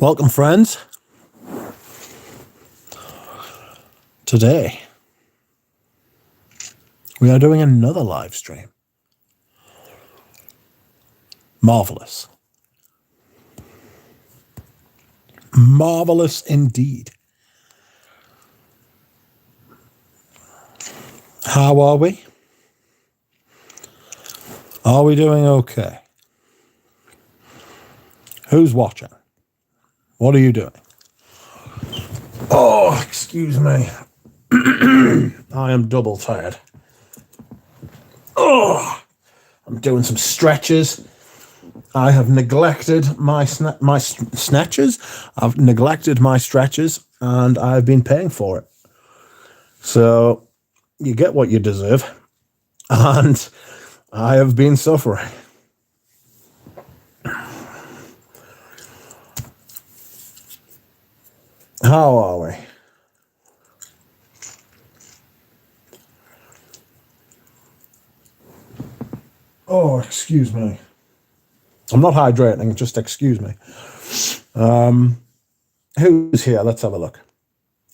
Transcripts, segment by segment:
Welcome, friends. Today, we are doing another live stream. Marvelous. Marvelous indeed. How are we? Are we doing okay? Who's watching? What are you doing? Oh, excuse me. I am double tired. Oh, I'm doing some stretches. I have neglected my snatches. I've neglected my stretches, and I've been paying for it. So you get what you deserve, and I have been suffering. How are we? Oh, excuse me. I'm not hydrating, just excuse me. Who's here? Let's have a look.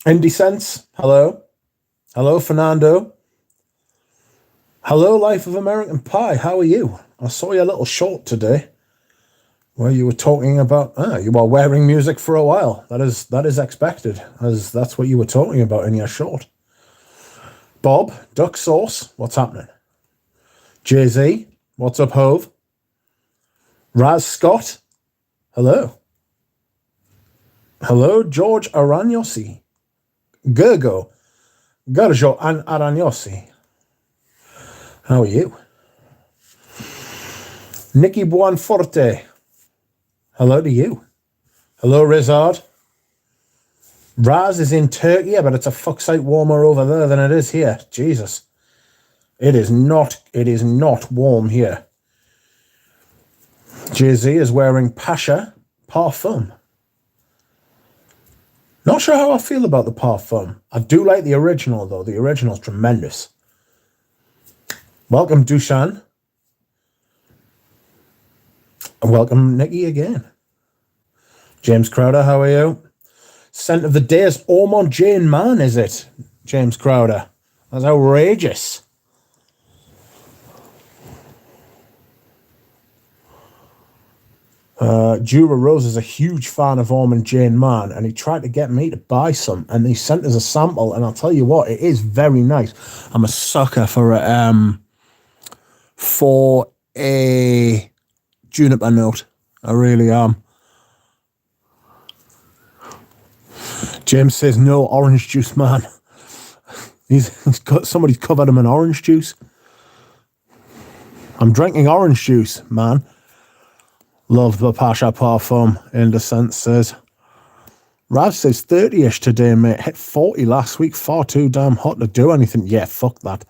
Indecence, hello. Hello, Fernando. Hello, Life of American Pie. How are you? I saw your little short today where you were talking about, you were wearing music for a while. That is expected, as that's what you were talking about in your short. Bob, Duck Sauce, what's happening? Jay-Z, what's up, Hove? Raz Scott, hello. Hello, George Aragnosi. Gergo Aragnosi. How are you? Nicky Buonforte. Hello to you. Hello, Rizard. Raz is in Turkey, but it's a fuck sight warmer over there than it is here. Jesus. It is not warm here. Jay-Z is wearing Pasha Parfum. Not sure how I feel about the Parfum. I do like the original, though. The original's tremendous. Welcome, Dushan. And welcome, Nikki, again. James Crowder, how are you? Scent of the day is Ormond Jane Man, is it? James Crowder. That's outrageous. Jura Rose is a huge fan of Ormond Jane Man, and he tried to get me to buy some, and he sent us a sample, and I'll tell you what, it is very nice. I'm a sucker for a juniper note. I really am. James says no orange juice, man. He's got somebody's covered him in orange juice. I'm drinking orange juice, man. Love the Pasha Parfum, Indecent says. Rav says 30-ish today, mate. Hit 40 last week. Far too damn hot to do anything. Yeah, fuck that.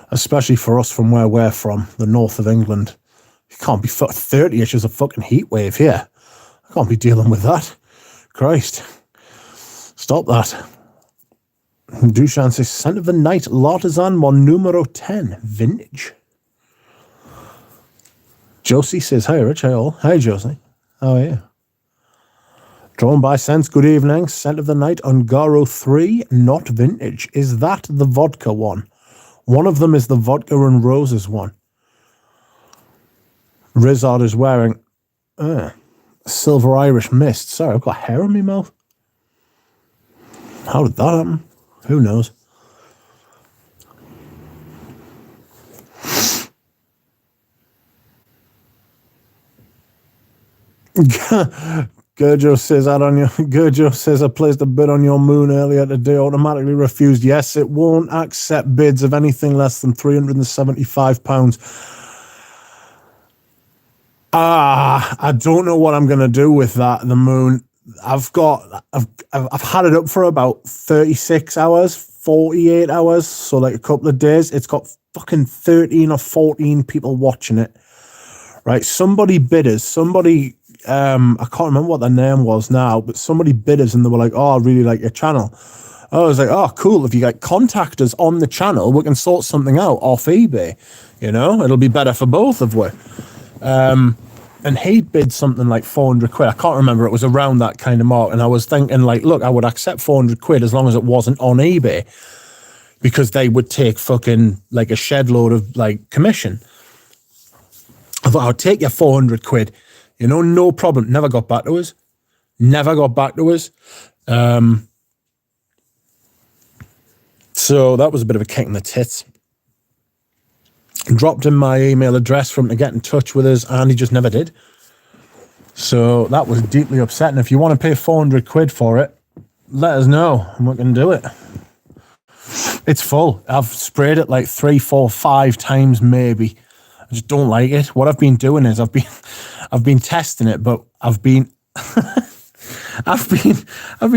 Especially for us from where we're from, the north of England. You can't be 30-ish as a fucking heat wave here. I can't be dealing with that. Christ. Stop that. Dushan says, Scent of the Night, L'artisan Mon numero 10, vintage. Josie says, hi, Rich. Hi, all. Hi, Josie. How are you? Drawn by Sense, good evening. Scent of the Night, Ungaro 3, not vintage. Is that the vodka one? One of them is the vodka and roses one. Rizard is wearing Silver Irish Mist. Sorry, I've got hair in my mouth. How did that happen? Who knows? Gurjo says I placed a bid on your moon earlier today, automatically refused. Yes, it won't accept bids of anything less than £375. I don't know what I'm gonna do with that. The moon. I've had it up for about 36 hours, 48 hours, so like a couple of days. It's got fucking 13 or 14 people watching it. Right, somebody bid us. I can't remember what their name was now, but somebody bid us and they were like, oh, I really like your channel. I was like, oh, cool. If you contact us on the channel, we can sort something out off eBay. You know, it'll be better for both of us. And he bid something like 400 quid. I can't remember. It was around that kind of mark. And I was thinking, like, look, I would accept 400 quid as long as it wasn't on eBay, because they would take fucking like a shed load of like commission. I thought, I'll take your 400 quid, you know, no problem. Never got back to us. Never got back to us. So that was a bit of a kick in the tits. Dropped him my email address for him to get in touch with us, and he just never did. So that was deeply upsetting. If you want to pay 400 quid for it, let us know and we can do it. It's full. I've sprayed it like 3, 4, 5 times maybe. I just don't like it. What I've been doing is I've been testing it, but I've been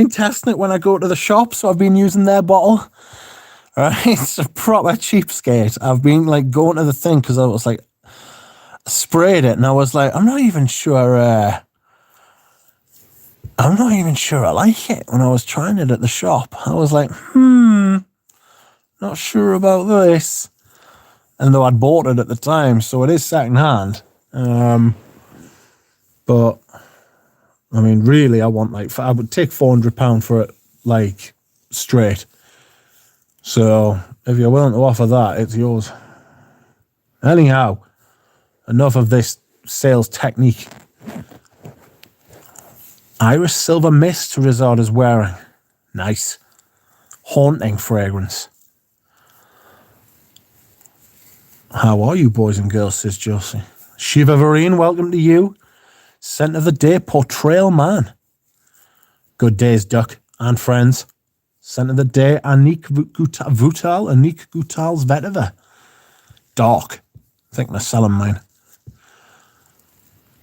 testing it when I go to the shop, so I've been using their bottle. Right, it's a proper cheapskate. I've been like going to the thing because I was like, I sprayed it and I was like, I'm not even sure I like it. When I was trying it at the shop, I was like, not sure about this. And though I'd bought it at the time, so it is second hand. But I mean, really, I would take £400 for it, like straight. So if you're willing to offer that, it's yours. Anyhow, enough of this sales technique. Iris Silver Mist Rizard is wearing. Nice. Haunting fragrance. How are you, boys and girls, says Josie. Shiva Vareen, welcome to you. Scent of the day, Portrayal Man. Good days, Duck and friends. Scent of the day, Anik Gutal's Vetiver. Dark. I think they're selling mine.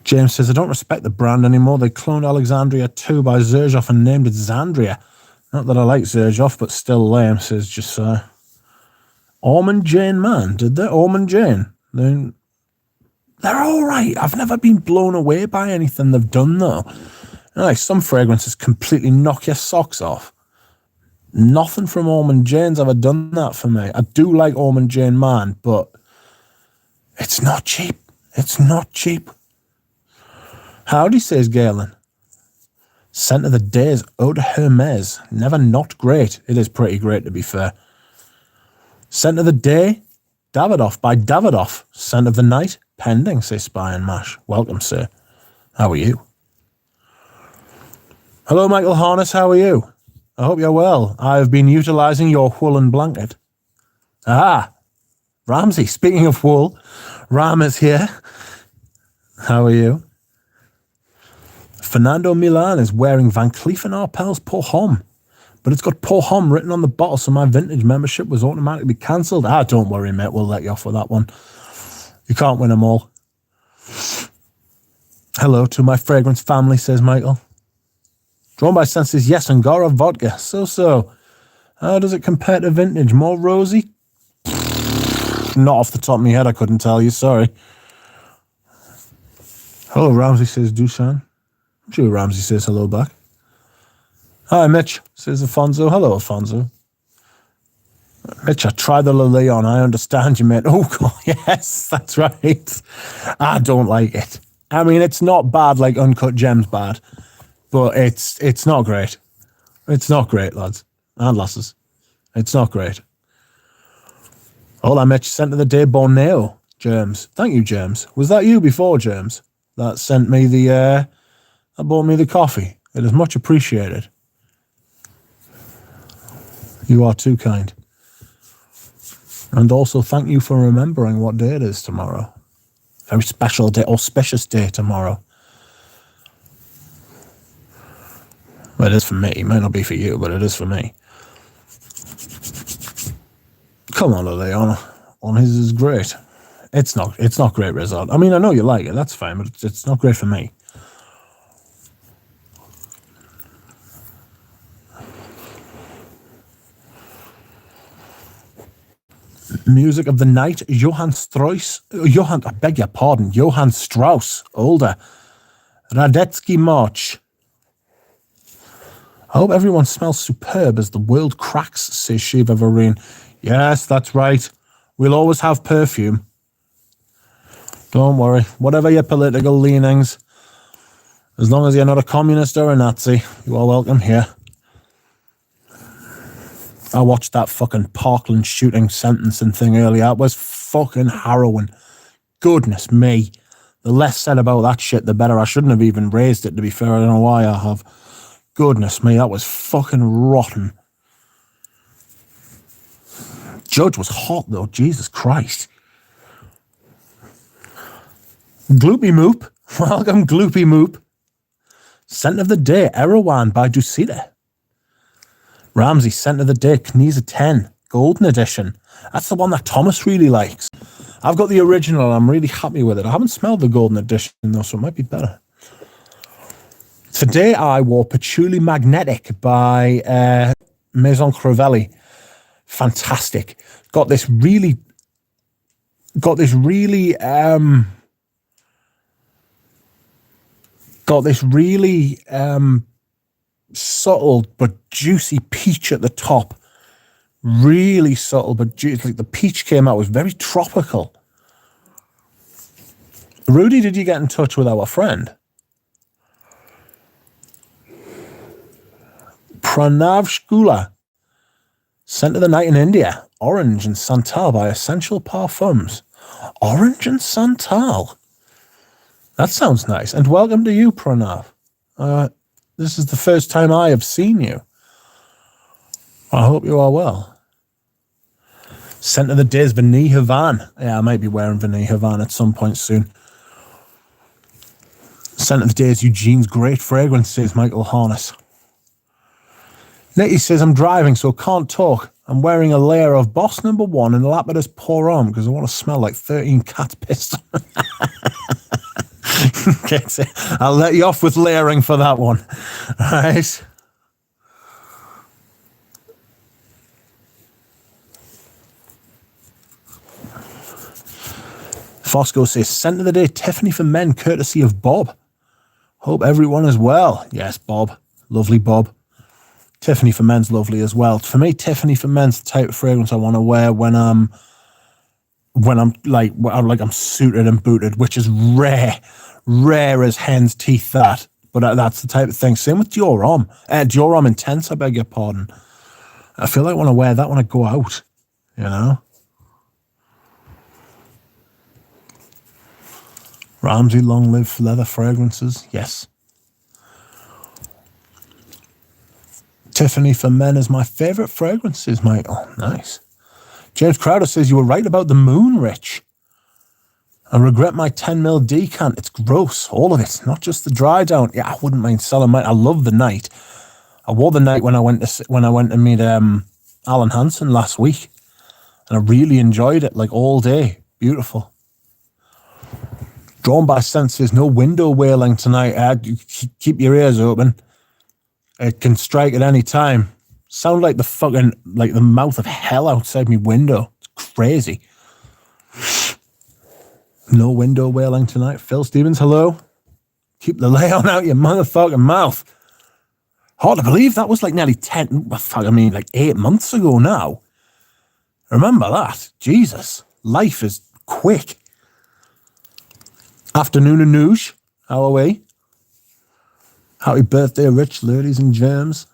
James says, I don't respect the brand anymore. They cloned Alexandria 2 by Xerjoff and named it Xandria. Not that I like Xerjoff, but still lame, says Josiah. Ormond Jane, man. Did they? Ormond Jane. They're all right. I've never been blown away by anything they've done, though. You know, like some fragrances completely knock your socks off. Nothing from Ormond Jane's ever done that for me. I do like Ormond Jane, man, but it's not cheap. It's not cheap. Howdy, says Galen. Scent of the day is Eau de Hermes. Never not great. It is pretty great, to be fair. Scent of the day, Davidoff by Davidoff. Scent of the night, pending, says Spy and Mash. Welcome, sir. How are you? Hello, Michael Harness. How are you? I hope you're well. I have been utilising your woolen blanket. Ah, Ramsey. Speaking of wool, Ram is here. How are you? Fernando Milan is wearing Van Cleef & Arpels Pour Homme, but it's got Pour Homme written on the bottle, so my vintage membership was automatically cancelled. Ah, don't worry, mate. We'll let you off with that one. You can't win them all. Hello to my fragrance family, says Michael. Drawn by Senses, yes, Angora vodka. So. How does it compare to vintage? More rosy? Not off the top of my head, I couldn't tell you, sorry. Hello, Ramsey, says Dusan. I'm sure Ramsey says hello back. Hi, Mitch, says Alfonso. Hello, Alfonso. Mitch, I tried the Lilion. I understand you, mate. Oh, God, yes, that's right. I don't like it. I mean, it's not bad like Uncut Gems bad. But it's not great. It's not great, lads and lasses. It's not great. All I met you sent to the day Borneo, James. Thank you, James. Was that you before, James? That sent me that bought me the coffee. It is much appreciated. You are too kind. And also thank you for remembering what day it is tomorrow. Very special day, auspicious day tomorrow. Well, it is for me. It might not be for you, but it is for me. Come on, Liliana. On his is great. It's not great result. I mean, I know you like it. That's fine, but it's not great for me. Music of the night, Johann Strauss, older. Radetzky March. I hope everyone smells superb as the world cracks, says Shiva Vareen. Yes, that's right. We'll always have perfume. Don't worry. Whatever your political leanings, as long as you're not a communist or a Nazi, you are welcome here. I watched that fucking Parkland shooting sentencing thing earlier. It was fucking harrowing. Goodness me. The less said about that shit, the better. I shouldn't have even raised it, to be fair. I don't know why I have. Goodness me, that was fucking rotten. Judge was hot, though. Jesus Christ. Gloopy Moop. Welcome, Gloopy Moop. Scent of the Day, Erewhon by Ducita. Ramsey, Scent of the Day, Kneesa 10, Golden Edition. That's the one that Thomas really likes. I've got the original. I'm really happy with it. I haven't smelled the Golden Edition, though, so it might be better. Today I wore Patchouli Magnetic by Maison Crivelli. Fantastic. Got this really subtle but juicy peach at the top. Really subtle but juicy. Like the peach came out, was very tropical. Rudy, did you get in touch with our friend? Pranav Shkula. Scent of the Night in India. Orange and Santal by Essential Parfums. Orange and Santal. That sounds nice. And welcome to you, Pranav. This is the first time I have seen you. I hope you are well. Scent of the Day is Vanille Havan. Yeah, I might be wearing Vanille Havan at some point soon. Scent of the Day is Eugene's Great Fragrances, Michael Harness. Nettie says, I'm driving, so can't talk. I'm wearing a layer of Boss No. 1 and Lapidus Pour Homme because I want to smell like 13 cats pissed. Okay, so I'll let you off with layering for that one. All right. Fosco says, Scent of the Day, Tiffany for Men, courtesy of Bob. Hope everyone is well. Yes, Bob. Lovely Bob. Tiffany for Men's lovely as well. For me, Tiffany for Men's the type of fragrance I want to wear when I'm suited and booted, which is rare as hen's teeth. That's the type of thing. Same with Dior Homme. Dior Homme Intense, I beg your pardon. I feel like I want to wear that when I go out, you know. Ramsey, Long Live Leather Fragrances, yes. Tiffany for Men is my favourite fragrances, Michael. Nice. James Crowder says, you were right about the moon, Rich. I regret my 10ml decant. It's gross, all of it, not just the dry down. Yeah, I wouldn't mind selling mine. I love the night. I wore the night when I went to meet Alan Hansen last week, and I really enjoyed it, like all day. Beautiful. Drawn by Sense says, no window wailing tonight. Keep your ears open. It can strike at any time. Sound like the mouth of hell outside my window. It's crazy. No window wailing tonight. Phil Stevens, hello. Keep the layout out your motherfucking mouth. Hard to believe that was like nearly 8 months ago now. Remember that. Jesus. Life is quick. Afternoon and Noosh. How are we? Happy birthday, Rich, ladies and germs.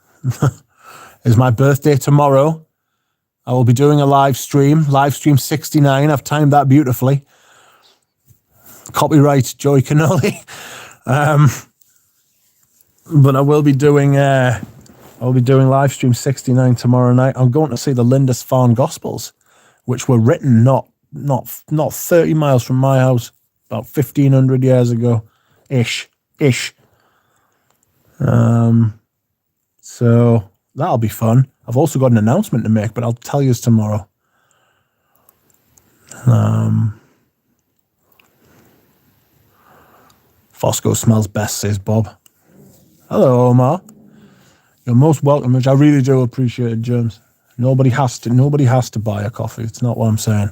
It's my birthday tomorrow. I will be doing a live stream 69. I've timed that beautifully. Copyright Joey Cannoli. But I will be doing live stream 69 tomorrow night. I'm going to see the Lindisfarne Gospels, which were written not 30 miles from my house, about 1,500 years ago, ish. So that'll be fun. I've also got an announcement to make, but I'll tell you tomorrow. Fosco smells best, says Bob. Hello, Omar. You're most welcome, which I really do appreciate it, James. Nobody has to buy a coffee. It's not what I'm saying.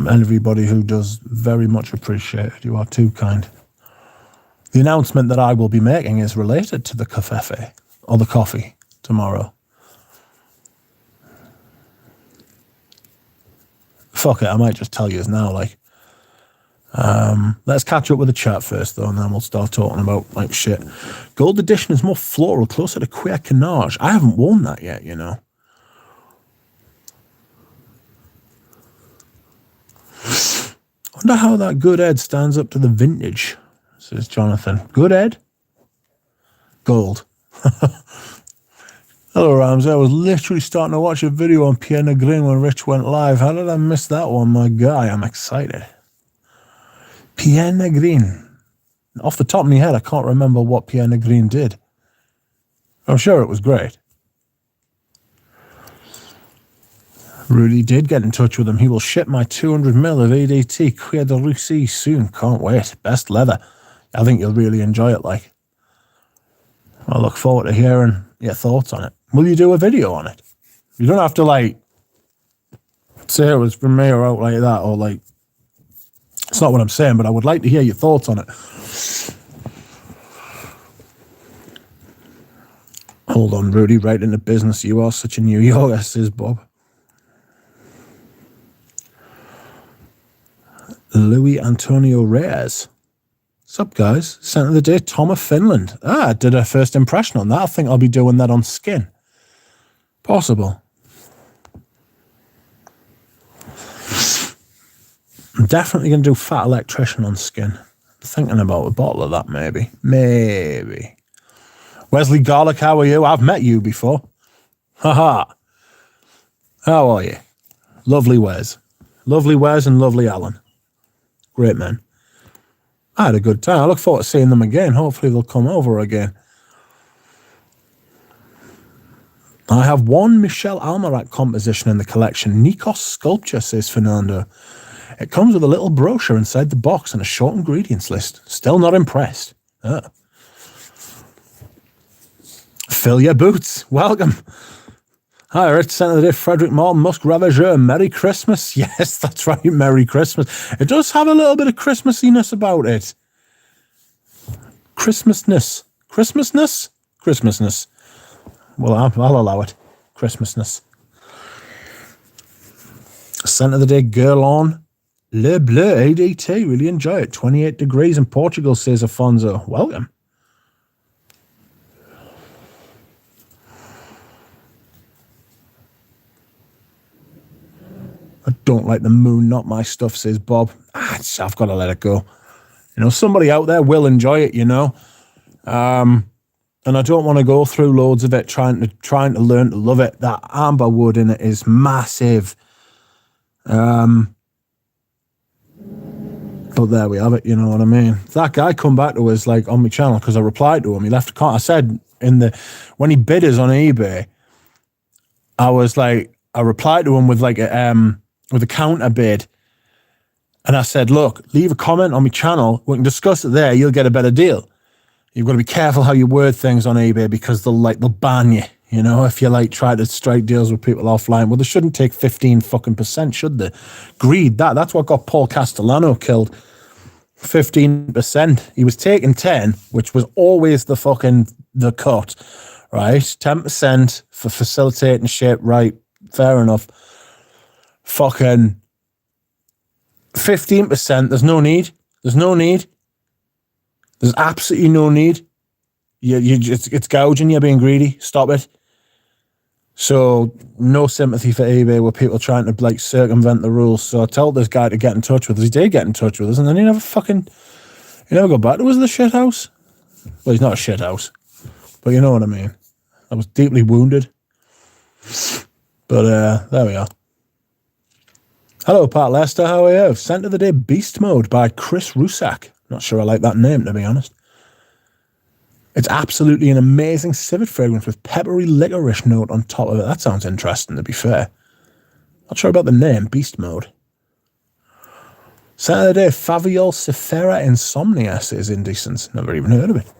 Everybody who does, very much appreciated. You are too kind. The announcement that I will be making is related to the cafefe, or the coffee, tomorrow. Fuck it, I might just tell you now, like, Let's catch up with the chat first, though, and then we'll start talking about, like, shit. Gold edition is more floral, closer to Queer Canage. I haven't worn that yet, you know. Wonder how that good Ed stands up to the vintage, says Jonathan. Good Ed? Gold. Hello, Ramsey. I was literally starting to watch a video on Pierre Negrin when Rich went live. How did I miss that one, my guy? I'm excited. Pierre Negrin. Off the top of my head, I can't remember what Pierre Negrin did. I'm sure it was great. Rudy did get in touch with him. He will ship my 200ml of ADT Cuir de Russie soon. Can't wait. Best leather. I think you'll really enjoy it, like. I look forward to hearing your thoughts on it. Will you do a video on it? You don't have to, like, say it was from me or out like that, or, like, it's not what I'm saying, but I would like to hear your thoughts on it. Hold on, Rudy, right into business. You are such a New Yorker, says Bob. Louis Antonio Reyes. What's up, guys? Scent of the day, Tom of Finland. I did a first impression on that. I think I'll be doing that on skin. Possible. I'm definitely going to do Fat Electrician on skin. I'm thinking about a bottle of that, maybe. Maybe. Wesley Garlic, how are you? I've met you before. Haha. How are you? Lovely Wes. Lovely Wes and lovely Alan. Great men. I had a good time. I look forward to seeing them again. Hopefully they'll come over again. I have one Michel Almarak composition in the collection. Nikos Sculpture, says Fernando. It comes with a little brochure inside the box and a short ingredients list. Still not impressed. Fill your boots. Welcome. Hi, Rich. Centre of the day, Frederick Moore, Musk Ravageur. Merry Christmas. Yes, that's right. Merry Christmas. It does have a little bit of Christmassiness about it. Christmasness. Christmasness? Christmasness. Well, I'll allow it. Christmasness. Centre of the day, Guerlain. Le Bleu ADT. Really enjoy it. 28 degrees in Portugal, says Afonso. Welcome. I don't like the moon, not my stuff, says Bob. I've got to let it go. You know, somebody out there will enjoy it, you know. And I don't want to go through loads of it trying to learn to love it. That amber wood in it is massive. But there we have it, you know what I mean? That guy come back to us, like, on my channel, because I replied to him. He left a comment. I said when he bid us on eBay, I was like, I replied to him with like with a counter bid. And I said, look, leave a comment on my channel. We can discuss it there. You'll get a better deal. You've got to be careful how you word things on eBay because they'll ban you, you know, if you like try to strike deals with people offline. Well, they shouldn't take 15%, should they? Greed, that's what got Paul Castellano killed. 15%. He was taking 10, which was always the cut, right? 10% for facilitating shit, right? Fair enough. Fucking 15%. There's no need. There's no need. There's absolutely no need. It's gouging. You're being greedy. Stop it. So no sympathy for eBay with people trying to like circumvent the rules. So I told this guy to get in touch with us. He did get in touch with us, and then he never got back to us. The shit house. Well, he's not a shit house, but you know what I mean. I was deeply wounded. But there we are. Hello, Pat Lester. How are you? Scent of the day, Beast Mode by Chris Rusak. Not sure I like that name, to be honest. It's absolutely an amazing civet fragrance with peppery licorice note on top of it. That sounds interesting, to be fair. Not sure about the name, Beast Mode. Scent of the day, Faviol Cifera Insomnia, says Indecence. Never even heard of it.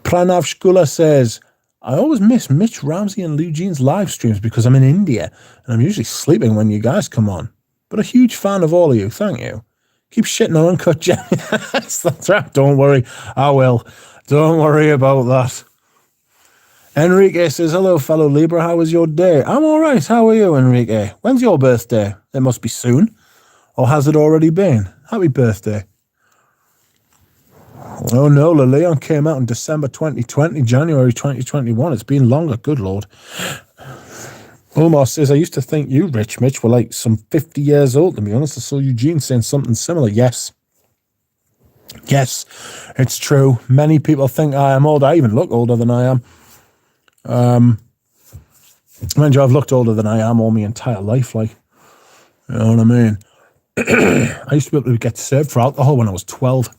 Pranav Shkula says, I always miss Mitch Ramsey and Lou Jean's live streams because I'm in India and I'm usually sleeping when you guys come on. But a huge fan of all of you. Thank you. Keep shitting on Uncut Gem. That's right. Don't worry. I will. Don't worry about that. Enrique says, hello, fellow Libra. How was your day? I'm all right. How are you, Enrique? When's your birthday? It must be soon. Or has it already been? Happy birthday. Oh no, Le Leon came out in December 2020, January 2021. It's been longer, good Lord. Omar says, I used to think you, Rich Mitch, were like some 50 years old, to be honest. I saw Eugene saying something similar. Yes. Yes, it's true. Many people think I am old. I even look older than I am. Mind you, I've looked older than I am all my entire life, like, you know what I mean? I used to be able to get served for alcohol when I was 12.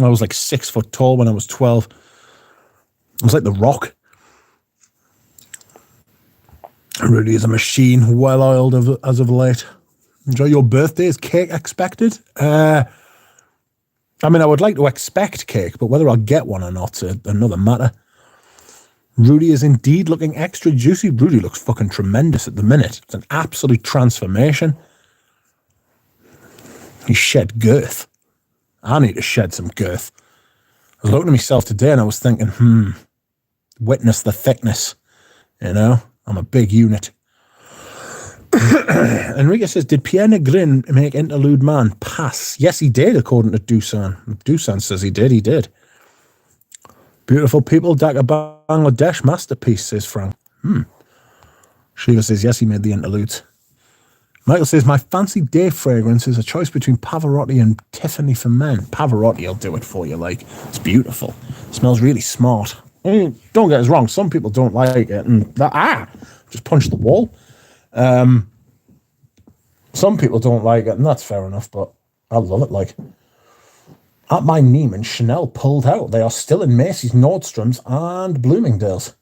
I was like 6 foot tall when I was 12. I was like The Rock. It really is a machine, well oiled as of late. Enjoy your birthday. Is cake expected? I mean, I would like to expect cake, but whether I'll get one or not is another matter. Rudy is indeed looking extra juicy. Rudy looks fucking tremendous at the minute. It's an absolute transformation. He shed girth. I need to shed some girth. I was looking at myself today and I was thinking, witness the thickness. You know, I'm a big unit. Enrique says, did Pierre Negrin make Interlude Man pass? Yes, he did, according to Dusan. Dusan says he did. Beautiful people, Dhaka Bangladesh masterpiece, says Frank. Shiva says, yes, he made the interludes. Michael says, my fancy day fragrance is a choice between Pavarotti and Tiffany for Men. Pavarotti will do it for you, like, it's beautiful. It smells really smart. I mean, don't get us wrong, some people don't like it, and just punch the wall. Some people don't like it, and that's fair enough, but I love it, like. At my Neiman, Chanel pulled out. They are still in Macy's, Nordstrom's, and Bloomingdale's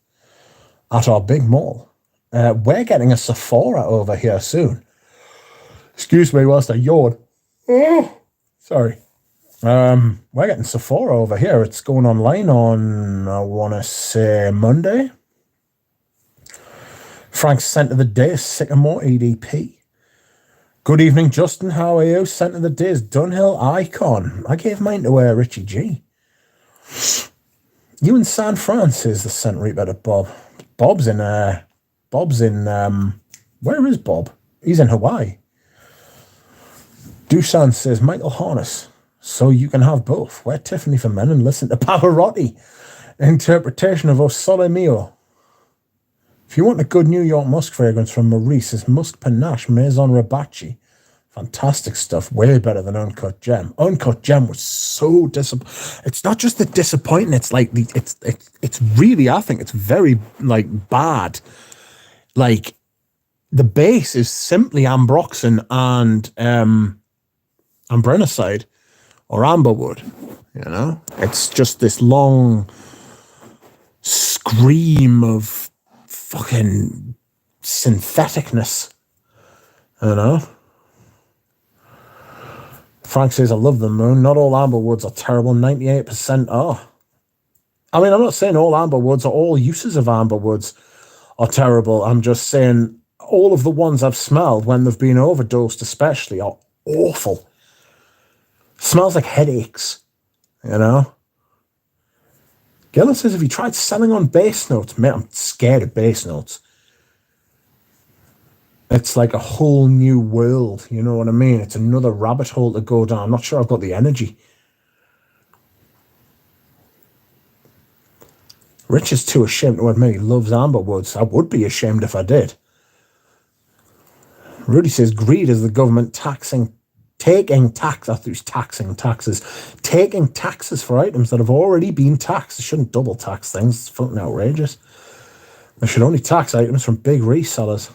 at our big mall. We're getting a Sephora over here soon. Excuse me whilst I yawn. Oh, sorry. We're getting Sephora over here. It's going online on, I want to say, Monday. Frank's Scent of the Day, Sycamore EDP. Good evening, Justin. How are you? Scent of the Day is Dunhill Icon. I gave mine to Richie G. You in San Fran, says the scent reaper to Bob. Bob's in, where is Bob? He's in Hawaii. Dusan says, Michael Harness. So you can have both. Wear Tiffany for Men and listen to Pavarotti. Interpretation of O Sole Mio. If you want a good New York musk fragrance from Maurice, it's Musk Panache Maison Rabachi. Fantastic stuff. Way better than Uncut Gem. Uncut Gem was so disappointing. It's not just the disappointing. It's like it's really, I think it's very like bad. Like the base is simply ambroxan and ambronicide or amberwood. You know, it's just this long scream of fucking syntheticness, you know. Frank says, I love the moon. Not all amberwoods are terrible. 98% are. I mean, I'm not saying all amberwoods or all uses of amberwoods are terrible. I'm just saying all of the ones I've smelled when they've been overdosed especially are awful. Smells like headaches, you know. Gillen says, have you tried selling on base notes? Mate, I'm scared of base notes. It's like a whole new world, you know what I mean? It's another rabbit hole to go down. I'm not sure I've got the energy. Rich is too ashamed to admit he loves amberwoods. I would be ashamed if I did. Rudy says, greed is the government taking taxes for items that have already been taxed. They shouldn't double tax things. It's fucking outrageous. They should only tax items from big resellers.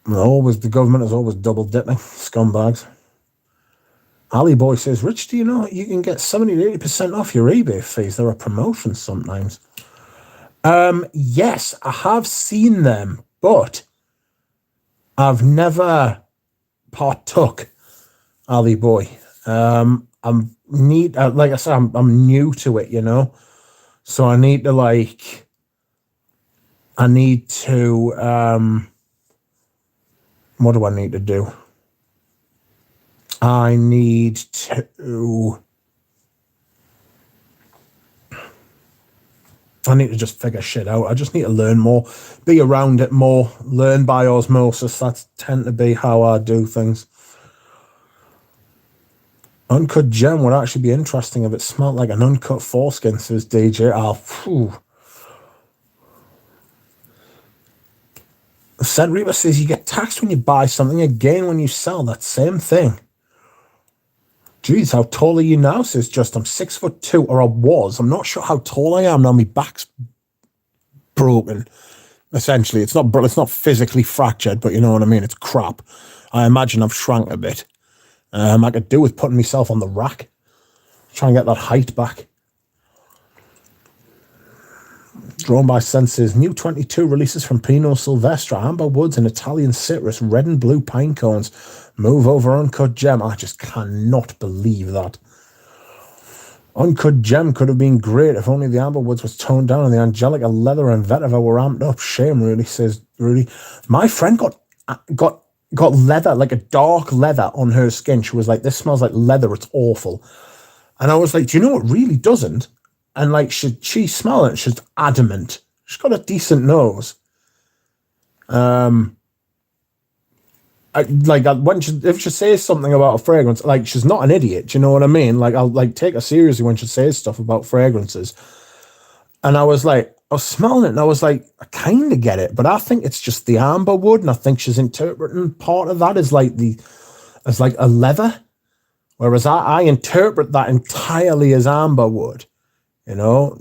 The government is always double dipping. Scumbags. Ali Boy says, Rich, do you know you can get 70 to 80% off your eBay fees? There are promotions sometimes. Yes, I have seen them, but I've never partook, Ali Boy. Like I said, I'm new to it, you know. So I need to what do I need to do? I need to just figure shit out. I just need to learn more, be around it more, learn by osmosis. That's tend to be how I do things. Uncut gem would actually be interesting if it smelled like an uncut foreskin, says DJ. Oh, phew. Scent Reaper says you get taxed when you buy something, again when you sell. That same thing. Jeez, how tall are you now? Says just I'm 6'2", or I was. I'm not sure how tall I am now. My back's broken. Essentially, it's not physically fractured, but you know what I mean. It's crap. I imagine I've shrunk a bit. I could do with putting myself on the rack, try and get that height back. Drawn by Senses, new 22 releases from Pinot Silvestre, Amber Woods and Italian Citrus, red and blue pine cones. Move over Uncut Gem. I just cannot believe that. Uncut Gem could have been great if only the Amber Woods was toned down and the Angelica Leather and Vetiver were amped up. Shame, really, says Rudy. My friend got leather, like a dark leather on her skin. She was like, this smells like leather, it's awful. And I was like, do you know what really doesn't? And like, she smell it? She's adamant. She's got a decent nose. If she says something about a fragrance, like, she's not an idiot. Do you know what I mean? Like, I'll like take her seriously when she says stuff about fragrances. And I was smelling it and I was like, I kind of get it, but I think it's just the amber wood, and I think she's interpreting part of that as like a leather, whereas I interpret that entirely as amber wood. You know,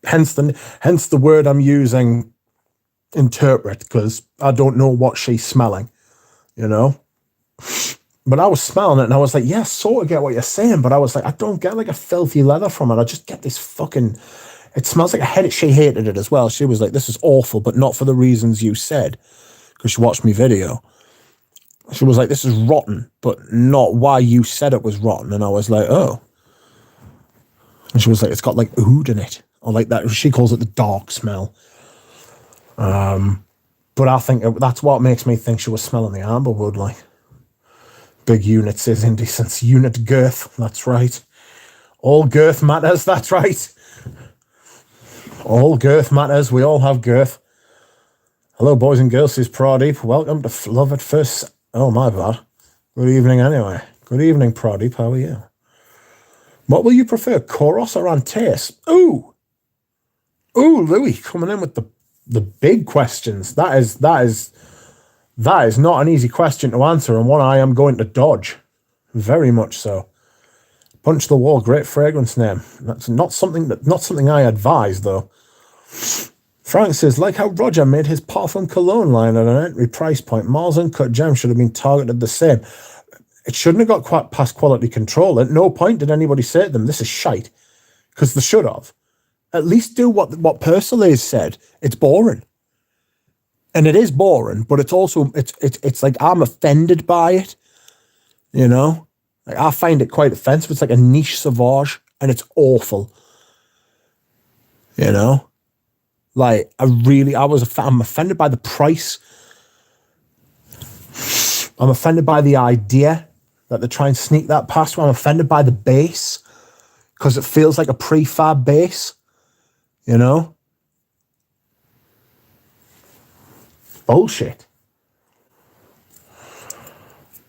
hence the word I'm using, interpret, because I don't know what she's smelling, you know. But I was smelling it and I was like, yeah, sort of get what you're saying, but I was like, I don't get like a filthy leather from it. I just get this fucking, it smells like a head. She hated it as well. She was like, this is awful, but not for the reasons you said, because she watched me video. She was like, this is rotten, but not why you said it was rotten. And I was like, oh. And she was like, it's got like oud in it, or like that. She calls it the dark smell. But I think that's what makes me think she was smelling the amber wood. Like, big unit says Indecence. Unit girth. That's right. All girth matters. That's right. All girth matters. We all have girth. Hello, boys and girls, says Pradeep. Welcome to Love at First. Oh, my bad. Good evening, anyway. Good evening, Pradeep. How are you? What will you prefer, Koros or Antaeus? Ooh, Louis coming in with the big questions. That is not an easy question to answer, and one I am going to dodge, very much so. Punch the Wall, great fragrance name. That's not something I advise though. Frank says, like how Roger made his parfum cologne line at an entry price point, Mars Uncut Gem should have been targeted the same. It shouldn't have got quite past quality control. At no point did anybody say to them, this is shite, because they should have. At least do what Persolaise said. It's boring. And it is boring, but it's also, it's like I'm offended by it, you know? Like, I find it quite offensive. It's like a niche sauvage, and it's awful, you know? Like, I'm offended by the price. I'm offended by the idea that they try and sneak that past me. I'm offended by the base, because it feels like a prefab base, you know? Bullshit.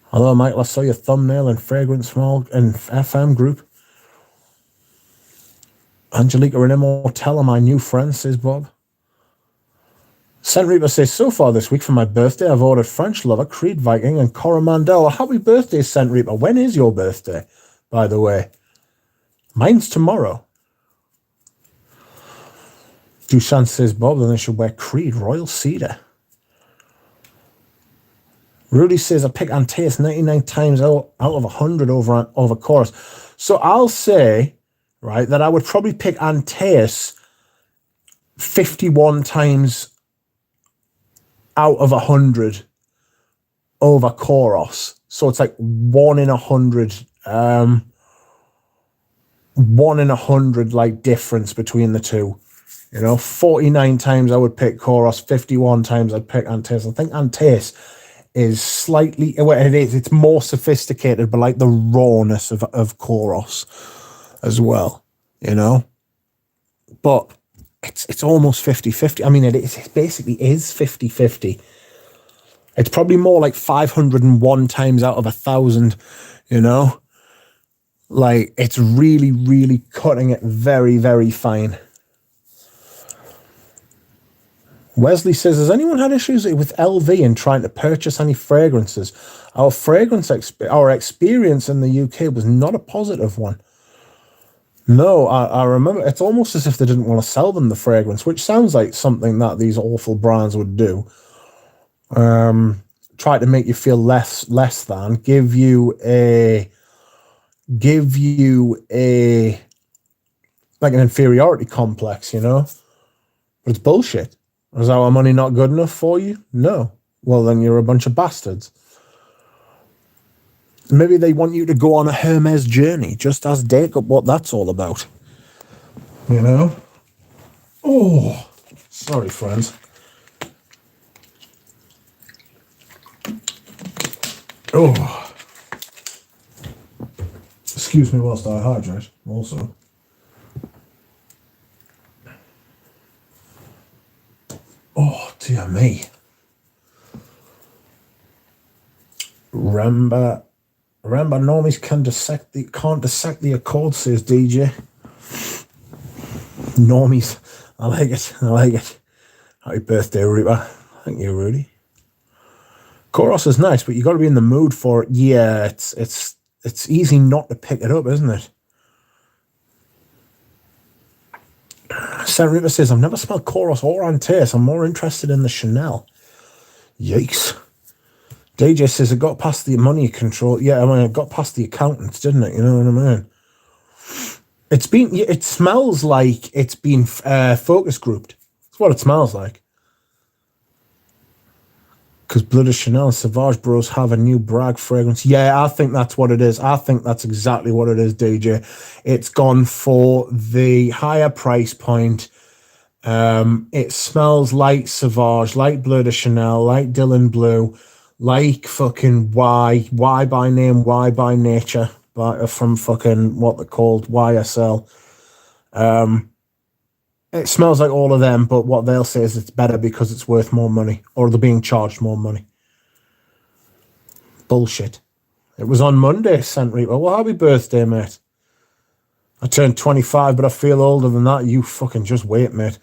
Hello, Michael. I saw your thumbnail in Fragrance Small and FM group. Angelica and Immortelle are my new friends, says Bob. Scent Reaper says, so far this week for my birthday, I've ordered French Lover, Creed Viking, and Coromandel. Happy birthday, Scent Reaper. When is your birthday, by the way? Mine's tomorrow. Duchamp says, Bob, then they should wear Creed Royal Cedar. Rudy says, I pick Antaeus 99 times out of 100 over Chorus. So I'll say, right, that I would probably pick Antaeus 51 times out of 100 over Chorus. So it's like 1 in 100, 1 in 100 like difference between the two. You know, 49 times I would pick Chorus, 51 times I'd pick Antaeus. I think Antaeus is slightly, well, it's more sophisticated, but like the rawness of Chorus as well, you know? But it's almost 50-50. I mean, it basically is 50-50. It's probably more like 501 times out of 1,000, you know? Like, it's really, really cutting it very, very fine. Wesley says, has anyone had issues with LV in trying to purchase any fragrances? Our our experience in the UK was not a positive one. No, I remember, it's almost as if they didn't want to sell them the fragrance, which sounds like something that these awful brands would do. Try to make you feel less than, give you a like an inferiority complex, you know? But it's bullshit. Is our money not good enough for you? No. Well, then you're a bunch of bastards. Maybe they want you to go on a Hermes journey. Just ask Jacob what that's all about. You know? Oh, sorry, friends. Oh. Excuse me whilst I hydrate, also. Oh, dear me. Remember, normies can't dissect the accord, says DJ. Normies. I like it. Happy birthday, Reaper. Thank you, Rudy. Chorus is nice, but you got to be in the mood for it. Yeah, it's easy not to pick it up, isn't it? Sarah Reaper says, I've never smelled Chorus or Antaeus. I'm more interested in the Chanel. Yikes. DJ says, it got past the money control. Yeah, I mean, it got past the accountants, didn't it? You know what I mean? It smells like it's been focus grouped. That's what it smells like. Because Bloody Chanel and Sauvage Bros have a new brag fragrance. Yeah, I think that's what it is. I think that's exactly what it is, DJ. It's gone for the higher price point. It smells like Sauvage, like Bloody Chanel, like Dylan Blue, like fucking Y by name, Y by nature, from fucking what they're called, YSL. It smells like all of them, but what they'll say is it's better because it's worth more money, or they're being charged more money. Bullshit. It was on Monday, Scent Reaper. Well, happy birthday, mate. I turned 25, but I feel older than that. You fucking just wait, mate.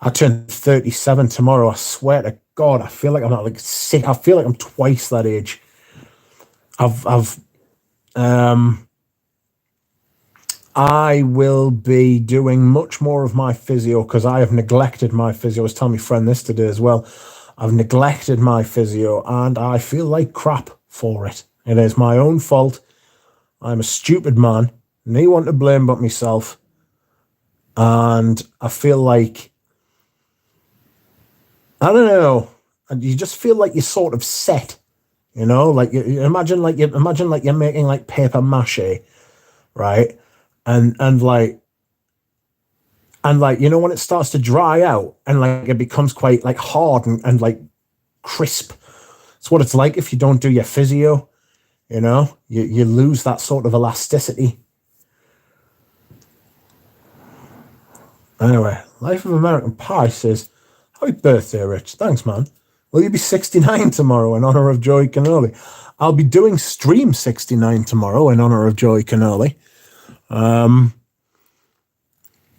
I turned 37 tomorrow. I swear to God, I feel like I'm not like sick. I feel like I'm twice that age. I will be doing much more of my physio because I have neglected my physio. I was telling my friend this today as well. I've neglected my physio and I feel like crap for it. It is my own fault. I'm a stupid man. No one to blame but myself. And I feel like, I don't know, and you just feel like you're sort of set, you know, like you imagine you're making like paper mache, right? And like, you know, when it starts to dry out and like it becomes quite like hard and like crisp. It's what it's like if you don't do your physio, you know, you lose that sort of elasticity. Anyway, Life of American Pie says, happy birthday, Rich. Thanks, man. Will you be 69 tomorrow in honor of Joey Cannoli? I'll be doing stream 69 tomorrow in honor of Joey Cannoli.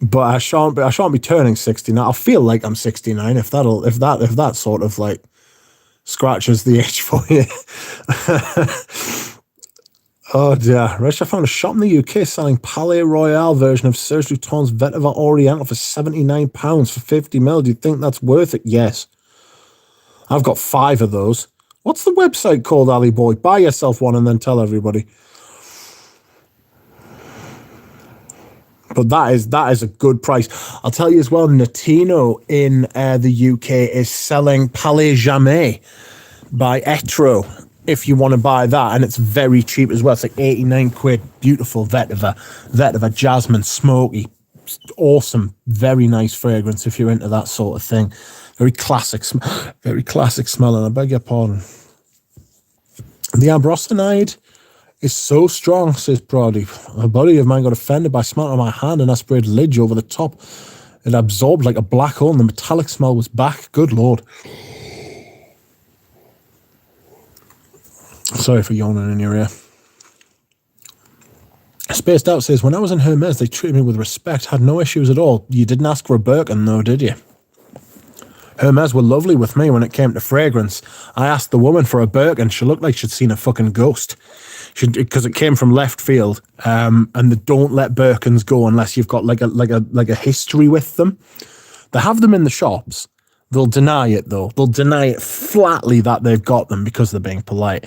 But I shan't be turning 69. I'll feel like I'm 69 if that sort of like scratches the itch for you. Oh dear. Rich, I found a shop in the UK selling Palais Royale version of Serge Lutens Vetiver Oriental for £79 for 50 ml. Do you think that's worth it? Yes. I've got 5 of those. What's the website called, Ali Boy? Buy yourself one and then tell everybody. But that is a good price. I'll tell you as well, Notino in the UK is selling Palais Jamais by Etro if you want to buy that. And it's very cheap as well. It's like 89 quid. Beautiful vetiver, jasmine, smoky. Awesome. Very nice fragrance if you're into that sort of thing. Very classic smelling. I beg your pardon. The ambrostenide is so strong, says Brody. A buddy of mine got offended by smelling on my hand and I sprayed Lidge over the top. It absorbed like a black hole and the metallic smell was back. Good Lord. Sorry for yawning in your ear. Spaced Out says, when I was in Hermes, they treated me with respect, had no issues at all. You didn't ask for a Birkin, though, did you? Hermes were lovely with me when it came to fragrance. I asked the woman for a Birkin. She looked like she'd seen a fucking ghost. Because it came from left field, and they don't let Birkins go unless you've got like a history with them. They have them in the shops. They'll deny it, though. They'll deny it flatly that they've got them because they're being polite.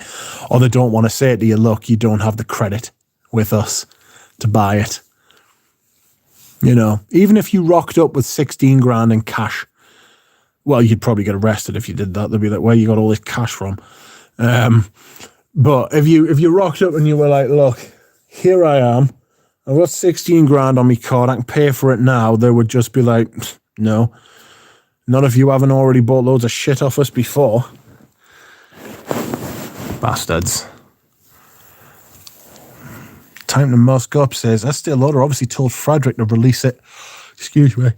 Or they don't want to say to you, look, you don't have the credit with us to buy it. You know, even if you rocked up with 16 grand in cash, well, you'd probably get arrested if you did that. They'd be like, where you got all this cash from? But if you rocked up and you were like, look, here I am, I've got 16 grand on my card, I can pay for it now, they would just be like, no. None of you haven't already bought loads of shit off us before. Bastards. Time to musk up, says Estee Lauder obviously told Frederick to release it. Excuse me.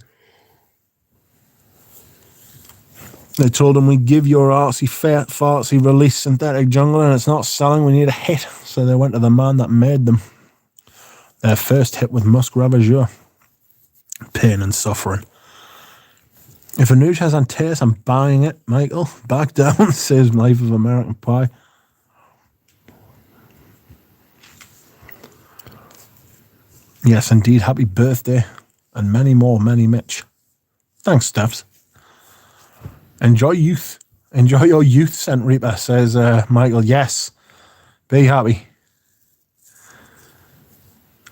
They told him, we give your artsy, fat, fartsy release synthetic jungle and it's not selling, we need a hit. So they went to the man that made them. Their first hit with Musk Ravageur. Pain and suffering. If a Nuge has on taste, I'm buying it, Michael. Back down, says Life of American Pie. Yes, indeed. Happy birthday. And many more, many Mitch. Thanks, Stephs. Enjoy youth. Enjoy your youth, Scent Reaper, says Michael. Yes. Be happy.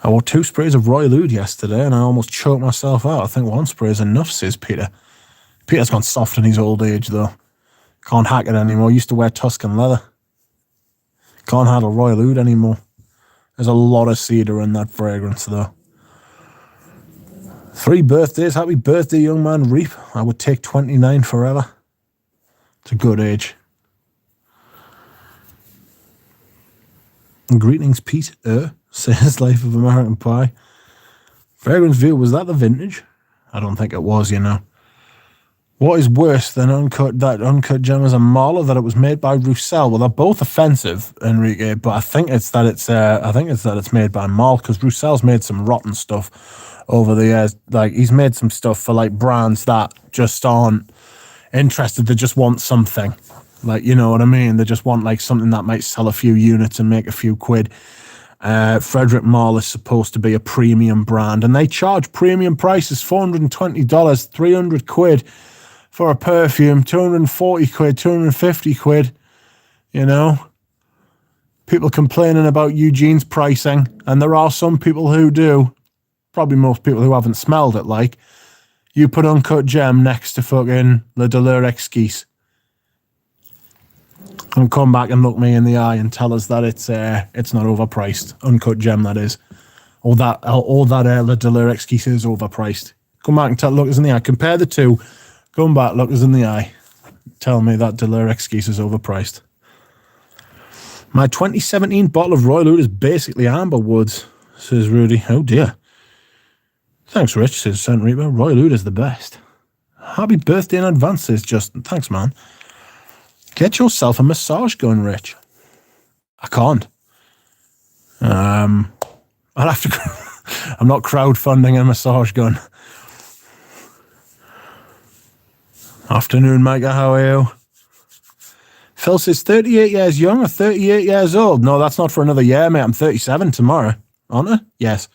I wore 2 sprays of Royal Oud yesterday and I almost choked myself out. I think 1 spray is enough, says Peter. Peter's gone soft in his old age, though. Can't hack it anymore. Used to wear Tuscan leather. Can't handle Royal Oud anymore. There's a lot of cedar in that fragrance, though. 3 birthdays. Happy birthday, young man Reap. I would take 29 forever. It's a good age. And greetings, Pete. Says Life of American Pie. Fragrance View, was that the vintage? I don't think it was, you know. What is worse than that uncut gem as a Marla, that it was made by Roussel? Well, they're both offensive, Enrique, but I think it's that it's made by Marl, because Roussel's made some rotten stuff over the years. Like, he's made some stuff for like brands that just aren't interested. They just want something. Like, you know what I mean? They just want like something that might sell a few units and make a few quid. Frederick Marl is supposed to be a premium brand, and they charge premium prices, $420, 300 quid. For a perfume, 240 quid, 250 quid, you know. People complaining about Eugene's pricing, and there are some people who do. Probably most people who haven't smelled it, like. You put Uncut Gem next to fucking Le Deleur Exquise. And come back and look me in the eye and tell us that it's not overpriced. Uncut Gem, that is. Or that Le Deleur Exquise is overpriced. Come back and look us in the eye. Compare the two. Come back, look us in the eye. Tell me that Deleur Exquise is overpriced. My 2017 bottle of Royal Oud is basically Amber Woods, says Rudy. Oh dear. Thanks, Rich, says Scent Reaper. Royal Oud is the best. Happy birthday in advance, says Justin. Thanks, man. Get yourself a massage gun, Rich. I can't. I'll have to... I'm not crowdfunding a massage gun. Afternoon, Micah, how are you? Phil says 38 years young or 38 years old? No, that's not for another year, mate. I'm 37 tomorrow. Aren't I? Yes.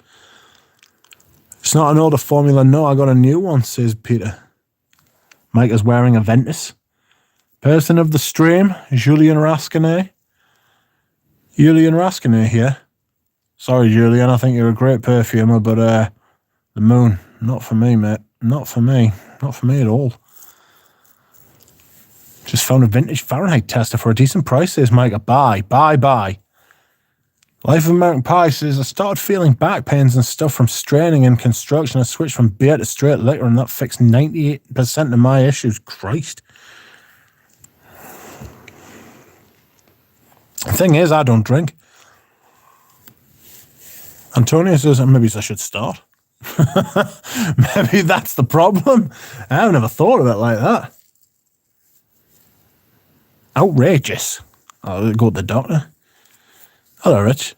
It's not an older formula. No, I got a new one, says Peter. Micah's wearing a Ventus. Person of the stream, Julien Rascanet. Julien Rascanet here. Sorry, Julien, I think you're a great perfumer, but the moon, not for me, mate. Not for me. Not for me at all. Just found a vintage Fahrenheit tester for a decent price, says Micah. Buy. Life of American Pie says, I started feeling back pains and stuff from straining in construction. I switched from beer to straight liquor and that fixed 98% of my issues. Christ. The thing is, I don't drink. Antonio says, maybe I should start. Maybe that's the problem. I've never thought of it like that. Outrageous. I'll go to the doctor. Hello, Rich.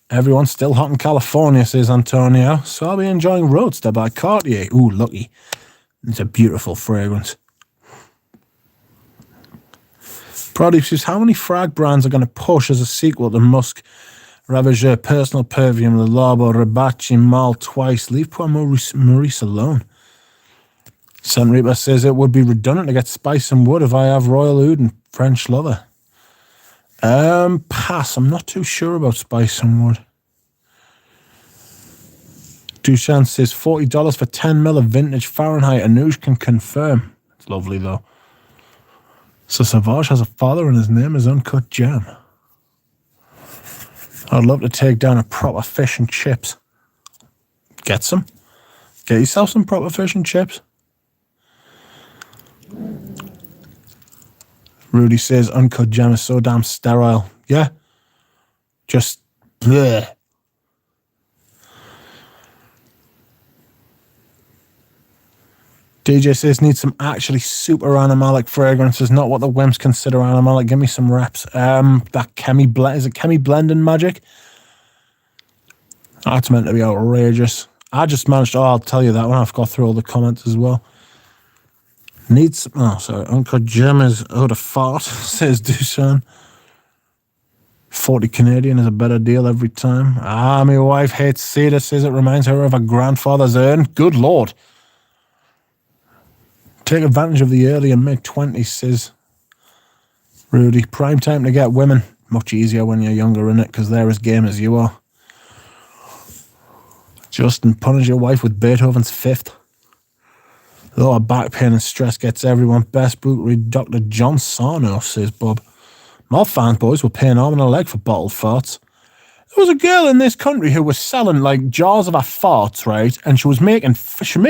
Everyone's still hot in California, says Antonio. So I'll be enjoying Roadster by Cartier. Ooh, lucky. It's a beautiful fragrance. Pradeep says, how many frag brands are going to push as a sequel to Musk, Ravageur, Personal Perfume, Le Labo, Rebacci, Mal twice? Leave poor Maurice alone. Sun Reaper says, it would be redundant to get Spice and Wood if I have Royal Oud and French Lover. Pass. I'm not too sure about Spice and Wood. Dushan says, $40 for 10 ml of vintage Fahrenheit. Anuj can confirm. It's lovely, though. So Savage has a father and his name is Uncut Gem. I'd love to take down a proper fish and chips. Get some. Get yourself some proper fish and chips. Rudy says Uncut Gem is so damn sterile. Yeah. Just bleh. DJ says, need some actually super animalic fragrances, not what the wimps consider animalic. Give me some reps. That Chemi Blend, is it Chemi Blending Magic? That's meant to be outrageous. I just managed to, I'll tell you that one. I've got through all the comments as well. Needs, oh, sorry. Uncle Jim is out of fart, says Dusan. 40 Canadian is a better deal every time. My wife hates cedar, says it reminds her of her grandfather's urn. Good Lord. Take advantage of the early and mid-20s, says Rudy. Prime time to get women. Much easier when you're younger, innit? Because they're as game as you are. Justin, punish your wife with Beethoven's Fifth. Lower back pain and stress gets everyone. Best book, read Dr. John Sarno, says Bob. My fans, boys, were paying arm and a leg for bottled farts. There was a girl in this country who was selling, like, jars of her farts, right? And she made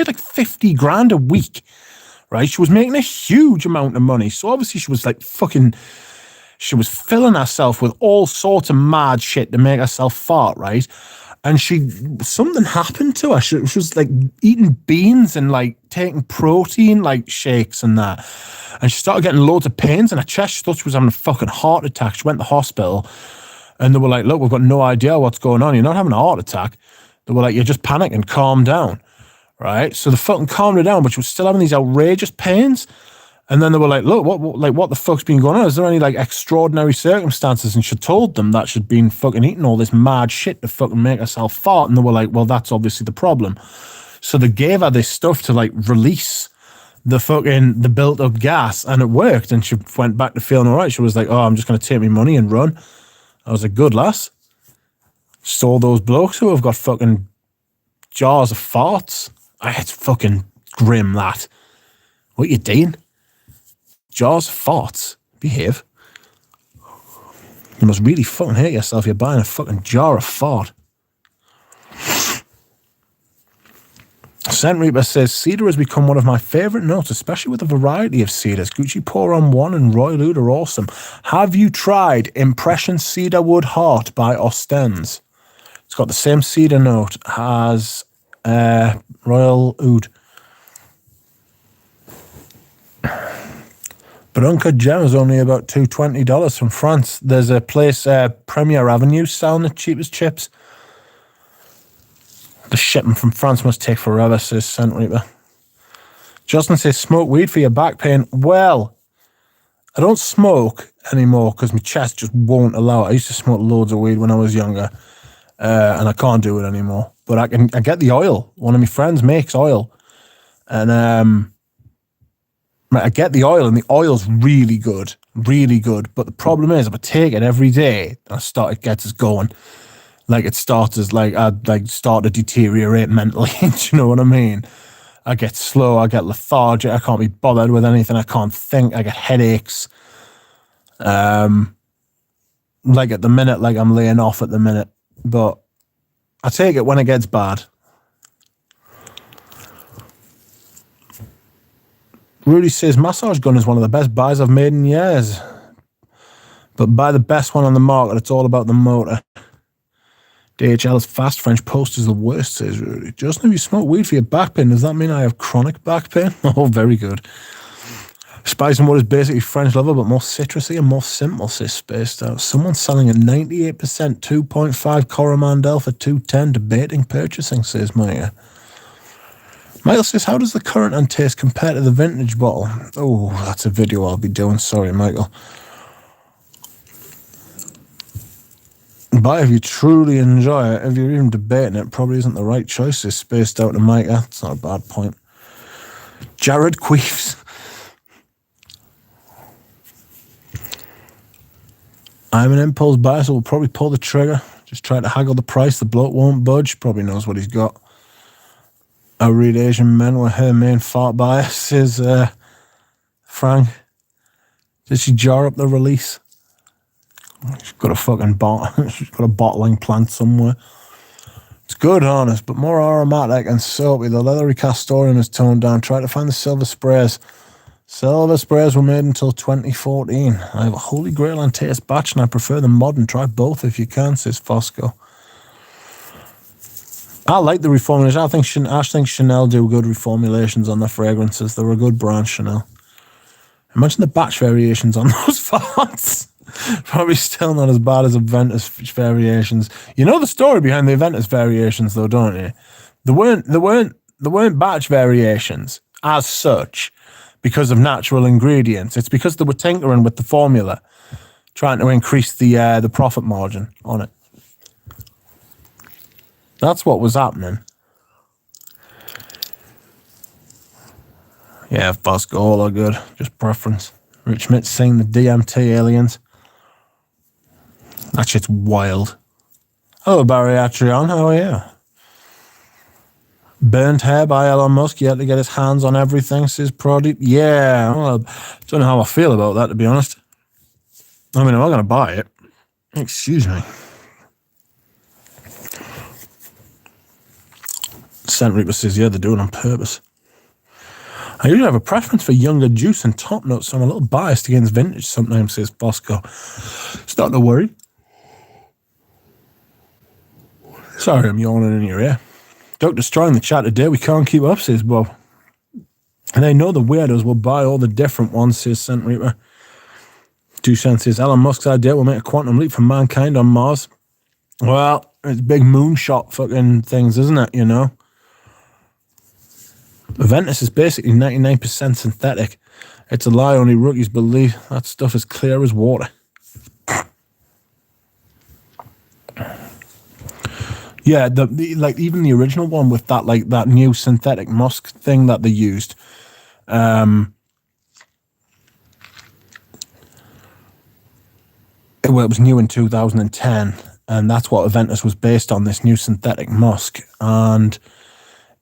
like 50 grand a week. Right, she was making a huge amount of money. So obviously she was like she was filling herself with all sorts of mad shit to make herself fart, right? And something happened to her. She was like eating beans and like taking protein like shakes and that. And she started getting loads of pains in her chest. She thought she was having a fucking heart attack. She went to the hospital and they were like, look, we've got no idea what's going on. You're not having a heart attack. They were like, you're just panicking, calm down. Right, so the fucking calmed her down, but she was still having these outrageous pains. And then they were like, "Look, what the fuck's been going on? Is there any like extraordinary circumstances?" And she told them that she'd been fucking eating all this mad shit to fucking make herself fart. And they were like, "Well, that's obviously the problem." So they gave her this stuff to like release the built up gas, and it worked. And she went back to feeling all right. She was like, "Oh, I'm just going to take my money and run." I was like, "Good lass." Saw those blokes who have got fucking jars of farts. It's fucking grim, that. What you doing? Jars of farts. Behave. You must really fucking hate yourself. You're buying a fucking jar of fart. Scent Reaper says, cedar has become one of my favourite notes, especially with a variety of cedars. Gucci Pour On 1 and Royal Oud are awesome. Have you tried Impression Cedarwood Heart by Ostens? It's got the same cedar note as Royal Oud. But Uncut Gem is only about $220 from France. There's a place, Premier Avenue, selling the cheapest chips. The shipping from France must take forever, says Scent Reaper. Justin says, smoke weed for your back pain. Well, I don't smoke anymore because my chest just won't allow it. I used to smoke loads of weed when I was younger, and I can't do it anymore. But I get the oil. One of my friends makes oil, and I get the oil, and the oil's really good, really good. But the problem is, if I take it every day, it gets us going. Like it starts as I start to deteriorate mentally. Do you know what I mean? I get slow. I get lethargic. I can't be bothered with anything. I can't think. I get headaches. Like at the minute, like I'm laying off at the minute, but I take it when it gets bad. Rudy says, massage gun is one of the best buys I've made in years. But buy the best one on the market. It's all about the motor. DHL's fast French post is the worst, says Rudy. Just if you smoke weed for your back pain, does that mean I have chronic back pain? Oh, very good. Spice and Wood is basically French leather, but more citrusy and more simple, says Spaced Out. Someone's selling a 98% 2.5 Coromandel for 210, debating purchasing, says Maya. Michael says, how does the current one taste compare to the vintage bottle? Oh, that's a video I'll be doing. Sorry, Michael. But if you truly enjoy it, if you're even debating it, probably isn't the right choice, says Spaced Out to Micah. That's not a bad point. Jared Queefs. I'm an impulse buyer, so we'll probably pull the trigger. Just try to haggle the price. The bloke won't budge. Probably knows what he's got. I read Asian men were her main fart bias, says Frank. Did she jar up the release? She's got a fucking she's got a bottling plant somewhere. It's good, honest, but more aromatic and soapy. The leathery Castorium is toned down. Try to find the silver sprays. Silver sprays were made until 2014. I have a Holy Grail and taste batch, and I prefer the modern. Try both if you can, says Fosco. I like the reformulation. I think Chanel do good reformulations on their fragrances. They're a good brand, Chanel. Imagine the batch variations on those farts. Probably still not as bad as the Ventus variations. You know the story behind the Ventus variations, though, don't you? There weren't batch variations as such because of natural ingredients. It's because they were tinkering with the formula, trying to increase the profit margin on it. That's what was happening. Yeah, Fosco, all are good. Just preference. Rich Mitt's saying the DMT aliens. That shit's wild. Hello, Bariatrion. How are you? Burnt Hair by Elon Musk. He had to get his hands on everything, says Prodeep. Yeah, well, I don't know how I feel about that, to be honest. I mean, I'm not going to buy it. Excuse me. Scent Reaper says, yeah, they're doing it on purpose. I usually have a preference for younger juice and top notes, so I'm a little biased against vintage sometimes, says Bosco. It's not to worry. Sorry, I'm yawning in your ear. Dr. Straw in the chat today, we can't keep up, says Bob. And I know the weirdos will buy all the different ones, says Scent Reaper. 2 cents says, Elon Musk's idea will make a quantum leap for mankind on Mars. Well, it's big moonshot fucking things, isn't it, you know? Ventus is basically 99% synthetic. It's a lie only rookies believe. That stuff is clear as water. Yeah, the like even the original one with that like that new synthetic musk thing that they used. It was new in 2010, and that's what Ventus was based on, this new synthetic musk, and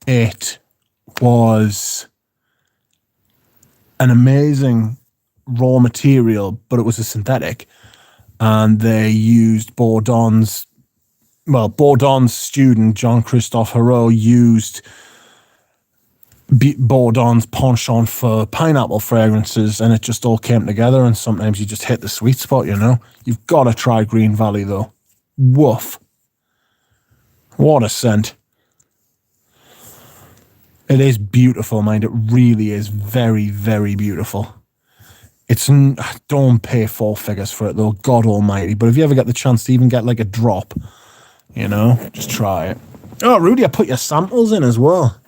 it was an amazing raw material, but it was a synthetic, and they used Bourdon's student Jean-Christophe Hérault used Bourdon's penchant for pineapple fragrances, and it just all came together, and sometimes you just hit the sweet spot, you know. You've got to try Green Valley, though. Woof. What a scent. It is beautiful, mind. It really is very, very beautiful. Don't pay 4 figures for it, though. God almighty. But if you ever get the chance to even get like a drop, you know, just try it. Oh, Rudy, I put your samples in as well.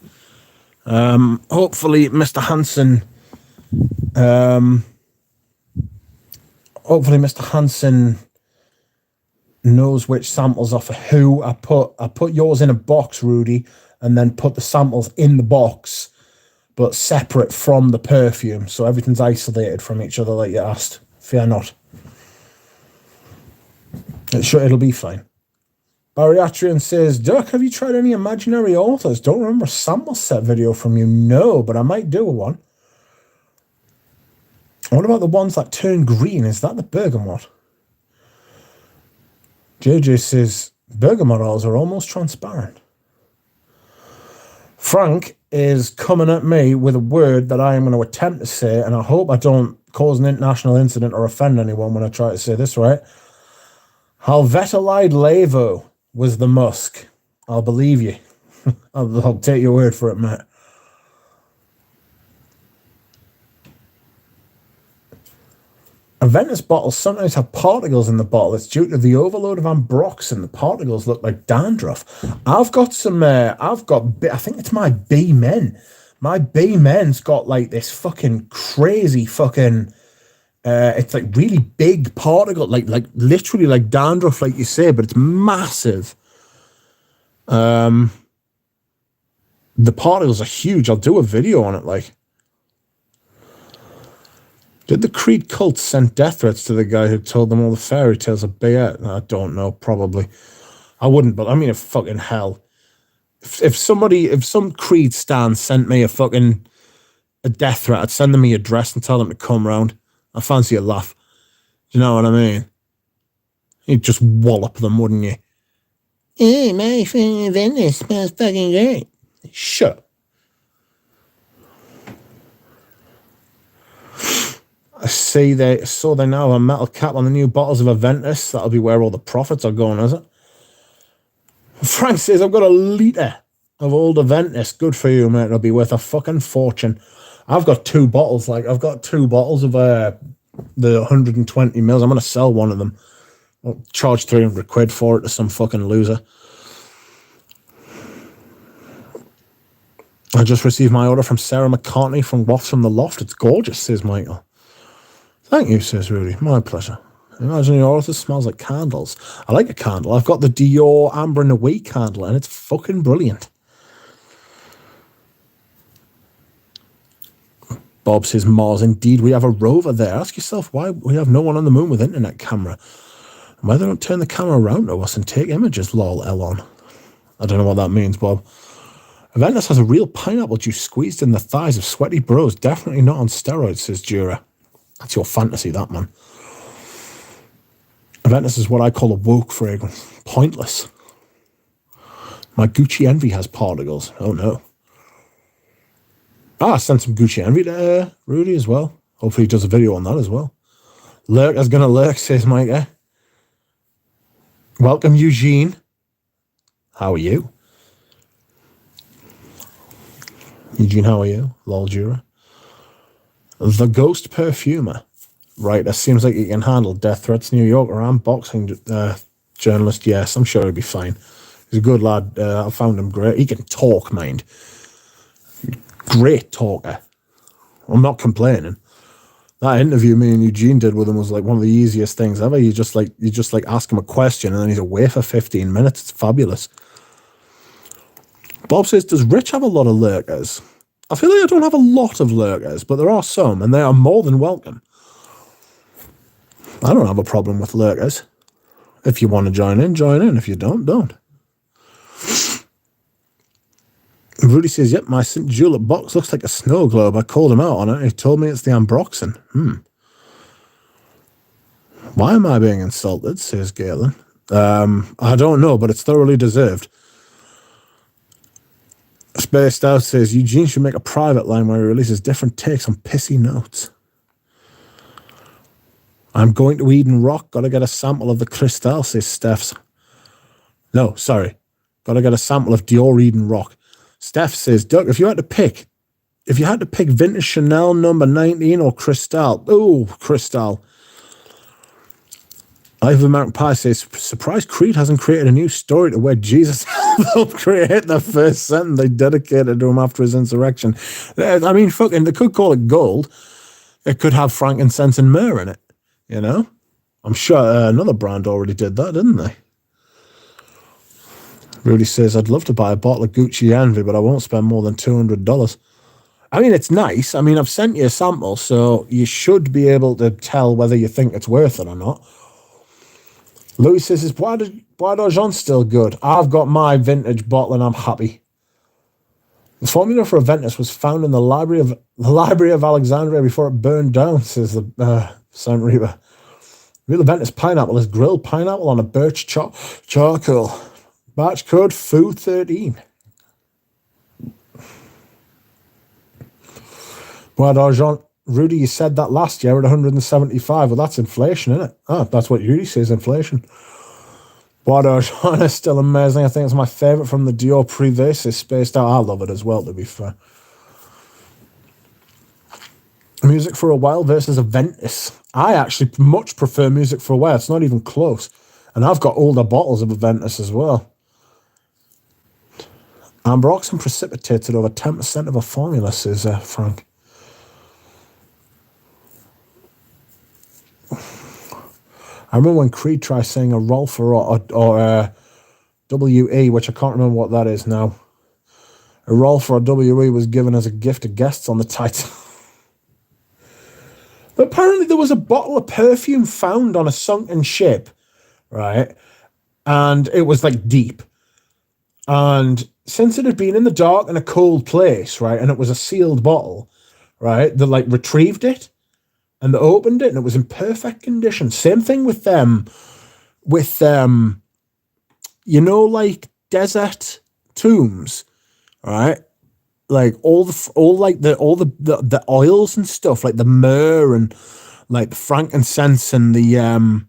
Hopefully Mr. Hansen knows which samples are for who. I put yours in a box, Rudy, and then put the samples in the box, but separate from the perfume, so everything's isolated from each other like you asked. Fear not. It'll be fine. Bariatrian says, Dirk, have you tried any imaginary authors? Don't remember a sample set video from you. No, but I might do one. What about the ones that turn green? Is that the bergamot? JJ says, bergamot oils are almost transparent. Frank is coming at me with a word that I am going to attempt to say, and I hope I don't cause an international incident or offend anyone when I try to say this right. Halvetalide Levo was the musk. I'll believe you. I'll take your word for it, mate. Ventus bottles sometimes have particles in the bottle. It's due to the overload of ambroxan. The particles look like dandruff. I've got some, I think it's my B Men. My B Men's got like this fucking crazy fucking, it's like really big particle, like literally like dandruff, like you say, but it's massive. The particles are huge. I'll do a video on it, like. Did the Creed cult send death threats to the guy who told them all the fairy tales of BS? I don't know, probably. I wouldn't, but I mean, if fucking hell. If some Creed stan sent me a death threat, I'd send them my address and tell them to come round. I fancy a laugh. Do you know what I mean? You'd just wallop them, wouldn't you? Hey, my fucking Ventus smells fucking great. Shut up. I see they now have a metal cap on the new bottles of a Ventus. That'll be where all the profits are going, is it? Frank says, I've got a litre of old Ventus. Good for you, mate. It'll be worth a fucking fortune. I've got 2 bottles. I've got 2 bottles of the 120 mils. I'm going to sell one of them. I'll charge 300 quid for it to some fucking loser. I just received my order from Sarah McCartney from Wafts from the Loft. It's gorgeous, says Michael. Thank you, says Rudy. My pleasure. Imagine your order smells like candles. I like a candle. I've got the Dior Amber and Away candle, and it's fucking brilliant. Bob says, Mars, indeed, we have a rover there. Ask yourself why we have no one on the moon with internet camera. And why they don't turn the camera around to us and take images, lol, Elon. I don't know what that means, Bob. Ventus has a real pineapple juice squeezed in the thighs of sweaty bros. Definitely not on steroids, says Jura. That's your fantasy, that, man. Ventus is what I call a woke fragrance. Pointless. My Gucci Envy has particles. Oh, no. I sent some Gucci Envy to Rudy as well. Hopefully he does a video on that as well. Lurker's gonna lurk, says Mike. Welcome, Eugene. How are you? Eugene, how are you? Lol, Jura. The Ghost Perfumer. Right, it seems like he can handle death threats. New Yorker unboxing journalist. Yes, I'm sure he'll be fine. He's a good lad. I found him great. He can talk, mind. Great talker. I'm not complaining. That interview me and Eugene did with him was like one of the easiest things ever. You just ask him a question and then he's away for 15 minutes. It's fabulous. Bob says, does Rich have a lot of lurkers? I feel like I don't have a lot of lurkers, but there are some, and they are more than welcome. I don't have a problem with lurkers. If you want to join in, join in. If you don't, don't. Rudy says, yep, my St. Julep box looks like a snow globe. I called him out on it. He told me it's the ambroxan. Why am I being insulted, says Galen. I don't know, but it's thoroughly deserved. Spaced Out says, Eugene should make a private line where he releases different takes on pissy notes. I'm going to Eden Rock. Got to get a sample of the Cristal, says Steph's. No, sorry. Got to get a sample of Dior Eden Rock. Steph says, Doug, if you had to pick Vintage Chanel number 19 or Cristal. Oh, Cristal. Ivan Mountain Pie says, surprised Creed hasn't created a new story to where Jesus helped create the first sentence they dedicated to him after his insurrection. I mean, fucking, they could call it gold. It could have frankincense and myrrh in it, you know? I'm sure another brand already did that, didn't they? Rudy says, I'd love to buy a bottle of Gucci Envy, but I won't spend more than $200. I mean, it's nice. I mean, I've sent you a sample, so you should be able to tell whether you think it's worth it or not. Louis says, is Bois d'Argent still good? I've got my vintage bottle and I'm happy. The formula for a Ventus was found in the Library of Alexandria before it burned down, says the Saint Reba. Real Ventus pineapple is grilled pineapple on a birch charcoal. Batch code FOO13. Bois d'Argent. Rudy, you said that last year at 175. Well, that's inflation, isn't it? Oh, that's what Rudy says, inflation. Bois d'Argent is still amazing. I think it's my favourite from the Dior Privé. It's spaced out. I love it as well, to be fair. Music for a While versus a Ventus. I actually much prefer Music for Wear. It's not even close. And I've got older bottles of a Ventus as well. Ambroxan precipitated over 10% of a formula, says Frank. I remember when Creed tried saying a Rolf or WE, which I can't remember what that is now. A Rolf or a WE was given as a gift to guests on the title. But apparently there was a bottle of perfume found on a sunken ship, right? And it was like deep. And since it had been in the dark in a cold place, right, and it was a sealed bottle, right, they like retrieved it and they opened it and it was in perfect condition. Same thing with them, you know, like desert tombs, right? Like all the oils and stuff, like the myrrh and like the frankincense and the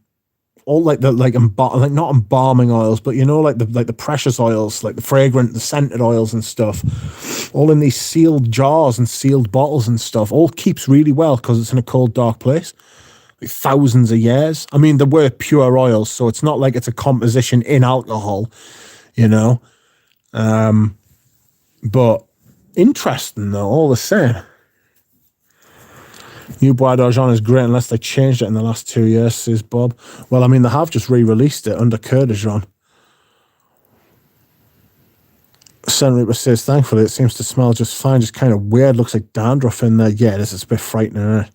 all like the like not embalming oils, but you know, like the precious oils, like the scented oils and stuff, all in these sealed jars and sealed bottles and stuff. All keeps really well because it's in a cold, dark place, like thousands of years. I mean, they were pure oils, so it's not like it's a composition in alcohol, you know. But interesting though, all the same. New Bois d'Argent is great unless they changed it in the last 2 years, says Bob. Well, I mean, they have just re-released it under Coeur d'Argent. Sun Reaper says, thankfully, it seems to smell just fine, just kind of weird. Looks like dandruff in there. Yeah, it is. It's a bit frightening, isn't it?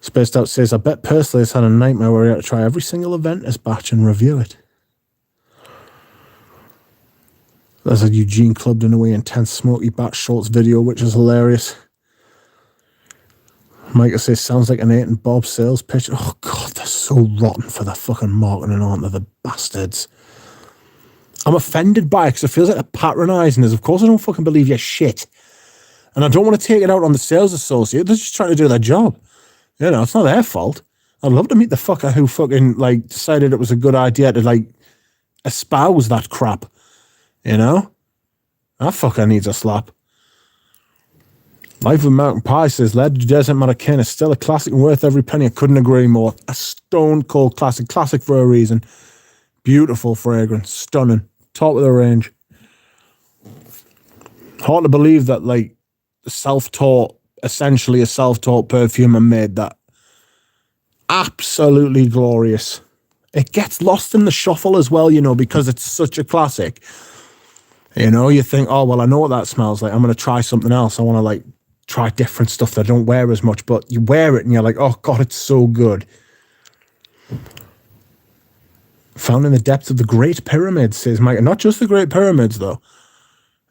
Spaced Out says, I bet personally it's had a nightmare where he had to try every single Ventus batch and review it. There's a Eugene Clubbed in a way intense smoky batch shorts video, which is hilarious. Micah says, sounds like an 8 and Bob sales pitch. Oh, God, they're so rotten for the fucking marketing, aren't they, the bastards? I'm offended by it because it feels like they're patronising us. Of course I don't fucking believe your shit. And I don't want to take it out on the sales associate. They're just trying to do their job. You know, it's not their fault. I'd love to meet the fucker who fucking, like, decided it was a good idea to, like, espouse that crap. You know? That fucker needs a slap. Life with Mountain Pie says, Ledge Desert Maracan is still a classic and worth every penny. I couldn't agree more. A stone cold classic. Classic for a reason. Beautiful fragrance. Stunning. Top of the range. Hard to believe that, like, essentially a self-taught perfumer made that. Absolutely glorious. It gets lost in the shuffle as well, you know, because it's such a classic. You know, you think, oh, well, I know what that smells like. I'm going to try something else. I want to, like, try different stuff that I don't wear as much, but you wear it and you're like, oh God, it's so good. Found in the depths of the Great Pyramids, says Mike. Not just the Great Pyramids though,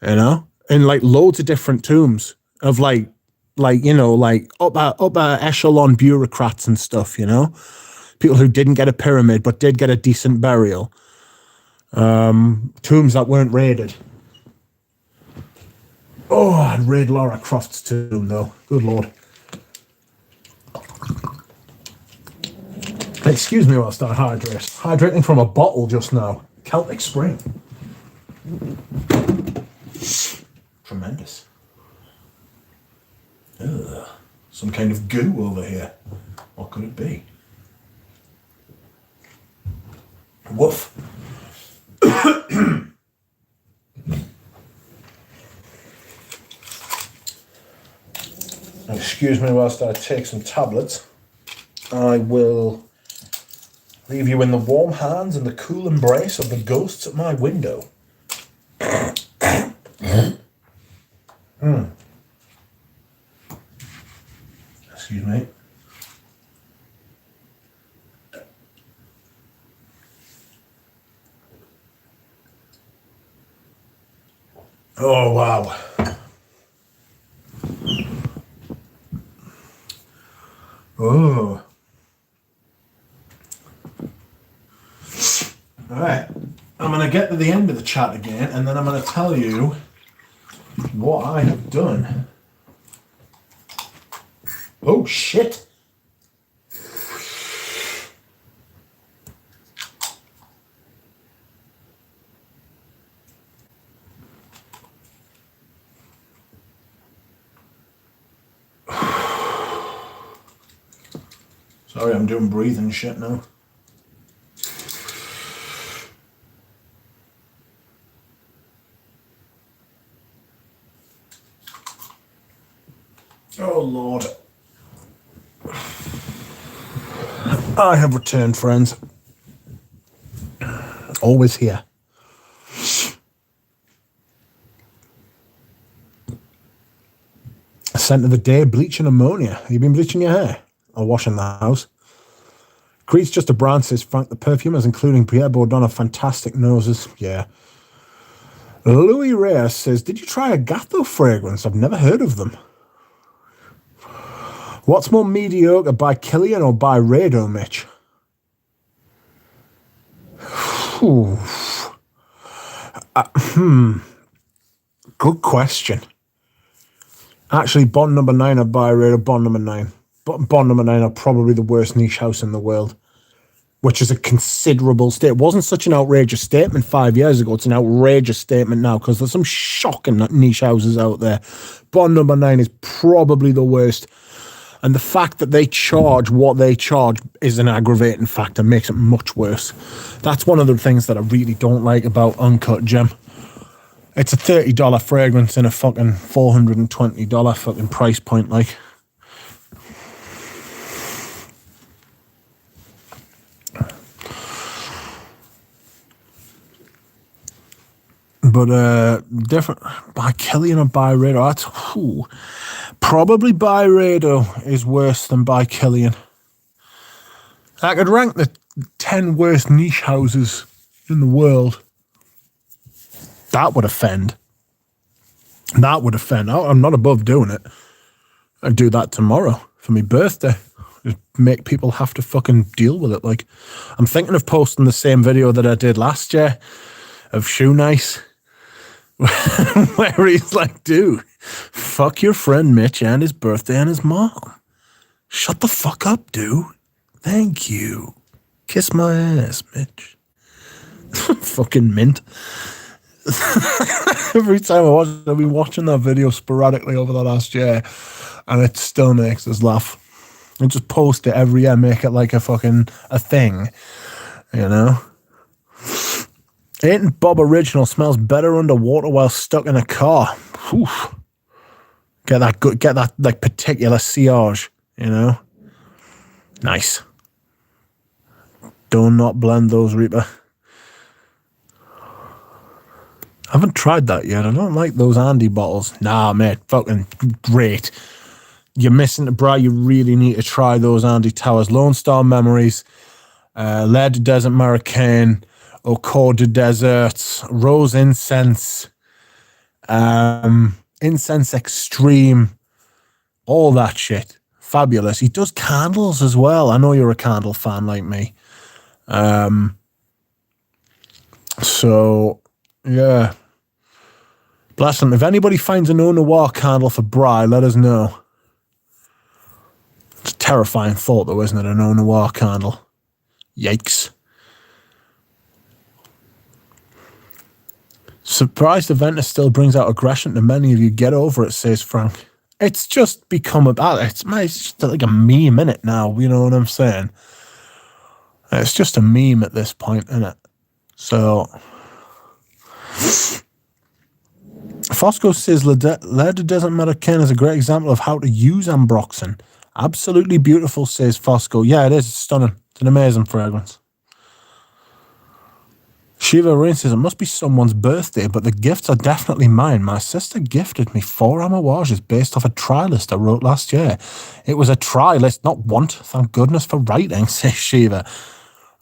you know, in like loads of different tombs of like, you know, like upper echelon bureaucrats and stuff, you know, people who didn't get a pyramid, but did get a decent burial. Tombs that weren't raided. Oh, I'd raid Lara Croft's tomb, though. Good Lord. Excuse me whilst I hydrate. Hydrating from a bottle just now. Celtic Spring. Tremendous. Ugh. Some kind of goo over here. What could it be? Woof. Excuse me whilst I take some tablets. I will leave you in the warm hands and the cool embrace of the ghosts at my window. Excuse me. Oh, wow. Oh. All right. I'm going to get to the end of the chat again, and then I'm going to tell you what I have done. Oh, shit. Sorry, I'm doing breathing shit now. Oh, Lord. I have returned, friends. Always here. Scent of the day, bleach and ammonia. Have you been bleaching your hair? Or washing the house? Creed's just a brand, says Frank. The perfumers, including Pierre Bourdon, have fantastic noses. Yeah. Louis Reyes says, did you try a Gatho fragrance? I've never heard of them. What's more mediocre, by Killian or by Rado, Mitch? Good question. Actually, Bond number 9 are by Rado, Bond number 9. Bond number 9 are probably the worst niche house in the world, which is a considerable statement. It wasn't such an outrageous statement 5 years ago. It's an outrageous statement now because there's some shocking niche houses out there. Bond number 9 is probably the worst. And the fact that they charge what they charge is an aggravating factor, makes it much worse. That's one of the things that I really don't like about Uncut Gem. It's a $30 fragrance in a fucking $420 fucking price point, like. But different by Killian or by Rado. That's probably by Rado is worse than by Killian. I could rank the 10 worst niche houses in the world. That would offend. That would offend. I'm not above doing it. I'd do that tomorrow for my birthday. Just make people have to fucking deal with it. Like, I'm thinking of posting the same video that I did last year of Shoe Nice. Where he's like, dude, fuck your friend Mitch and his birthday and his mom. Shut the fuck up, dude. Thank you. Kiss my ass, Mitch. Fucking mint. Every time I watch it, I've been watching that video sporadically over the last year, and it still makes us laugh. I just post it every year, make it like a thing, you know? Ain't Bob Original smells better underwater while stuck in a car. Whew. Get that like particular sillage, you know? Nice. Do not blend those, Reaper. I haven't tried that yet. I don't like those Andy bottles. Nah, mate, fucking great. You're missing the bra. You really need to try those Andy Towers. Lone Star Memories, Lead Desert American, Eau de Desert, Rose Incense, Incense Extreme, all that shit. Fabulous. He does candles as well. I know you're a candle fan like me. So, yeah. Bless him. If anybody finds an Eau Noir candle for Bri, let us know. It's a terrifying thought, though, isn't it? An Eau Noir candle. Yikes. Surprised the Ventus still brings out aggression to many of you. Get over it, says Frank. It's just become it's just like a meme, innit, now? You know what I'm saying? It's just a meme at this point, innit? So... Fosco says Lead Desert American is a great example of how to use ambroxan. Absolutely beautiful, says Fosco. Yeah, it is. It's stunning. It's an amazing fragrance. Shiva Rain says, it must be someone's birthday, but the gifts are definitely mine. My sister gifted me 4 amouages based off a try list I wrote last year. It was a try list, not want. Thank goodness for writing, says Shiva.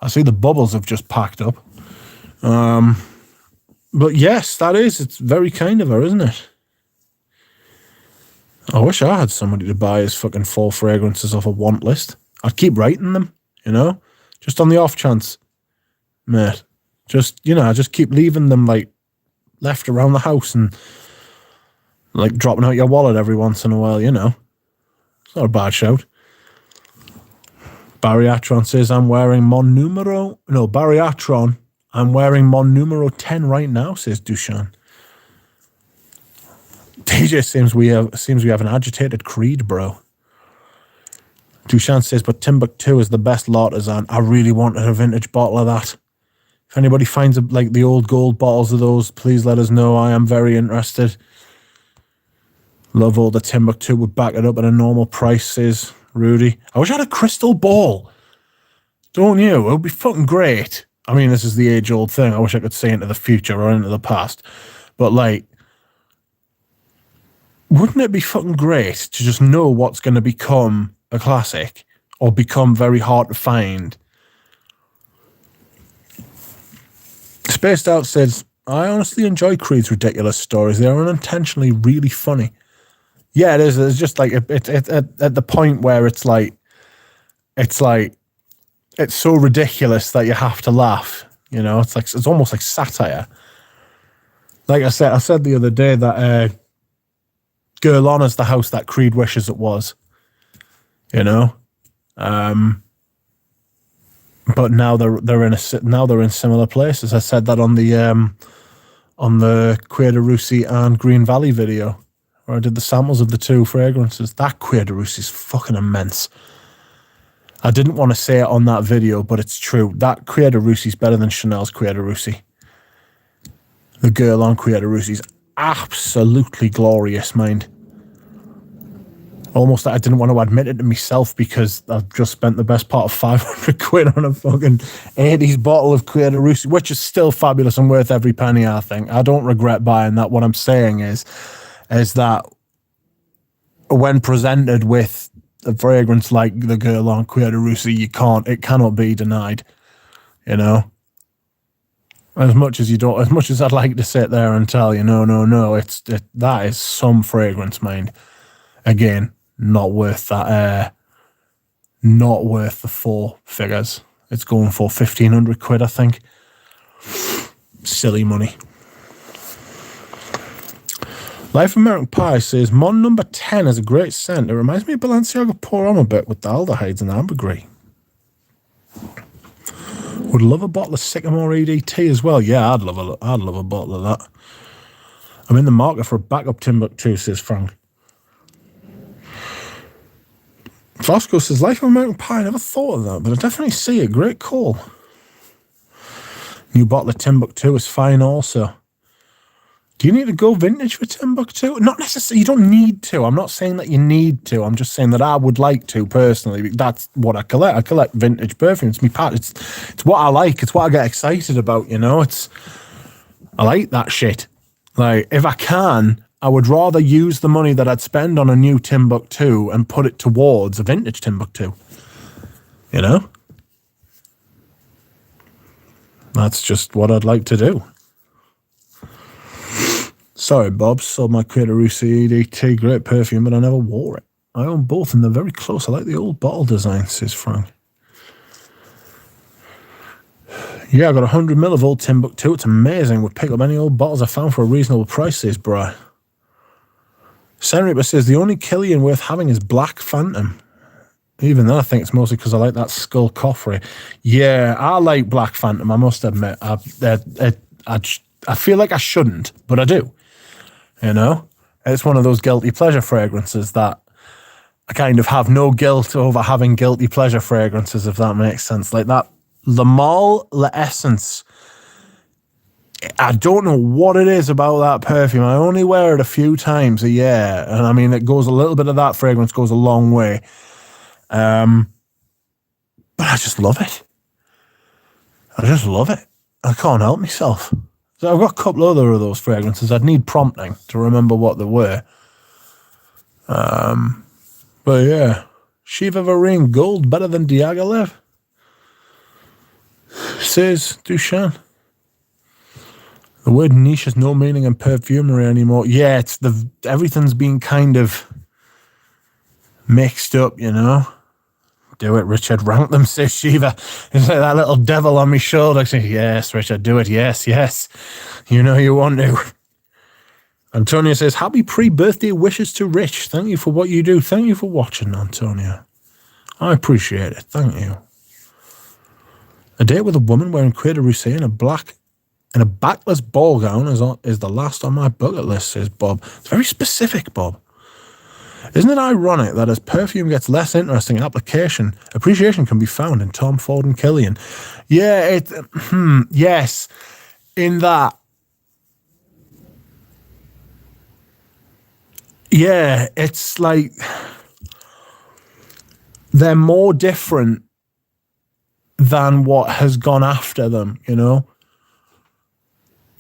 I see the bubbles have just packed up. But yes, that is. It's very kind of her, isn't it? I wish I had somebody to buy his fucking 4 fragrances off a want list. I'd keep writing them, you know? Just on the off chance. Mate. Just, you know, I just keep leaving them, like, left around the house and, like, dropping out your wallet every once in a while, you know? It's not a bad shout. Bariatron says, I'm wearing Bariatron. I'm wearing Mon Numero 10 right now, says Dushan. DJ seems we have an agitated Creed, bro. Dushan says, but Timbuktu is the best l'artisan. I really wanted a vintage bottle of that. If anybody finds like the old gold bottles of those, please let us know. I am very interested. Love all the Timbuktu. Would back it up at a normal price, says Rudy. I wish I had a crystal ball. Don't you? It would be fucking great. I mean, this is the age-old thing. I wish I could see into the future or into the past. But, like, wouldn't it be fucking great to just know what's going to become a classic or become very hard to find? Spaced Out says, I honestly enjoy Creed's ridiculous stories. They are unintentionally really funny. Yeah, it is. It's just like it's at the point where it's so ridiculous that you have to laugh. You know, it's almost like satire. Like I said the other day that Girl Honor's the house that Creed wishes it was. You know, but now they're in similar places. I said that on the Cuir de Russie and Green Valley video, where I did the samples of the two fragrances. That Cuir de Russie is fucking immense. I didn't want to say it on that video, but it's true. That Cuir de Russie is better than Chanel's Cuir de Russie. The Girl on Cuir de Russie is absolutely glorious, mind. Almost that I didn't want to admit it to myself because I've just spent the best part of 500 quid on a fucking 80s bottle of Cuir de Russie, which is still fabulous and worth every penny, I think. I don't regret buying that. What I'm saying is that when presented with a fragrance like the Girl on Cuir de Russie, it cannot be denied, you know? As much as I'd like to sit there and tell you, no, that is some fragrance, mind. Again, not worth that, not worth the 4 figures. It's going for 1,500 quid, I think. Silly money. Life American Pie says, Mon number 10 is a great scent. It reminds me of Balenciaga Pour Homme a bit with the aldehydes and ambergris. Would love a bottle of Sycamore EDT as well. Yeah, I'd love a bottle of that. I'm in the market for a backup Timbuktu, says Frank. Fosco says, Life of American Pie, I never thought of that, but I definitely see it. Great call. New bottle of Timbuktu is fine also. Do you need to go vintage for Timbuktu? Not necessarily. You don't need to. I'm not saying that you need to. I'm just saying that I would like to personally. That's what I collect. I collect vintage perfume. It's me part. It's what I like. It's what I get excited about, you know? I like that shit. Like, if I can, I would rather use the money that I'd spend on a new Timbuktu and put it towards a vintage Timbuktu. You know? That's just what I'd like to do. Sorry, Bob. Sold my Cuir de Russie EDT. Great perfume, but I never wore it. I own both and they're very close. I like the old bottle design, says Frank. Yeah, I got 100 ml of old Timbuktu. It's amazing. Would pick up any old bottles I found for a reasonable price, says Bri. Senripa says, the only Killian worth having is Black Phantom. Even then, I think it's mostly because I like that skull coffrey. Yeah, I like Black Phantom, I must admit. I feel like I shouldn't, but I do. You know? It's one of those guilty pleasure fragrances that I kind of have no guilt over having guilty pleasure fragrances, if that makes sense. Like that Le Male L'Essence. I don't know what it is about that perfume. I only wear it a few times a year. And I mean, it goes a little bit of that fragrance goes a long way. But I just love it. I just love it. I can't help myself. So I've got a couple other of those fragrances. I'd need prompting to remember what they were. But yeah. Shiva Varine Gold better than Diaghilev? Says Dushan. The word niche has no meaning in perfumery anymore. Yeah, everything's been kind of mixed up, you know. Do it, Richard. Rank them, says Shiva. It's like that little devil on my shoulder. Say, yes, Richard, do it. Yes. You know you want to. Antonio says, happy pre-birthday wishes to Rich. Thank you for what you do. Thank you for watching, Antonio. I appreciate it. Thank you. A date with a woman wearing Cuir de Russie in a backless ball gown is the last on my bucket list, says Bob. It's very specific, Bob. Isn't it ironic that as perfume gets less interesting in application, appreciation can be found in Tom Ford and Killian? Yeah, yes, in that. Yeah, it's like they're more different than what has gone after them, you know?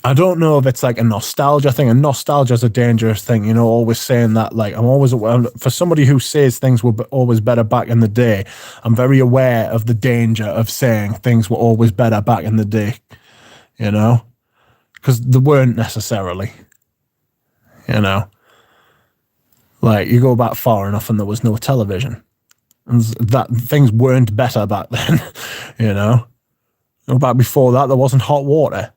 I don't know if it's like a nostalgia thing, and nostalgia is a dangerous thing, you know, always saying that. Like, I'm always aware, for somebody who says things were always better back in the day, I'm very aware of the danger of saying things were always better back in the day, you know? Because they weren't necessarily, you know? Like, you go back far enough and there was no television. And that things weren't better back then, you know? Go back before that, there wasn't hot water.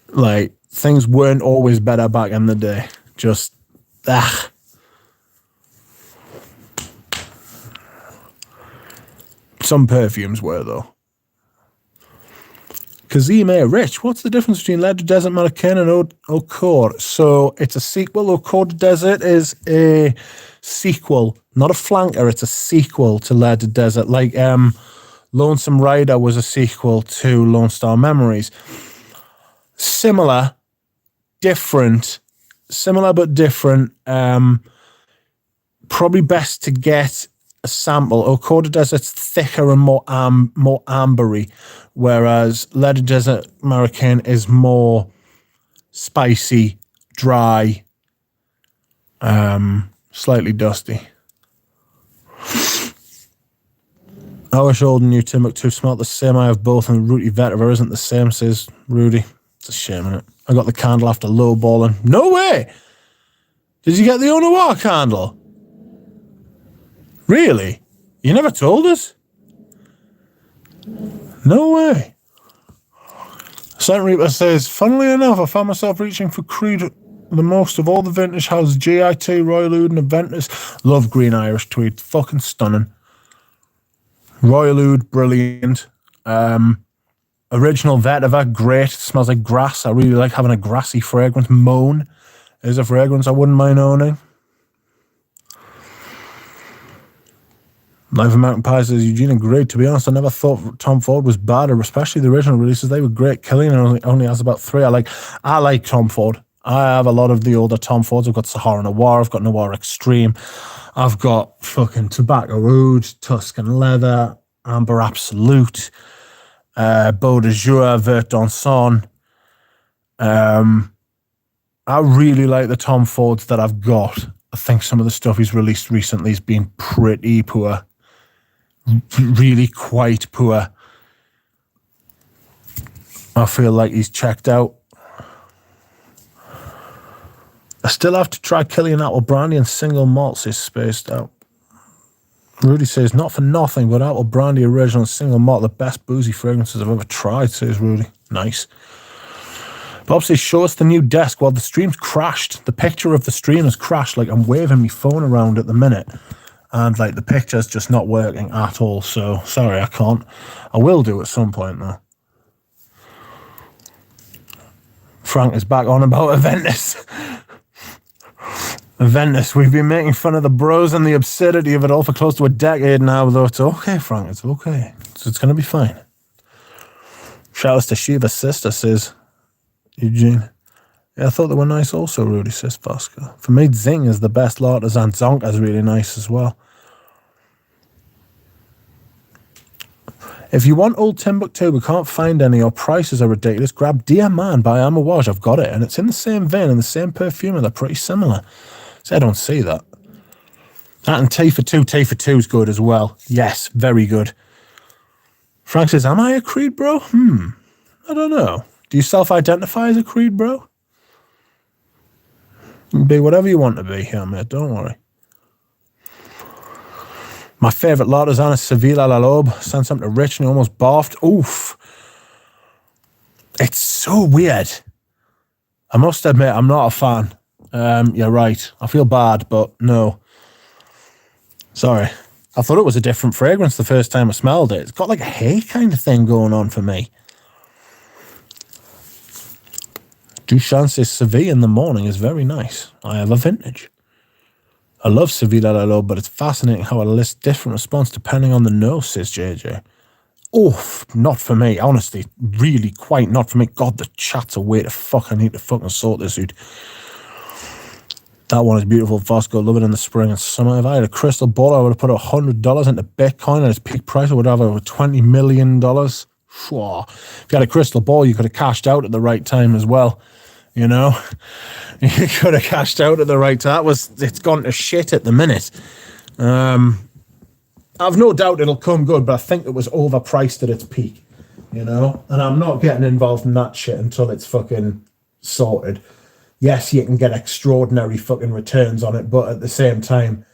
Like, things weren't always better back in the day. Just, Some perfumes were, though. Kazime Rich, what's the difference between Lead to Desert American and Eau Court? So it's a sequel. Eau Court Desert is a sequel, not a flanker. It's a sequel to Lead to Desert. Like Lonesome Rider was a sequel to Lone Star Memories. Similar but different. Probably best to get a sample. Eau Court Desert's thicker and more ambery, whereas Lead Desert American is more spicy, dry, slightly dusty. I wish old and new Timbuktu smelt the same. I have both, and Rooty Vetiver isn't the same, says Rudy. It's a shame, innit? I got the candle after lowballing. No way! Did you get the Onawa candle? Really? You never told us? No way. Saint Reaper says, funnily enough, I found myself reaching for Creed the most of all the vintage houses. GIT, Royal Oud, and Ventus. Love green Irish tweed. Fucking stunning. Royal Oud, brilliant. Original Vetiver, great. Smells like grass. I really like having a grassy fragrance. Moan is a fragrance I wouldn't mind owning. Life of Mountain Pie says, Eugene agreed. To be honest, I never thought Tom Ford was bad, or especially the original releases. They were great. Killian only has about 3. I like Tom Ford. I have a lot of the older Tom Fords. I've got Sahara Noir. I've got Noir Extreme. I've got fucking Tobacco Oud, Tuscan Leather, Amber Absolute, Beau de Jour, Vert d'Anson. I really like the Tom Fords that I've got. I think some of the stuff he's released recently has been pretty poor. Really quite poor. I feel like he's checked out. I still have to try Killian Apple Brandy and Single Malt, says Spaced Out. Rudy says, not for nothing, but Apple Brandy Original and Single Malt, the best boozy fragrances I've ever tried, says Rudy. Nice. Bob says, show us the new desk. Well, the stream's crashed. The picture of the stream has crashed. Like, I'm waving my phone around at the minute. And, like, the picture's just not working at all. So, sorry, I can't. I will do at some point, though. Frank is back on about Ventus. Ventus, we've been making fun of the bros and the absurdity of it all for close to a decade now, though. It's okay, Frank. It's okay. It's going to be fine. Shout out to Shiva's sister, says Eugene. Yeah, I thought they were nice also, Rudy, says Vasco. For me, Zing is the best artisan. Zonka's really nice as well. If you want old Timbuktu but can't find any or prices are ridiculous, grab Dear Man by Amouage. I've got it, and it's in the same vein and the same perfume, and they're pretty similar. So I don't see that. That and Tea for Two. Tea for Two is good as well. Yes, very good. Frank says, am I a Creed bro? I don't know. Do you self-identify as a Creed bro? You can be whatever you want to be here, mate. Don't worry. My favourite l'artisan is Sevilla La Lobe. Sent something to Rich and he almost barfed. Oof. It's so weird. I must admit, I'm not a fan. You're right. I feel bad, but no. Sorry. I thought it was a different fragrance the first time I smelled it. It's got like a hay kind of thing going on for me. Duchamp says Seville in the morning is very nice. I have a vintage. I love Seville La La, but it's fascinating how it lists different response depending on the nose, says JJ. Oof, not for me. Honestly, really quite not for me. God, the chat's a way to fuck. I need to fucking sort this out. That one is beautiful. Vasco, love it in the spring and summer. If I had a crystal ball, I would have put $100 into Bitcoin at its peak price. I would have over $20 million. If you had a crystal ball, you could have cashed out at the right time as well. You know, you could have cashed out at the right time. It's gone to shit at the minute. I've no doubt it'll come good, but I think it was overpriced at its peak. You know, and I'm not getting involved in that shit until it's fucking sorted. Yes, you can get extraordinary fucking returns on it, but at the same time,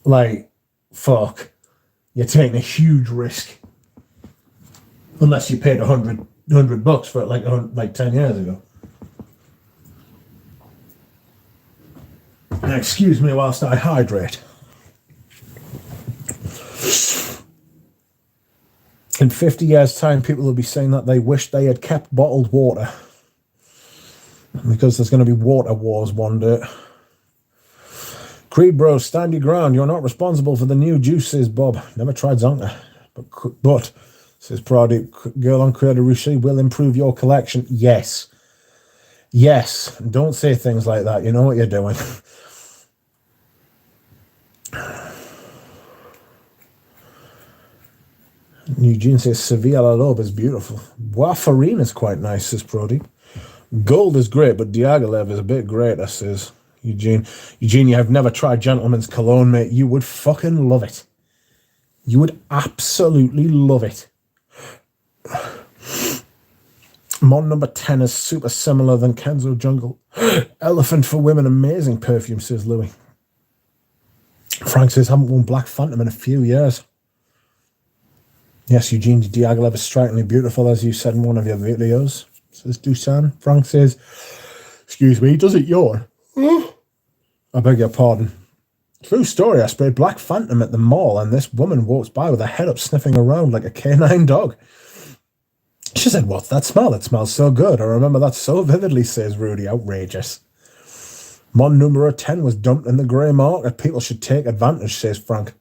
like, fuck, you're taking a huge risk. Unless you paid $100 for it like 10 years ago. Now, excuse me whilst I hydrate. In 50 years' time, people will be saying that they wish they had kept bottled water. Because there's going to be water wars one day. Creed bros, stand your ground. You're not responsible for the new juice, says Bob. Never tried Zonka. But says Pradi, girl on Creator Rishi will improve your collection. Yes. Yes. Don't say things like that. You know what you're doing. Eugene says Sevilla Lobe is beautiful. Wafarine is quite nice, says Prodi. Gold is great, but Diaghilev is a bit greater, says Eugene. Eugene, you have never tried Gentleman's Cologne, mate. You would fucking love it. You would absolutely love it. Mon number 10 is super similar than Kenzo Jungle. Elephant for Women, amazing perfume, says Louis. Frank says, haven't worn Black Phantom in a few years. Yes, Eugene Diaghilev is strikingly beautiful, as you said in one of your videos, says Dusan. Frank says, excuse me, does it yawn? I beg your pardon. True story, I sprayed Black Phantom at the mall and this woman walks by with her head up sniffing around like a canine dog. She said, what's that smell? It smells so good. I remember that so vividly, says Rudy. Outrageous. Mon numero 10 was dumped in the grey market. People should take advantage, says Frank.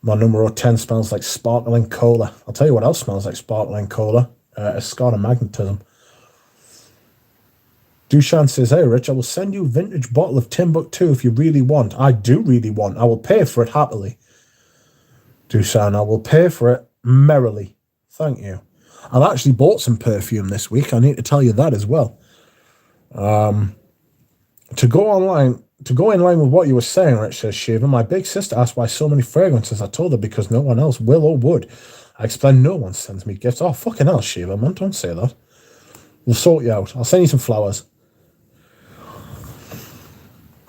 Mon numero 10 smells like sparkling cola. I'll tell you what else smells like sparkling cola. Escada Magnetism. Dushan says, hey, Rich, I will send you a vintage bottle of Timbuktu if you really want. I do really want. I will pay for it happily. Dushan, I will pay for it merrily. Thank you. I've actually bought some perfume this week. I need to tell you that as well. To go in line with what you were saying, Rich, says Shiva, my big sister asked why so many fragrances. I told her because no one else will or would. I explained no one sends me gifts. Oh, fucking hell, Shiva, man, don't say that. We'll sort you out. I'll send you some flowers.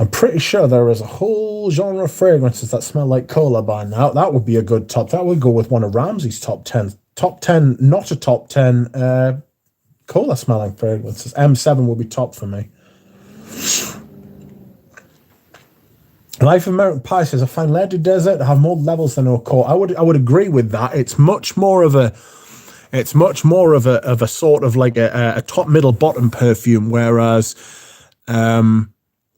I'm pretty sure there is a whole genre of fragrances that smell like cola by now. That would be a good top. That would go with one of Ramsey's top 10. Top 10, not a top 10 cola smelling fragrances. M7 will be top for me. Life of American Pie says, I find Lady Desert to have more levels than O'Core. I would agree with that. It's much more of a sort of like a top, middle, bottom perfume, whereas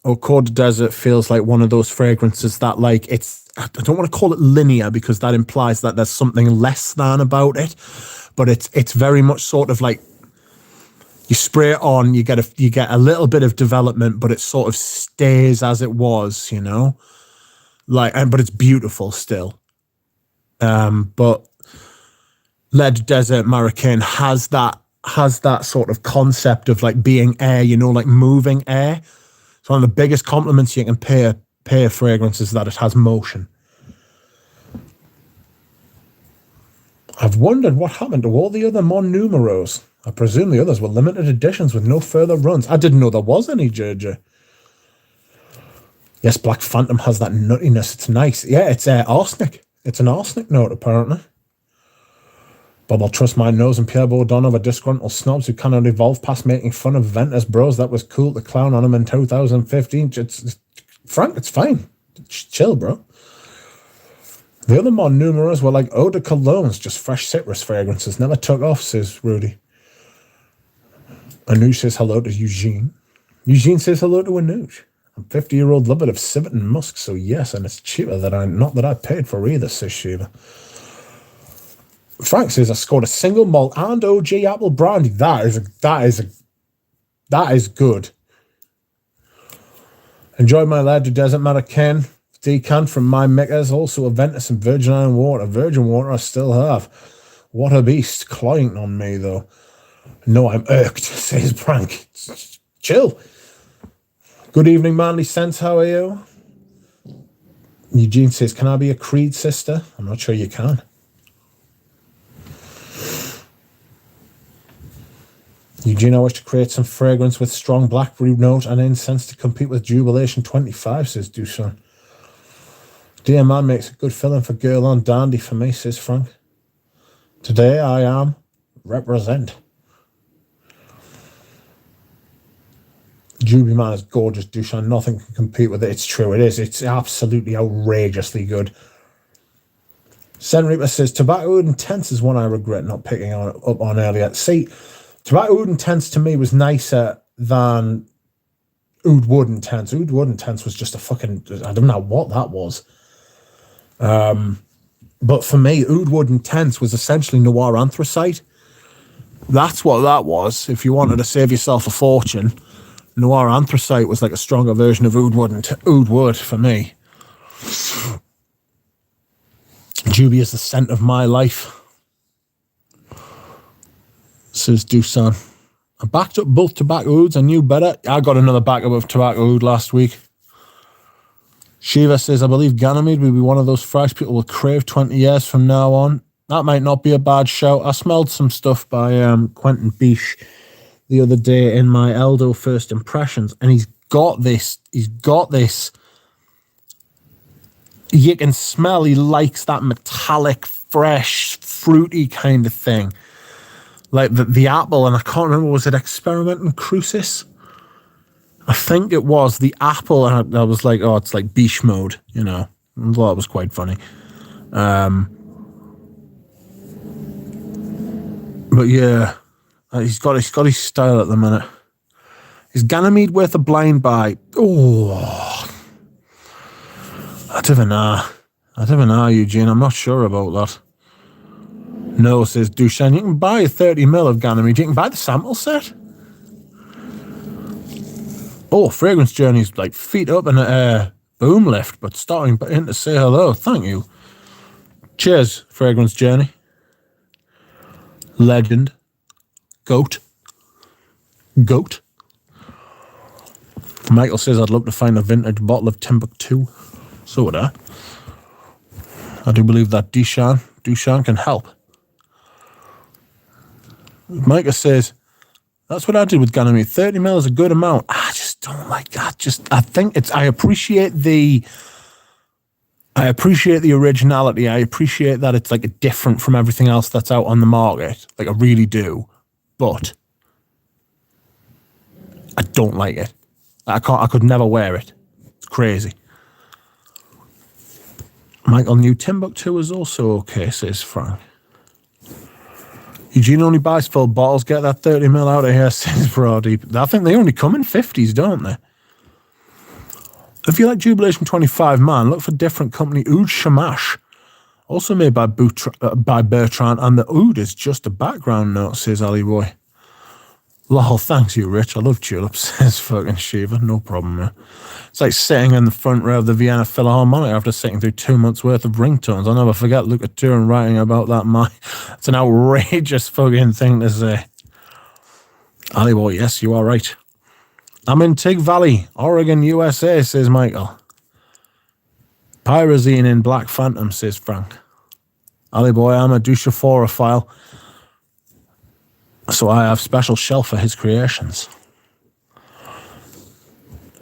O'Core de Desert feels like one of those fragrances that, like, I don't want to call it linear because that implies that there's something less than about it, but it's very much sort of like you spray it on, you get a little bit of development, but it sort of stays as it was, you know, but it's beautiful still. But Lead Desert Marrakein has that sort of concept of like being air, you know, like moving air. It's one of the biggest compliments you can pay a fragrance is that it has motion. I've wondered what happened to all the other Mon numeros. I presume the others were limited editions with no further runs. I didn't know there was any, JJ. Yes, Black Phantom has that nuttiness. It's nice. Yeah, it's arsenic. It's an arsenic note, apparently. Bob, I'll trust my nose and Pierre Bourdon over disgruntled snobs who cannot evolve past making fun of Ventus bros. That was cool to clown on him in 2015. Frank, it's fine. Chill, bro. The other Mon numeros were like eau de colognes, just fresh citrus fragrances. Never took off, says Rudy. Anuj says hello to Eugene. Eugene says hello to Anuj. I'm 50-year-old lover of civet and musk, so yes, and it's cheaper than not that I paid for either, says Shiva. Frank says I scored a single malt and OG apple brandy. That is good. Enjoyed my Ledger Desert Matter Ken decant from my Mickers, also a Ventus and Virgin Island water. Virgin water I still have. What a beast, cloying on me though. No, I'm irked, says Frank. Chill. Good evening, Manly Sense. How are you? Eugene says, can I be a Creed sister? I'm not sure you can. Eugene, I wish to create some fragrance with strong blackberry note and incense to compete with Jubilation 25, says Dusan. Dear man makes a good filling for girl on dandy for me, says Frank. Today I am represent. Juby Man is gorgeous, Dushan. Nothing can compete with it. It's true, it is. It's absolutely outrageously good. Sen Reaper says, Tobacco Oud Intense is one I regret not picking up on earlier. See, Tobacco Oud Intense to me was nicer than Oud Wood Intense. Oud Wood Intense was just a fucking... I don't know what that was. But for me, Oud Wood Intense was essentially Noir Anthracite. That's what that was. If you wanted to save yourself a fortune... Noir Anthracite was like a stronger version of Oud Wood for me. Juby is the scent of my life, says Dusan. I backed up both Tobacco Ouds. I knew better. I got another backup of Tobacco Oud last week. Shiva says, I believe Ganymede will be one of those fries people will crave 20 years from now on. That might not be a bad shout. I smelled some stuff by Quentin Biche the other day in my Eldo First Impressions, and he's got this, you can smell he likes that metallic, fresh, fruity kind of thing. Like the apple, and I can't remember, was it Experiment and Crucis? I think it was the apple, and I was like, oh, it's like Biche mode, you know. I thought it was quite funny. But yeah, he's got his style at the minute. Is Ganymede worth a blind buy? Oh, I don't know, Eugene. I'm not sure about that. No, says Duchenne. You can buy 30ml of Ganymede. You can buy the sample set. Oh, Fragrance Journey's like feet up in a boom lift, but starting in to say hello. Thank you. Cheers, Fragrance Journey. Legend. Goat. Michael says, I'd love to find a vintage bottle of Timbuktu. So would I. I do believe that Dushan can help. Micah says, that's what I did with Ganymede. 30ml is a good amount. I just don't like that. I appreciate the originality. I appreciate that it's like different from everything else that's out on the market. Like I really do. But I don't like it. I could never wear it. It's crazy. Michael New Timbuktu is also okay, says Frank. Eugene only buys full bottles. Get that 30ml out of here, says Brody. I think they only come in 50s, don't they? If you like Jubilation 25, man, look for different company. Oud Shamash, also made by Bertrand, and the Oud is just a background note, says Ali Boy. Lol, thanks you, Rich. I love tulips, says fucking Shiva. No problem, man. It's like sitting in the front row of the Vienna Philharmonic after sitting through 2 months' worth of ringtones. I'll never forget Luca Turin writing about that. It's an outrageous fucking thing to say. Ali Boy, yes, you are right. I'm in Tig Valley, Oregon, USA, says Michael. Pyrazine in Black Phantom, says Frank. Ali Boy, I'm a Dushaphorophile, so I have special shelf for his creations.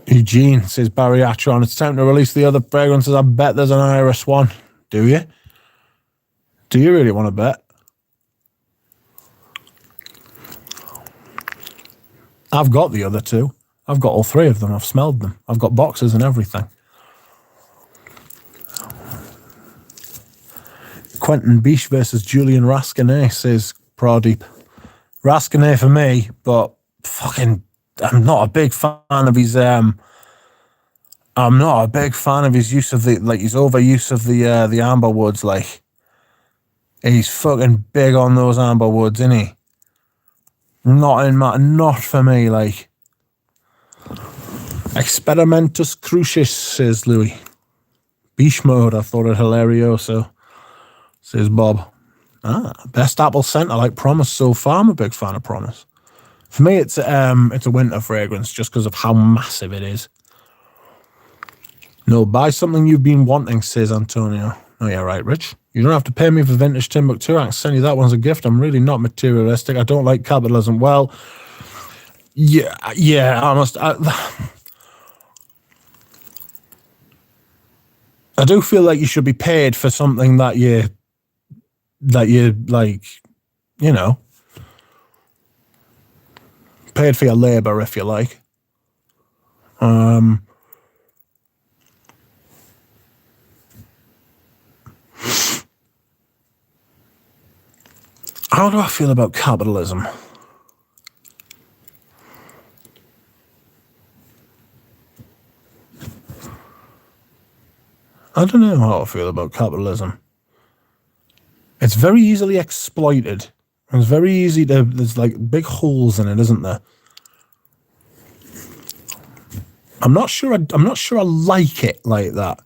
Eugene says, Barry Atron, it's time to release the other fragrances. I bet there's an Iris one. Do you? Do you really want to bet? I've got the other two. I've got all three of them. I've smelled them. I've got boxes and everything. Quentin Biche versus Julian Rascanet, says Pradeep. Rascanet for me, but I'm not a big fan of his I'm not a big fan of his use of his overuse of the amber woods. Like, he's fucking big on those amber woods, isn't he? Not for me. Like, experimentus crucis, says Louis. Beach mode, I thought it hilarioso, says Bob. Best apple scent I like Promise so far. I'm a big fan of Promise. For me, it's a winter fragrance just because of how massive it is. No, buy something you've been wanting, says Antonio. Oh, yeah, right, Rich. You don't have to pay me for vintage Timbuktu. I can send you that one as a gift. I'm really not materialistic. I don't like capitalism. Well, yeah, I do feel like you should be paid for something that you like, you know, paid for your labor, if you like. How do I feel about capitalism? I don't know how I feel about capitalism. It's very easily exploited. It's very easy to, there's like big holes in it, isn't there? I'm not sure I like it like that,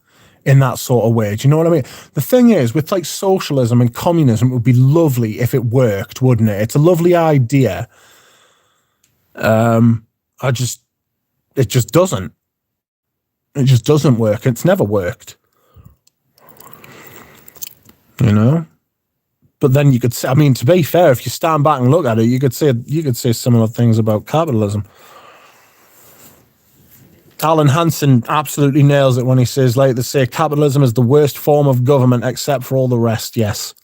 in that sort of way. Do you know what I mean? The thing is, with like socialism and communism, it would be lovely if it worked, wouldn't it? It's a lovely idea. It just doesn't. It just doesn't work. It's never worked. You know? But then you could say, I mean, to be fair, if you stand back and look at it, you could say similar things about capitalism. Alan Hansen absolutely nails it when he says, like they say, capitalism is the worst form of government except for all the rest. Yes.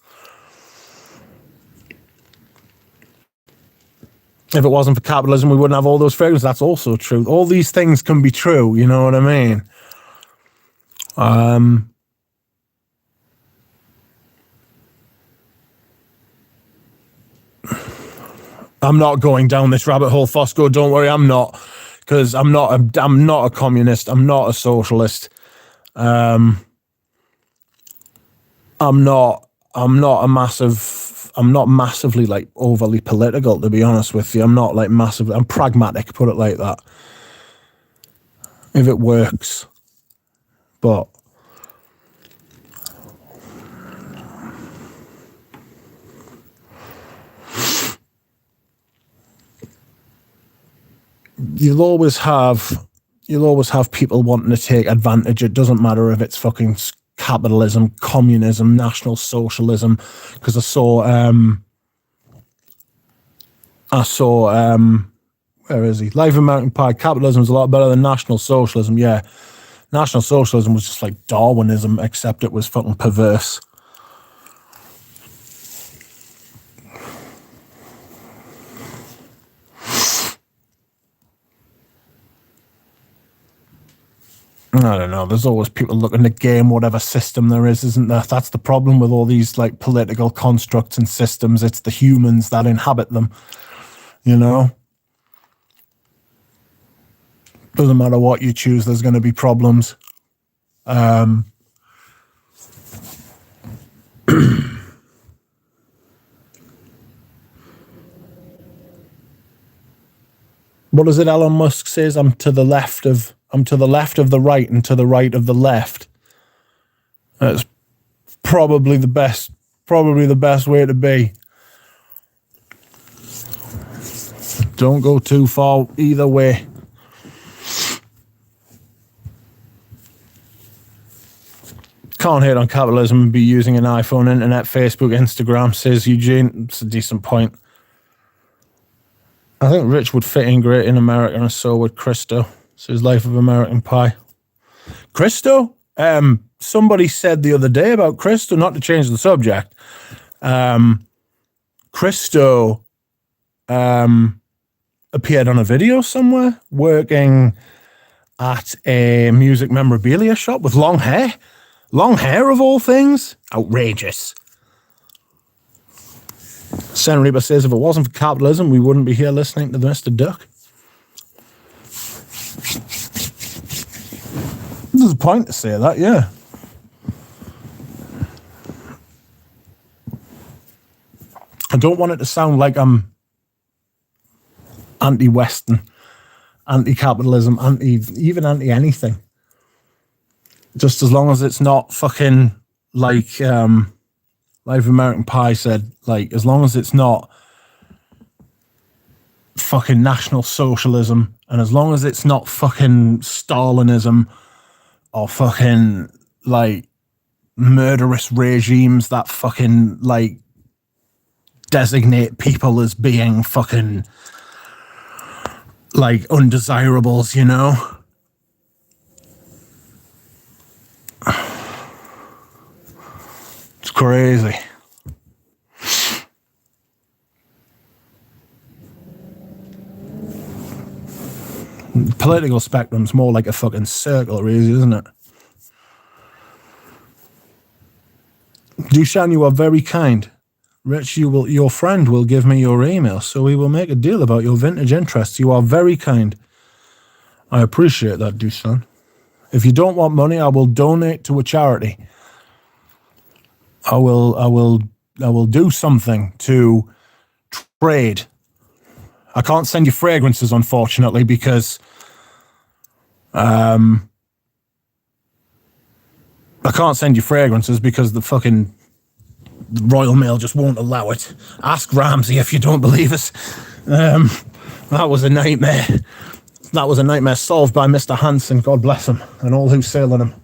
If it wasn't for capitalism, we wouldn't have all those fragrances. That's also true. All these things can be true. You know what I mean? I'm not going down this rabbit hole, Fosco. Don't worry, I'm not. Because I'm not a communist. I'm not a socialist. I'm not massively like overly political, to be honest with you. I'm not like massively. I'm pragmatic, put it like that. If it works, but you'll always have people wanting to take advantage. It doesn't matter if it's fucking capitalism, communism, national socialism. Because I saw where is he? Life of American Pie. Capitalism is a lot better than national socialism. Yeah, national socialism was just like Darwinism, except it was fucking perverse. I don't know. There's always people looking to game whatever system there is, isn't there? That's the problem with all these like political constructs and systems. It's the humans that inhabit them, you know? Doesn't matter what you choose, there's going to be problems. What is it Elon Musk says? I'm to the left of the right and to the right of the left. That's probably the best way to be. Don't go too far either way. Can't hate on capitalism and be using an iPhone, internet, Facebook, Instagram, says Eugene. It's a decent point. I think Rich would fit in great in America, and so would Christo. Says Life of American Pie. Christo? Somebody said the other day about Christo, not to change the subject. Christo appeared on a video somewhere working at a music memorabilia shop with long hair. Long hair of all things? Outrageous. Sen Reaper says, if it wasn't for capitalism, we wouldn't be here listening to Mr. Duck. There's a point to say that, yeah. I don't want it to sound like I'm anti-Western, anti-capitalism, even anti-anything. Just as long as it's not fucking like American Pie said, like, as long as it's not fucking National Socialism, and as long as it's not fucking Stalinism or fucking like murderous regimes that fucking like designate people as being fucking like undesirables, you know? It's crazy. The political spectrum's more like a fucking circle, really, isn't it? Dushan, you are very kind. Rich, your friend will give me your email, so we will make a deal about your vintage interests. You are very kind. I appreciate that, Dushan. If you don't want money, I will donate to a charity. I will do something to trade. I can't send you fragrances, unfortunately, because I can't send you fragrances because the fucking Royal Mail just won't allow it. Ask Ramsey if you don't believe us. That was a nightmare. That was a nightmare solved by Mr. Hansen, God bless him, and all who sail in him.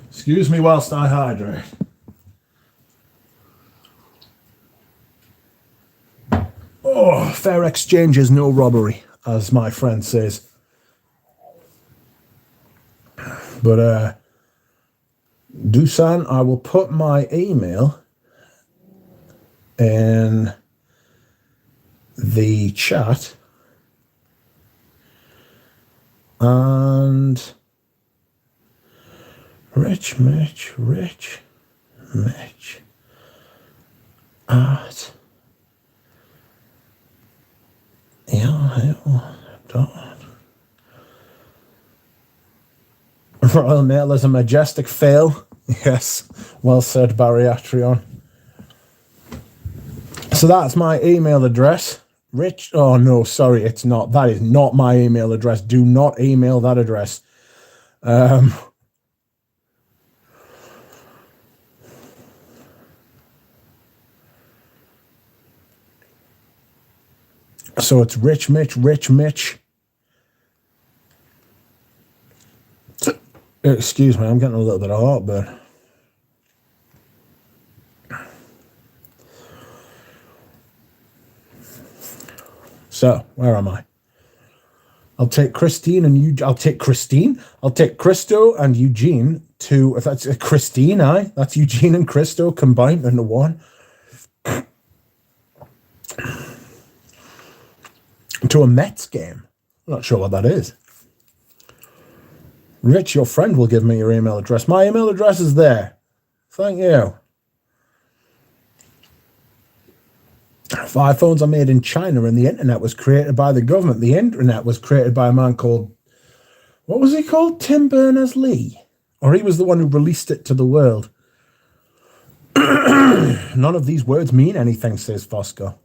Excuse me whilst I hydrate. Oh, fair exchange is no robbery, as my friend says. But, Dusan, I will put my email in the chat, and Rich at Royal Mail is a majestic fail. Yes, well said, Barry Atrion. So that's my email address. Rich, oh no, sorry, it's not. That is not my email address. Do not email that address. So it's Rich Mitch. Excuse me, I'm getting a little bit of heartburn. So, where am I? I'll take Christine and you. I'll take Christine. I'll take Christo and Eugene to. If that's Christine, that's Eugene and Christo combined into one. To a Mets game. I'm not sure what that is. Rich, your friend will give me your email address. My email address is there. Thank you. If iPhones are made in China and the internet was created by the government, the internet was created by a man called, what was he called? Tim Berners-Lee. Or he was the one who released it to the world. None of these words mean anything, says Fosco.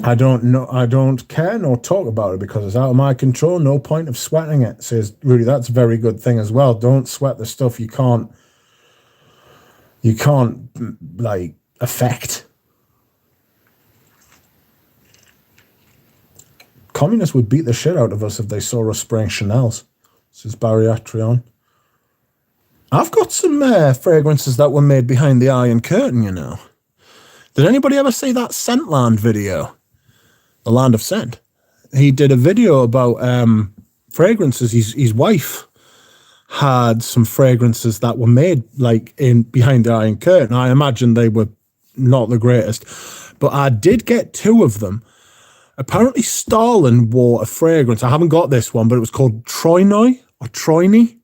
I don't know. I don't care nor talk about it because it's out of my control. No point of sweating it, says Rudy. That's a very good thing as well. Don't sweat the stuff you can't like affect. Communists would beat the shit out of us if they saw us spraying Chanel's, says Barry Atrion. I've got some fragrances that were made behind the Iron Curtain, you know. Did anybody ever see that Scentland video? The Land of Scent. He did a video about fragrances. His wife had some fragrances that were made like in behind the Iron Curtain. I imagine they were not the greatest, but I did get two of them. Apparently Stalin wore a fragrance. I haven't got this one, but it was called Troinoi or Troini.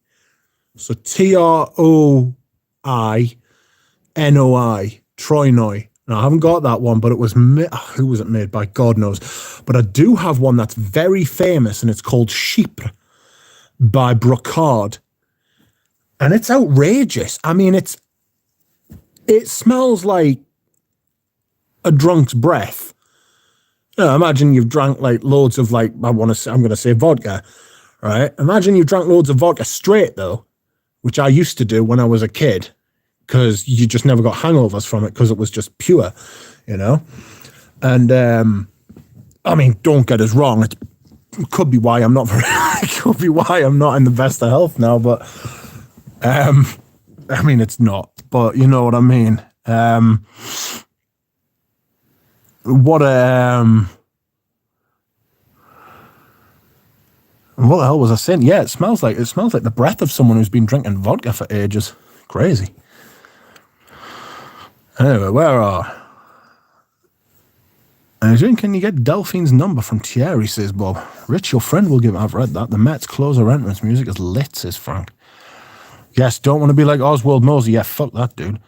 So Troinoi, Troinoi. Now, I haven't got that one, but it was, who was it made by? God knows. But I do have one that's very famous, and it's called Chypre. by Brocard. And it's outrageous. I mean, it smells like a drunk's breath. You know, imagine you've drank like loads of like, I'm going to say vodka, right? Imagine you drank loads of vodka straight though, which I used to do when I was a kid, because you just never got hangovers from it because it was just pure, you know? And, I mean, don't get us wrong. It could be why I'm not it could be why I'm not in the best of health now, but, I mean, it's not, but you know what I mean? What the hell was I saying? Yeah, it smells like the breath of someone who's been drinking vodka for ages. Crazy. Anyway, where are can you get Delphine's number from Thierry, says Bob. Rich, your friend will give. I've read that. The Mets close their entrance music is lit, says Frank. Yes, don't want to be like Oswald Mosley. Yeah, fuck that dude.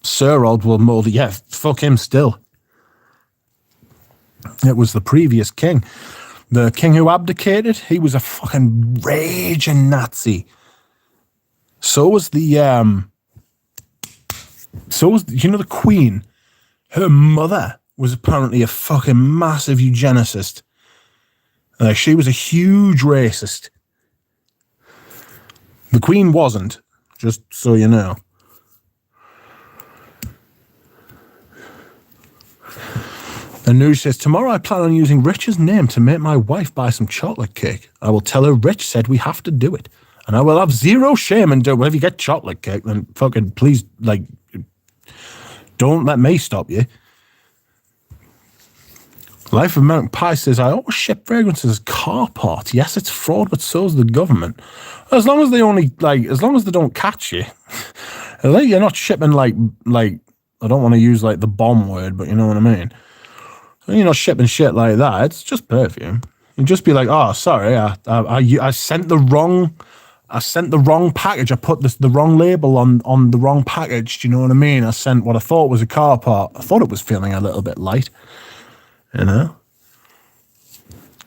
Sir Oswald Mosley. Yeah, fuck him still. It was the previous king. The king who abdicated, he was a fucking raging Nazi. So was the Queen. Her mother was apparently a fucking massive eugenicist. She was a huge racist. The Queen wasn't, just so you know. And News says, tomorrow I plan on using Rich's name to make my wife buy some chocolate cake. I will tell her Rich said we have to do it. And I will have zero shame and do it. Well, if you get chocolate cake, then fucking please, like, don't let me stop you. Life of Mountain Pie says, I always ship fragrances as car parts. Yes, it's fraud, but so's the government. As long as they don't catch you. Like, you're not shipping like, I don't want to use like the bomb word, but you know what I mean? You're not shipping shit like that. It's just perfume. You just be like, oh, sorry, I sent the wrong package. I put the wrong label on the wrong package. Do you know what I mean? I sent what I thought was a car part. I thought it was feeling a little bit light. You know?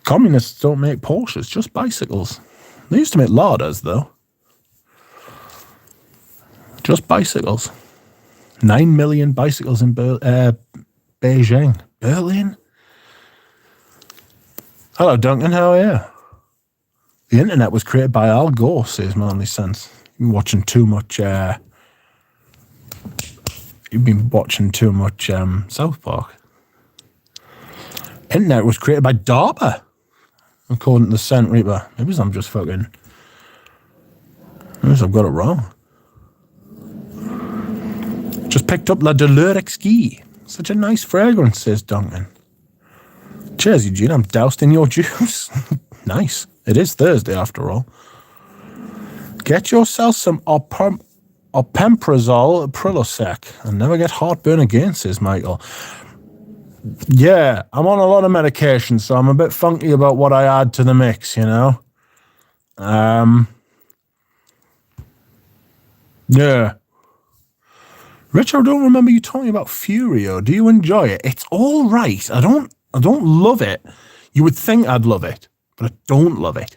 Communists don't make Porsches, just bicycles. They used to make Ladas, though. Just bicycles. 9 million bicycles in Beijing. Berlin? Hello, Duncan, how are you? The internet was created by Al Gore, says Manly Sense. You've been watching too much, South Park. Internet was created by DARPA, according to the Scent Reaper. Maybe I've got it wrong. Just picked up La Douleur Exquis. Such a nice fragrance, says Duncan. Cheers, Eugene. I'm doused in your juice. Nice. It is Thursday, after all. Get yourself some opemprazole Prilosec and never get heartburn again, says Michael. Yeah, I'm on a lot of medication, so I'm a bit funky about what I add to the mix, you know? Yeah. Richard, I don't remember you talking about Furio. Do you enjoy it? It's all right. I don't love it. You would think I'd love it, but I don't love it.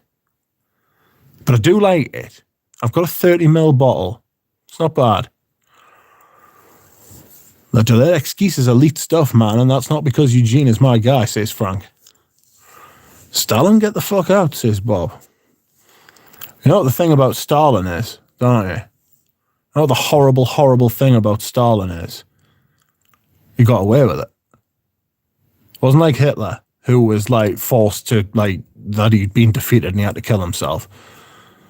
But I do like it. I've got a 30ml bottle. It's not bad. The Douleur Exquis is elite stuff, man, and that's not because Eugene is my guy, says Frank. Stalin, get the fuck out, says Bob. You know what the thing about Stalin is, don't you? You know what the horrible, horrible thing about Stalin is? He got away with it. It wasn't like Hitler, who was like forced to, like, that he'd been defeated and he had to kill himself.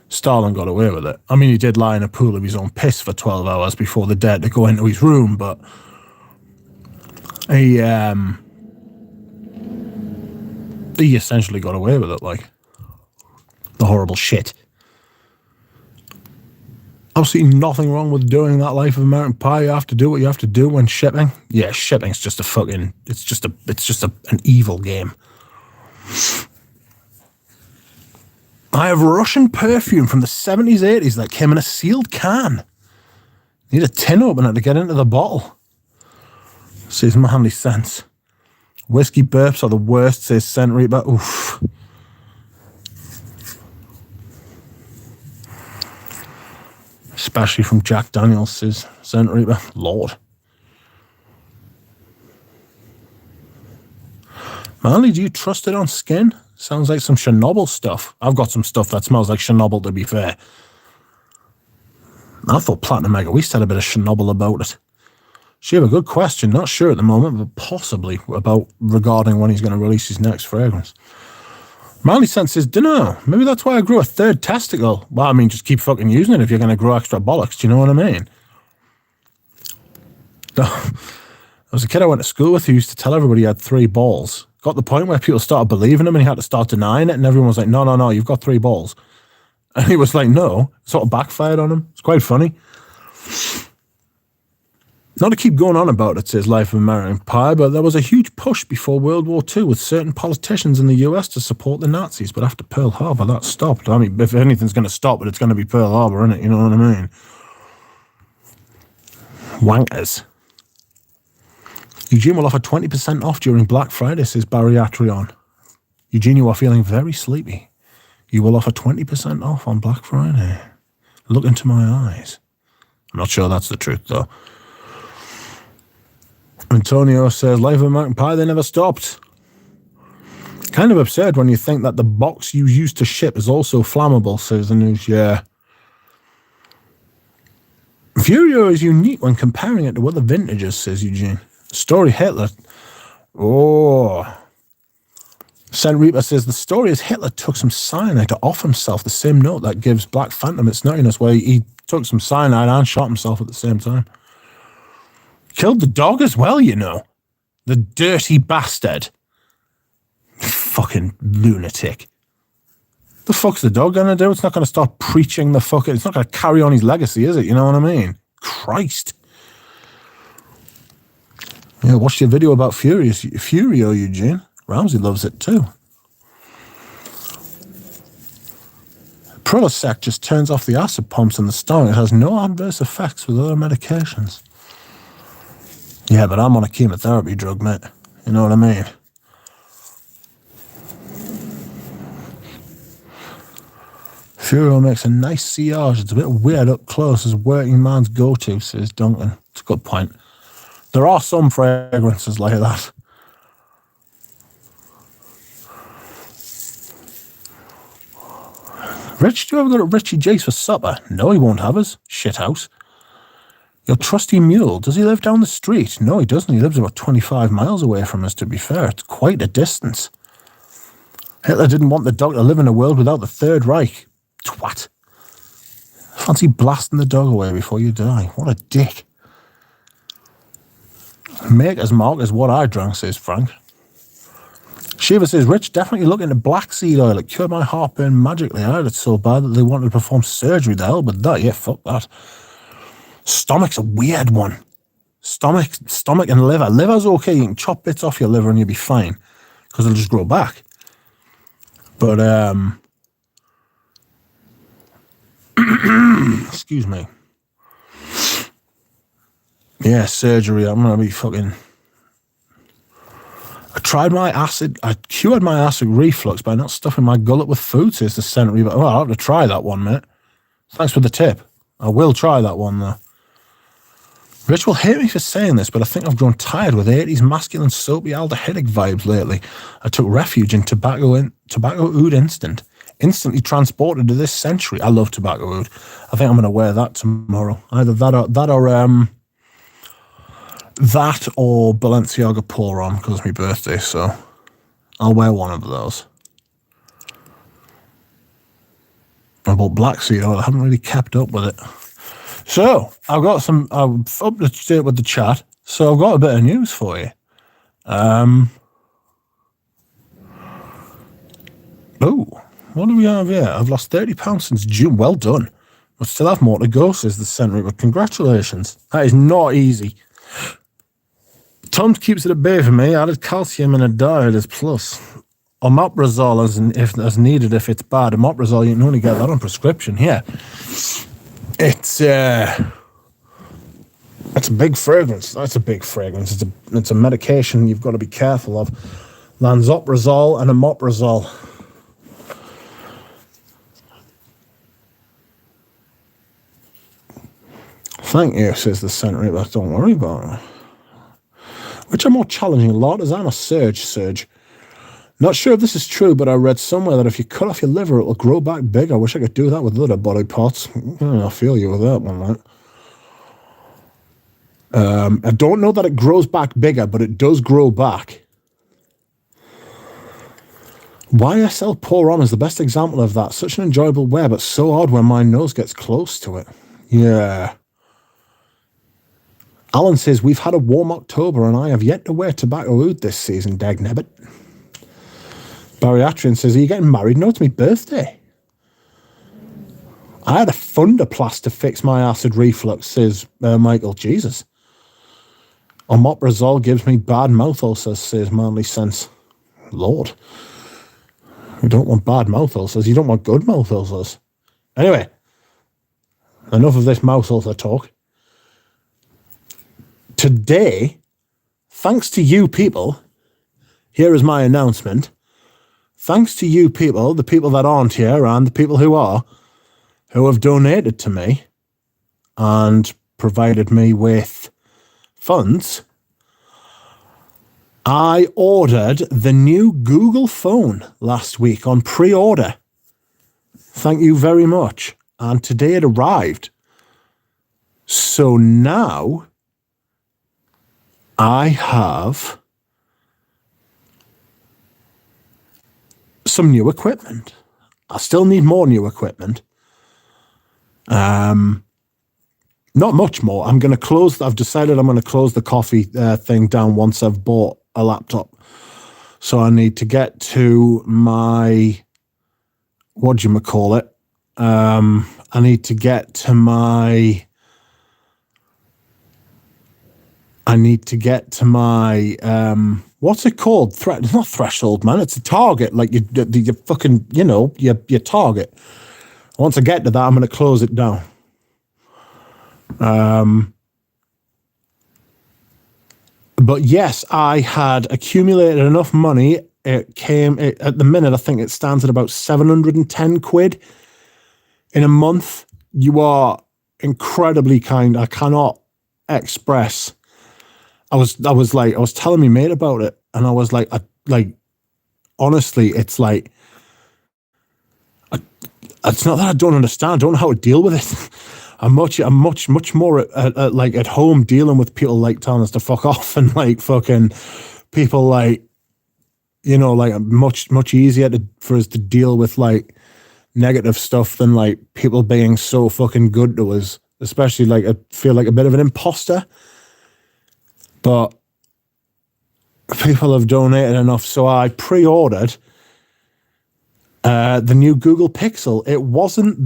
Stalin got away with it. I mean, he did lie in a pool of his own piss for 12 hours before they dared to go into his room, but he essentially got away with it, like, the horrible shit. Absolutely nothing wrong with doing that Life of a Mountain Pie. You have to do what you have to do when shipping. Yeah, shipping's just an evil game. I have Russian perfume from the 70s, 80s that came in a sealed can. Need a tin opener to get into the bottle. Says Manly Sense. Whiskey burps are the worst, says Scent Reaper. Oof. Especially from Jack Daniels, says Scent Reaper. Lord. Manly, do you trust it on skin? Sounds like some Chernobyl stuff. I've got some stuff that smells like Chernobyl, to be fair. I thought Platinum Mega West had a bit of Chernobyl about it. She have a good question. Not sure at the moment, but possibly about regarding when he's going to release his next fragrance. Manly Sense says, dunno, maybe that's why I grew a third testicle. Well, I mean, just keep fucking using it if you're going to grow extra bollocks. Do you know what I mean? There was a kid I went to school with who used to tell everybody he had 3 balls. Got the point where people started believing him and he had to start denying it, and everyone was like, no, you've got 3 balls. And he was like, no. Sort of backfired on him. It's quite funny. Not to keep going on about it, says Life of American Pie, but there was a huge push before World War II with certain politicians in the US to support the Nazis, but after Pearl Harbor, that stopped. I mean, if anything's going to stop it, it's going to be Pearl Harbor, isn't it? You know what I mean? Wankers. Eugene will offer 20% off during Black Friday, says Barry Atrion. Eugene, you are feeling very sleepy. You will offer 20% off on Black Friday. Look into my eyes. I'm not sure that's the truth, though. Antonio says, Life of American Pie, they never stopped. Kind of absurd when you think that the box you used to ship is also flammable, says the news. Yeah. Furio is unique when comparing it to other vintages, says Eugene. Story Hitler. Oh. Scent Reaper says, the story is Hitler took some cyanide to off himself, the same note that gives Black Phantom its nuttiness, where he took some cyanide and shot himself at the same time. Killed the dog as well, you know. The dirty bastard. Fucking lunatic. The fuck's the dog gonna do? It's not gonna start preaching the fucking... It's not gonna carry on his legacy, is it? You know what I mean? Christ. Yeah, watched your video about Furio, Eugene. Ramsey loves it too. Prilosec just turns off the acid pumps in the stomach. It has no adverse effects with other medications. Yeah, but I'm on a chemotherapy drug, mate. You know what I mean? Furio makes a nice sillage. It's a bit weird up close as working man's go-to, says Duncan. It's a good point. There are some fragrances like that. Rich, do you ever go to Richie Jace for supper? No, he won't have us. Shithouse. Your trusty mule, does he live down the street? No, he doesn't. He lives about 25 miles away from us, to be fair. It's quite a distance. Hitler didn't want the dog to live in a world without the Third Reich. Twat. Fancy blasting the dog away before you die. What a dick. Maker's Mark is what I drank, says Frank. Shiva says, Rich, definitely look into black seed oil. It cured my heartburn magically. I heard it so bad that they wanted to perform surgery. The hell with that. Yeah, fuck that. Stomach's a weird one. Stomach and liver. Liver's okay. You can chop bits off your liver and you'll be fine because it'll just grow back. But, excuse me. Yeah, surgery. I'm going to be fucking... I cured my acid reflux by not stuffing my gullet with food, says the Scent Reaper. Well, I'll have to try that one, mate. Thanks for the tip. I will try that one, though. Rich will hate me for saying this, but I think I've grown tired with 80s masculine soapy aldehydic vibes lately. I took refuge in tobacco oud instant. Instantly transported to this century. I love tobacco oud. I think I'm going to wear that tomorrow. Either that or Balenciaga Pour On because it's my birthday, so I'll wear one of those. I bought black seed oil. I haven't really kept up with it. So, I'm up to date with the chat, so I've got a bit of news for you. What do we have here? I've lost 30 pounds since June. Well done. But still have more to go, says the Scent Reaper. Congratulations. That is not easy. Tom keeps it at bay for me. Added calcium in a diet is plus. Omeprazole as needed if it's bad. Omeprazole, you can only get that on prescription here. It's a big fragrance. That's a big fragrance. It's a medication you've got to be careful of. Lansoprazole and omeprazole. Thank you, says the centre, but don't worry about it. Which are more challenging, Lottazan or Surge? Not sure if this is true, but I read somewhere that if you cut off your liver, it will grow back big. I wish I could do that with other body parts. I feel you with that one, right? I don't know that it grows back bigger, but it does grow back. YSL Pour On is the best example of that. Such an enjoyable wear, but so odd when my nose gets close to it. Yeah. Alan says, we've had a warm October and I have yet to wear tobacco oud this season, Dag Nebbit. Bariatrian says, are you getting married? No, it's my birthday. I had a Thunderplast to fix my acid reflux, says Michael. Jesus. Omeprazole gives me bad mouth ulcers, says Manly Sense. Lord. You don't want bad mouth ulcers. You don't want good mouth ulcers. Anyway, enough of this mouth ulcer talk. Today, thanks to you people, here is my announcement. Thanks to you people, the people that aren't here and the people who are, who have donated to me and provided me with funds, I ordered the new Google phone last week on pre-order. Thank you very much. And today it arrived. So now I have some new equipment. I still need more new equipment. Not much more. I've decided I'm going to close the coffee thing down once I've bought a laptop. So I need to get to my, whatchamacallit? I need to get to my, what's it called? It's not threshold, man. It's a target. Like you fucking, your target. Once I get to that, I'm going to close it down. But yes, I had accumulated enough money. At the minute, I think it stands at about 710 quid in a month. You are incredibly kind. I cannot express. I was telling my mate about it, and I was like, honestly, it's like, it's not that I don't understand. I don't know how to deal with it. I'm much more at home dealing with people like telling us to fuck off and like fucking people like, much easier for us to deal with like negative stuff than like people being so fucking good to us. Especially like I feel like a bit of an imposter, but people have donated enough, so I pre-ordered the new Google Pixel. It wasn't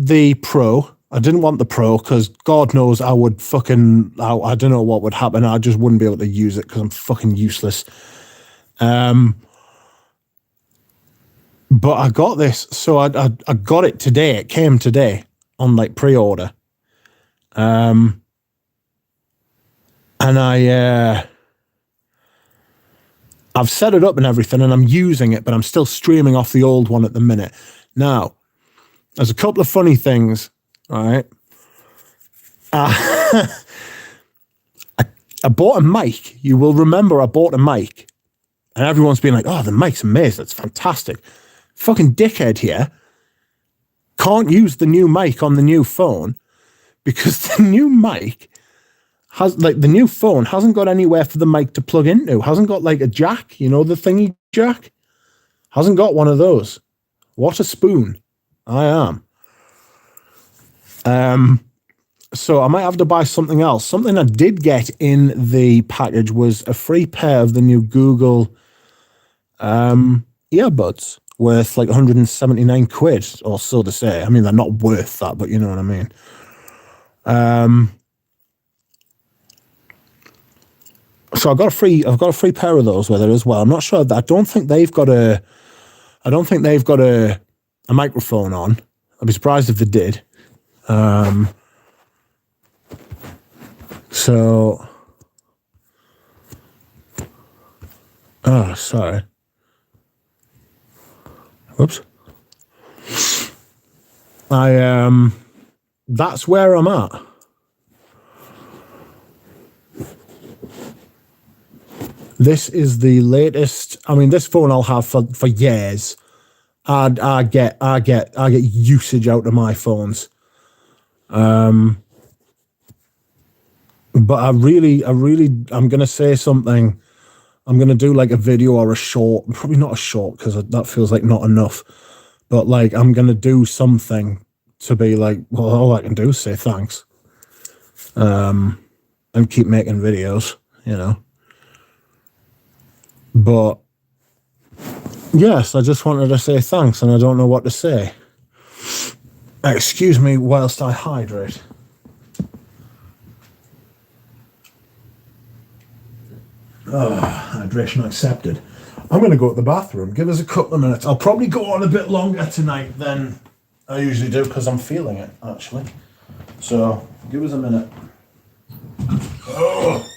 the Pro. I didn't want the Pro because God knows I would fucking, I don't know what would happen. I just wouldn't be able to use it because I'm fucking useless. But I got this, so I got it today. It came today on like pre-order. And I've set it up and everything, and I'm using it, but I'm still streaming off the old one at the minute. Now, there's a couple of funny things, right? I bought a mic. You will remember I bought a mic, and everyone's been like, oh, the mic's amazing. It's fantastic. Fucking dickhead here can't use the new mic on the new phone because the new mic the new phone hasn't got anywhere for the mic to plug into. Hasn't got like a jack, the thingy jack. Hasn't got one of those. What a spoon I am. So I might have to buy something else. Something I did get in the package was a free pair of the new Google earbuds worth like 179 quid or so to say. I mean, they're not worth that, but you know what I mean. So I've got a free pair of those with it as well. I'm not sure that I don't think they've got a microphone on. I'd be surprised if they did. Sorry. Whoops. I that's where I'm at. This is the latest. I mean, this phone I'll have for years. I get usage out of my phones. But I'm gonna say something. I'm gonna do like a video or a short. Probably not a short because that feels like not enough. But like, I'm gonna do something to be like, well, all I can do is say thanks. And keep making videos, you know. But yes, I just wanted to say thanks, and I don't know what to say. Excuse me whilst I hydrate. Oh, hydration accepted. I'm going to go to the bathroom. Give us a couple of minutes. I'll probably go on a bit longer tonight than I usually do because I'm feeling it, actually. So, give us a minute. Oh.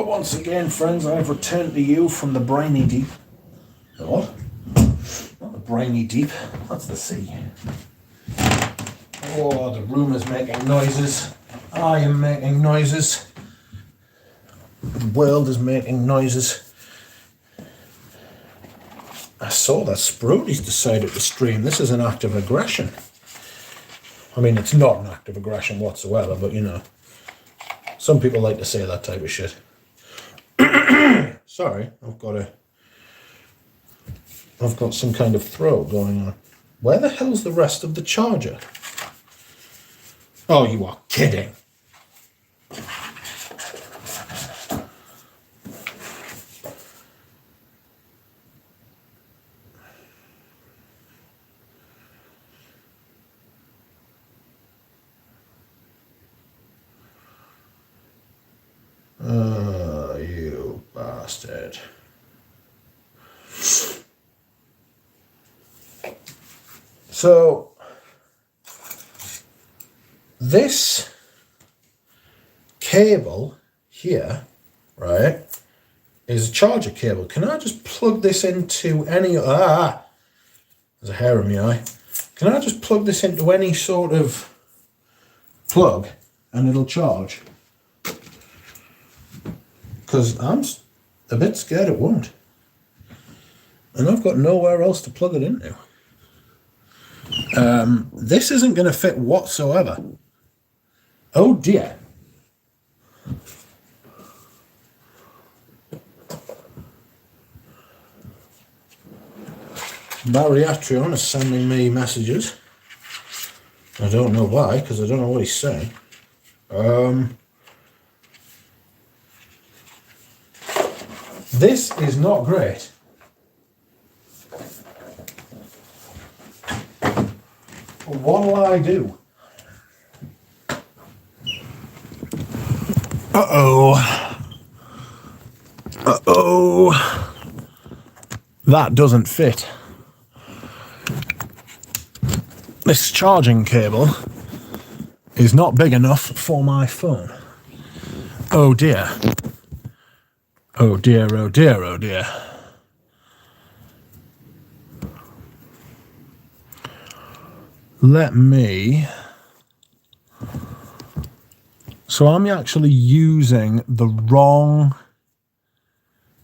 Once again, friends, I have returned to you from the briny deep. What? Not the briny deep, that's the sea. Oh, the room is making noises. I am making noises. The world is making noises. I saw that Sprudy's decided to stream. This is an act of aggression. I mean, it's not an act of aggression whatsoever, but you know. Some people like to say that type of shit. Sorry, I've got some kind of throat going on. Where the hell's the rest of the charger? Oh, you are kidding. You bastard. So, this cable here, right, is a charger cable. Can I just plug this into any... there's a hair in my eye. Can I just plug this into any sort of plug and it'll charge? Because a bit scared it won't. And I've got nowhere else to plug it into. This isn't going to fit whatsoever. Oh dear. Barriatrion is sending me messages. I don't know why, because I don't know what he's saying. This is not great. What'll I do? Uh-oh. Uh-oh. That doesn't fit. This charging cable is not big enough for my phone. Oh dear. Oh dear, oh dear, oh dear. Let me... So I'm actually using the wrong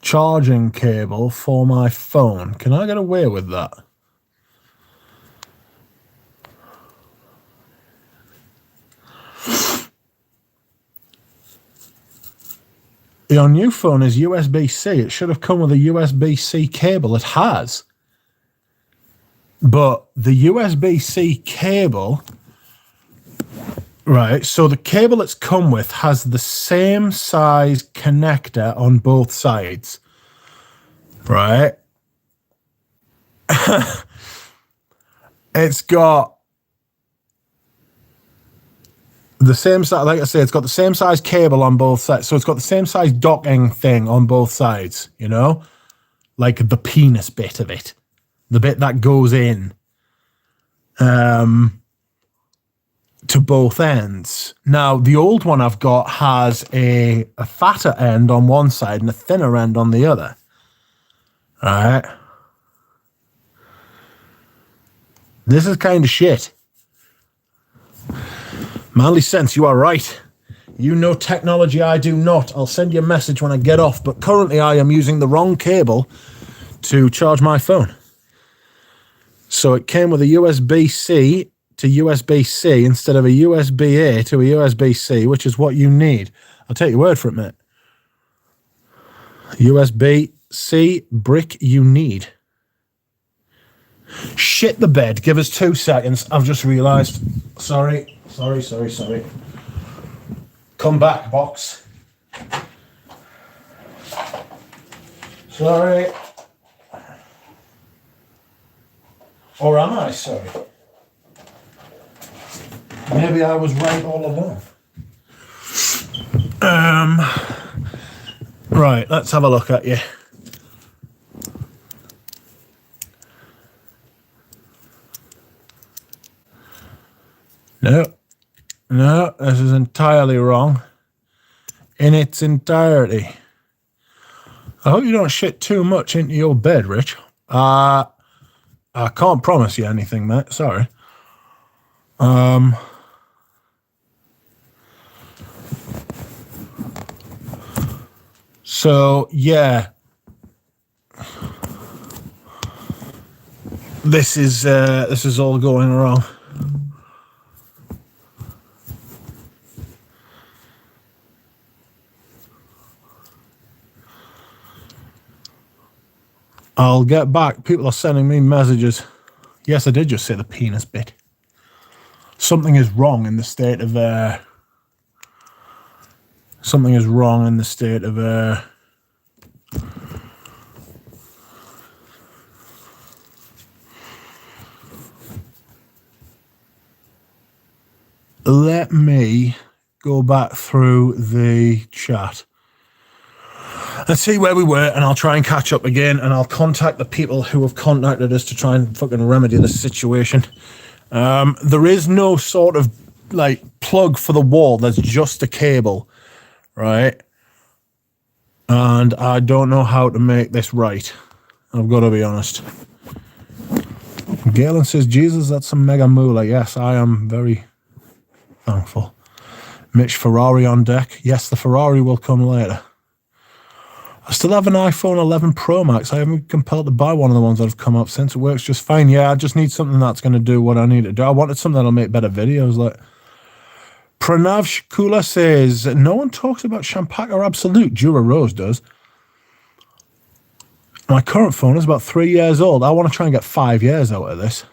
charging cable for my phone. Can I get away with that? Your new phone is USB-C. It should have come with a USB-C cable. It has. But the USB-C cable, right, so the cable it's come with has the same size connector on both sides, right? It's got the same size, like I say, it's got the same size cable on both sides. So it's got the same size docking thing on both sides, you know? Like the penis bit of it. The bit that goes in to both ends. Now, the old one I've got has a fatter end on one side and a thinner end on the other. All right? This is kind of shit. Manly Sense, you are right. You know technology, I do not. I'll send you a message when I get off, but currently I am using the wrong cable to charge my phone. So it came with a USB-C to USB-C instead of a USB-A to a USB-C, which is what you need. I'll take your word for it, mate. USB-C brick you need. Shit the bed. Give us 2 seconds. I've just realised. Sorry. Come back, box. Sorry. Or am I sorry? Maybe I was right all along. Right, let's have a look at you. No, this is entirely wrong. In its entirety. I hope you don't shit too much into your bed, Rich. I can't promise you anything, mate. Sorry. So, yeah. This is all going wrong. I'll get back. People are sending me messages. Yes, I did just say the penis bit. Something is wrong in the state of something is wrong in the state of let me go back through the chat. Let's see where we were, and I'll try and catch up again, and I'll contact the people who have contacted us to try and fucking remedy this situation. There is no sort of, like, plug for the wall. There's just a cable, right? And I don't know how to make this right. I've got to be honest. Galen says, Jesus, that's some mega moolah. Yes, I am very thankful. Mitch, Ferrari on deck. Yes, the Ferrari will come later. I still have an iPhone 11 Pro Max. I haven't been compelled to buy one of the ones that have come up since. It works just fine. Yeah, I just need something that's going to do what I need to do. I wanted something that'll make better videos. Like Pranav Shkula says, no one talks about Champagne Absolute. Dura Rose does. My current phone is about 3 years old. I want to try and get 5 years out of this.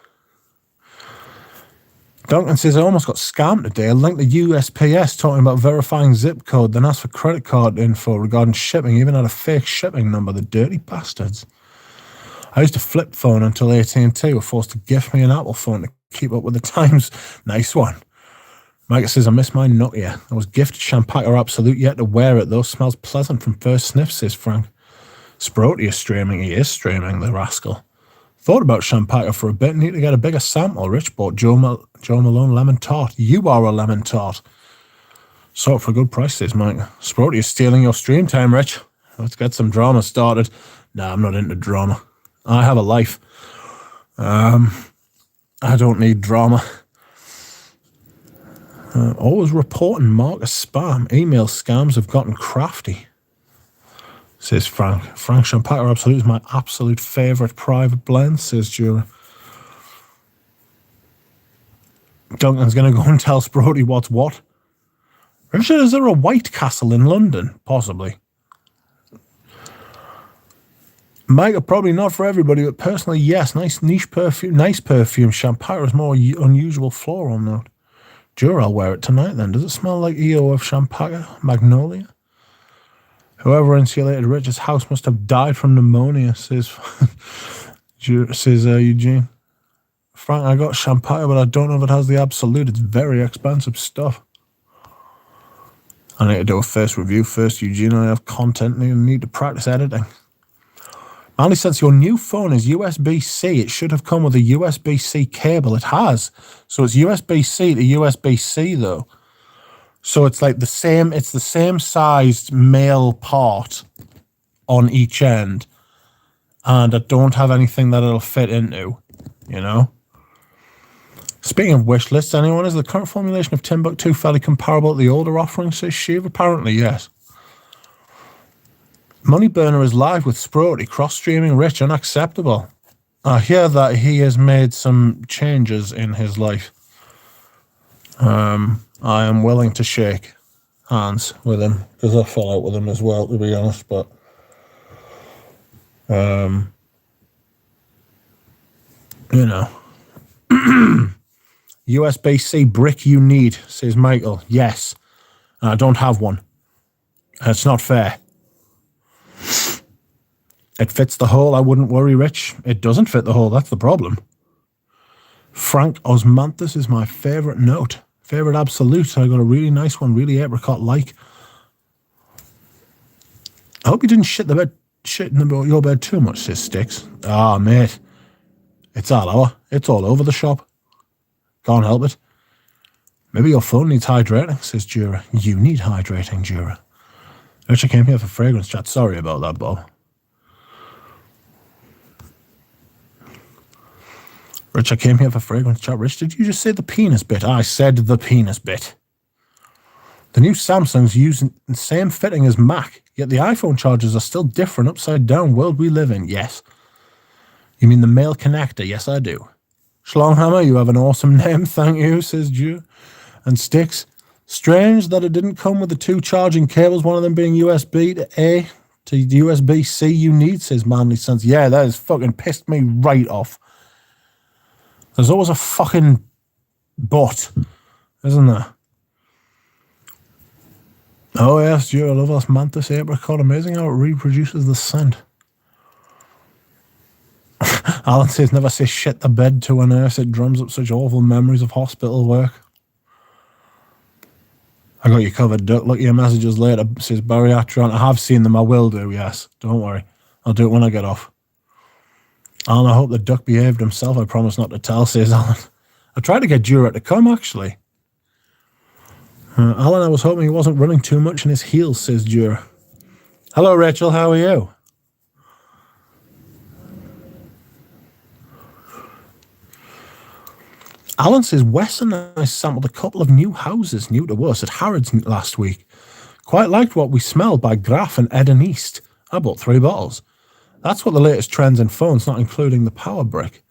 Duncan says, I almost got scammed today. I linked the USPS talking about verifying zip code, then asked for credit card info regarding shipping, even had a fake shipping number, the dirty bastards. I used a flip phone until AT&T were forced to gift me an Apple phone to keep up with the times. Nice one. Micah says, I miss my Nokia. I was gifted Champagne Absolute, yet to wear it, though. Smells pleasant from first sniff, says Frank. Sproti is streaming. He is streaming, the rascal. Thought about Champagne for a bit. Need to get a bigger sample. Rich bought Joe Malone lemon tart. You are a lemon tart. Sold for a good price, says Mike. Sproti is stealing your stream time, Rich. Let's get some drama started. Nah, I'm not into drama. I have a life. I don't need drama. Always reporting Marcus spam. Email scams have gotten crafty, says Frank. Frank Champagne Absolute is my absolute favourite private blend, says Jura. Duncan's going to go and tell Sproti what's what. Richard, is there a White Castle in London? Possibly. Micah, probably not for everybody, but personally, yes. Nice niche perfume. Nice perfume. Champagne is more unusual floral note. Jura, I'll wear it tonight then. Does it smell like EO of Champagne? Magnolia? Whoever insulated Richard's house must have died from pneumonia, says Eugene. Frank, I got Champagne, but I don't know if it has the Absolute. It's very expensive stuff. I need to do a first review first, Eugene. I have content and I need to practice editing. Only since your new phone is USB-C, it should have come with a USB-C cable. It has. So it's USB-C to USB-C, though. So it's like it's the same sized male part on each end. And I don't have anything that it'll fit into, you know? Speaking of wish lists, anyone, is the current formulation of Timbuktu fairly comparable to the older offering, says Shiv? Apparently, yes. Moneyburner is live with Sproti, cross-streaming Rich, unacceptable. I hear that he has made some changes in his life. I am willing to shake hands with him, because I fell out with him as well, to be honest, but you know. USB-C brick you need, says Michael. Yes. I don't have one. It's not fair. It fits the hole, I wouldn't worry, Rich. It doesn't fit the hole, that's the problem. Frank Osmanthus is my favourite note. Favourite Absolute. I got a really nice one, really apricot-like. I hope you didn't shit in your bed too much, says Sticks. Ah, mate. It's all over the shop. Can't help it. Maybe your phone needs hydrating, says Jura. You need hydrating, Jura. Rich, I came here for fragrance chat. Sorry about that, Bob. Rich, I came here for fragrance chat. Rich, did you just say the penis bit? I said the penis bit. The new Samsung's using the same fitting as Mac, yet the iPhone chargers are still different upside down world we live in. Yes. You mean the male connector? Yes, I do. Schlonghammer, you have an awesome name, thank you, says Jew. And Sticks, strange that it didn't come with the two charging cables, one of them being USB to A to USB-C you need, says Manly Sense. Yeah, that has fucking pissed me right off. There's always a fucking but, isn't there? Oh yes, Jew, I love this Mantis apricot. Amazing how it reproduces the scent. Alan says, never say shit to bed to a nurse. It drums up such awful memories of hospital work. I got you covered, Duck. Look at your messages later, says Barry Atron. I have seen them. I will do, yes. Don't worry. I'll do it when I get off. Alan, I hope the Duck behaved himself. I promise not to tell, says Alan. I tried to get Jura to come, actually. Alan, I was hoping he wasn't running too much in his heels, says Jura. Hello, Rachel. How are you? Alan says, Wes and I sampled a couple of new houses new to us at Harrods last week. Quite liked what we smelled by Graf and Eden East. I bought 3 bottles. That's what the latest trends in phones, not including the power brick.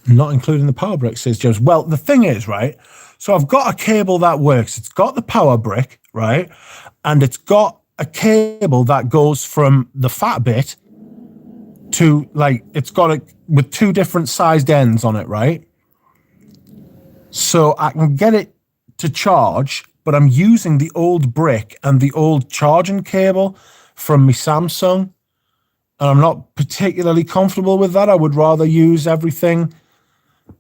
Not including the power brick, says James. Well, the thing is, right, so I've got a cable that works. It's got the power brick, right, and it's got a cable that goes from the fat bit to, like, it's got it with 2 different sized ends on it, right? So I can get it to charge, but I'm using the old brick and the old charging cable from my Samsung, and I'm not particularly comfortable with that. I would rather use everything,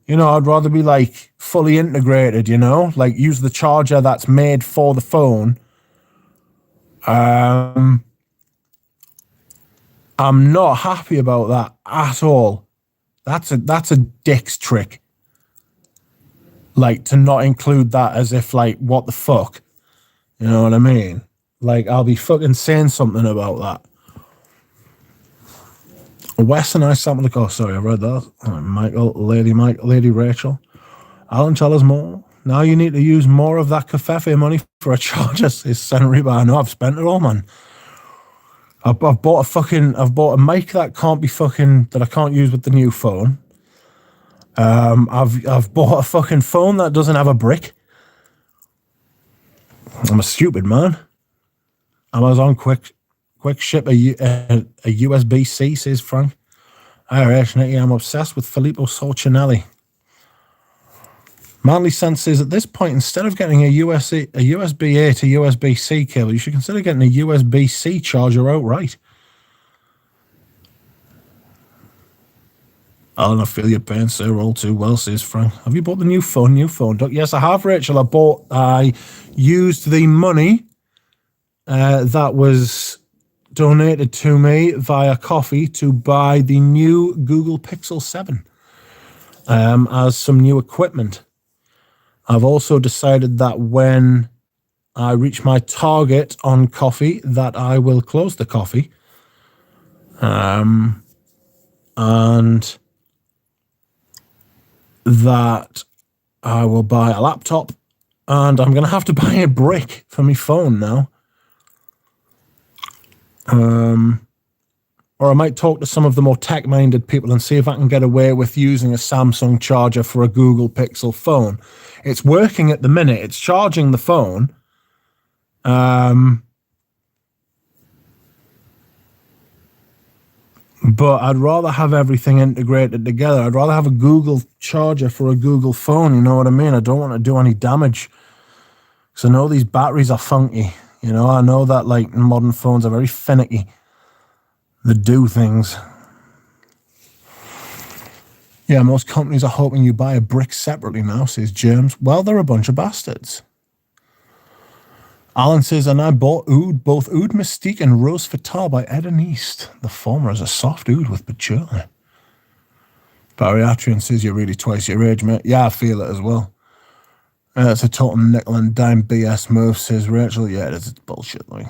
you know, I'd rather be like fully integrated, you know, like use the charger that's made for the phone. I'm not happy about that at all. That's a dick's trick. Like, to not include that, as if, like, what the fuck? You know what I mean? Like, I'll be fucking saying something about that. Wes and I sampled the... Oh, sorry, I read that. Lady Rachel. Alan, tell us more. Now you need to use more of that Covfefe money for a charger, says Senriba. I know, I've spent it all, man. I've bought a mic that can't be fucking... that I can't use with the new phone. I've bought a fucking phone that doesn't have a brick. I'm a stupid man. Amazon quick ship a USB-C, says Frank. Irish, I'm obsessed with Filippo Sorcinelli. Manly Sense says, at this point, instead of getting a USB-A to USB-C cable, you should consider getting a USB-C charger outright. Alan, I feel your pain, sir, all too well, says Frank. Have you bought the new phone? Yes, I have, Rachel. I used the money that was donated to me via coffee to buy the new Google Pixel 7 as some new equipment. I've also decided that when I reach my target on coffee, that I will close the coffee. And that I will buy a laptop, and I'm going to have to buy a brick for my phone now. Or I might talk to some of the more tech-minded people and see if I can get away with using a Samsung charger for a Google Pixel phone. It's working at the minute. It's charging the phone. But I'd rather have everything integrated together. I'd rather have a Google charger for a Google phone, you know what I mean? I don't want to do any damage. Because I know these batteries are funky. You know, I know that, like, modern phones are very finicky. They do things. Yeah, most companies are hoping you buy a brick separately now, says James. Well, they're a bunch of bastards. Alan says, and I bought both Oud Mystique and Rose Fatale by Eden East. The former is a soft oud with patchouli. Bariatrian says, you're really twice your age, mate. Yeah, I feel it as well. It's a total nickel and dime BS move, says Rachel. Yeah, it is. It's bullshit, like.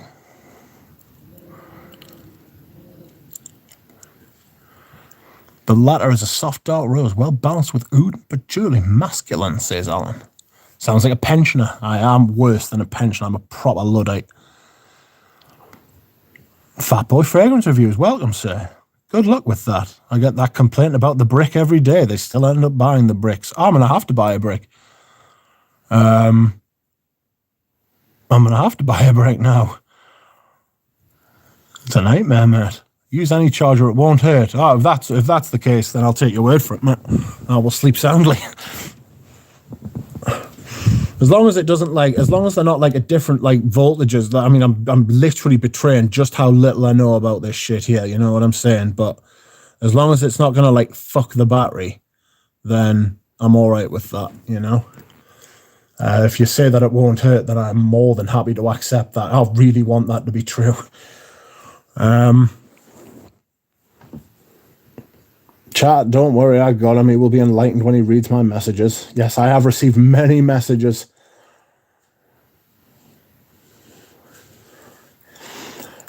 The latter is a soft dark rose, well balanced with oud and patchouli. Masculine, says Alan. Sounds like a pensioner. I am worse than a pensioner. I'm a proper Luddite. Fat Boy Fragrance Reviews. Welcome, sir. Good luck with that. I get that complaint about the brick every day. They still end up buying the bricks. I'm going to have to buy a brick. I'm going to have to buy a brick now. It's a nightmare, mate. Use any charger, it won't hurt. Oh, if that's the case, then I'll take your word for it, mate. I will sleep soundly. As long as it doesn't, like, as long as they're not like a different, like, voltages. I mean, I'm literally betraying just how little I know about this shit here. You know what I'm saying? But as long as it's not gonna, like, fuck the battery, then I'm all right with that. You know. If you say that it won't hurt, then I'm more than happy to accept that. I really want that to be true. Chat, don't worry, I got him. He will be enlightened when he reads my messages. Yes, I have received many messages.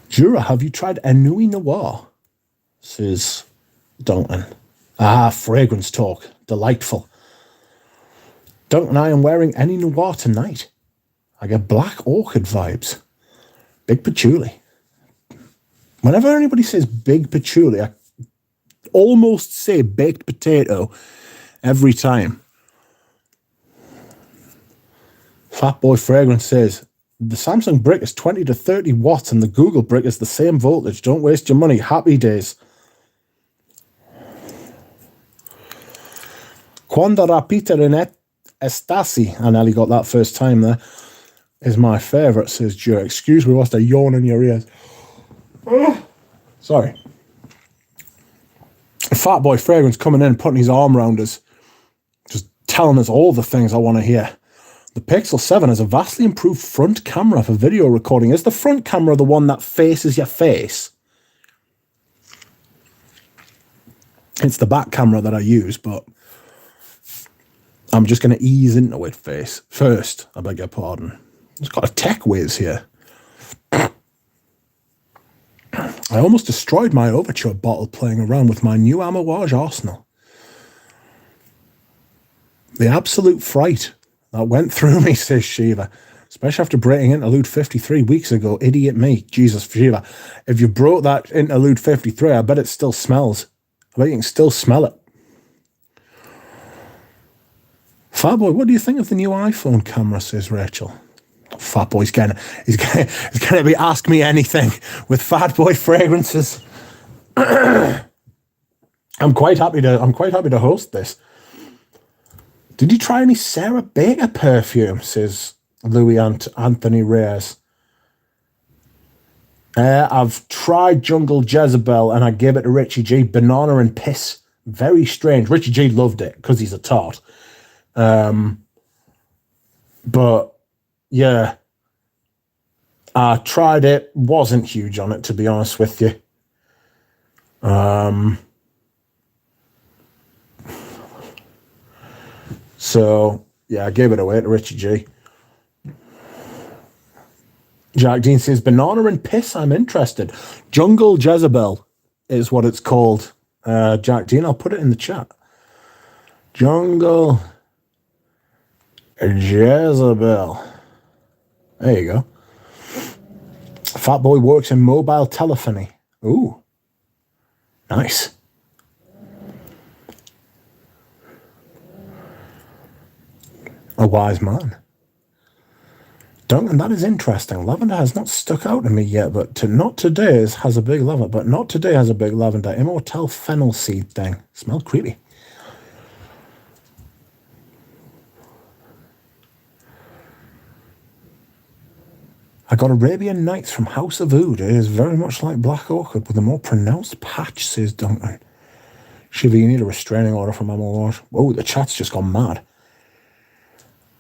Jura, have you tried Ennui Noir? Says Duncan. Ah, fragrance talk. Delightful. Duncan, I am wearing Ennui Noir tonight. I get black orchid vibes. Big patchouli. Whenever anybody says big patchouli, I almost say baked potato every time. Fatboy Fragrance says, the Samsung brick is 20 to 30 watts and the Google brick is the same voltage. Don't waste your money. Happy days. Cuando rapita en estasi, I nearly got that first time there, is my favourite, says Joe. Excuse me whilst I yawn in your ears. Oh, sorry. Fatboy Fragrance coming in, putting his arm around us, just telling us all the things I want to hear. The Pixel 7 has a vastly improved front camera for video recording. Is the front camera the one that faces your face? It's the back camera that I use, but I'm just going to ease into it first. I beg your pardon. It's got a tech whiz here. I almost destroyed my Overture bottle playing around with my new Amouage Arsenal. The absolute fright that went through me, says Shiva. Especially after breaking Interlude 53 weeks ago. Idiot me. Jesus, Shiva. If you broke that Interlude 53, I bet it still smells. I bet you can still smell it. Fatboy, what do you think of the new iPhone camera, says Rachel. Fatboy's he's gonna be ask me anything with Fatboy Fragrances. I'm quite happy to host this. Did you try any Sarah Baker perfume, says Louis Anthony Reyes. I've tried Jungle Jezebel and I gave it to Richie G. Banana and piss. Very strange. Richie G loved it because he's a tart. But yeah, I tried it. Wasn't huge on it, to be honest with you. So yeah, I gave it away to Richie G. Jack Dean says, banana and piss, I'm interested. Jungle Jezebel is what it's called. Jack Dean, I'll put it in the chat. Jungle Jezebel. There you go. Fatboy works in mobile telephony. Ooh. Nice. A wise man. Duncan, that is interesting. Lavender has not stuck out to me yet, but not today has a big lavender. But not today has a big lavender. Immortel fennel seed thing. Smell creepy. I got Arabian Nights from House of Oud. It is very much like Black Orchid with a more pronounced patch, says Duncan. Shiva, you need a restraining order from Amouage. Whoa, the chat's just gone mad.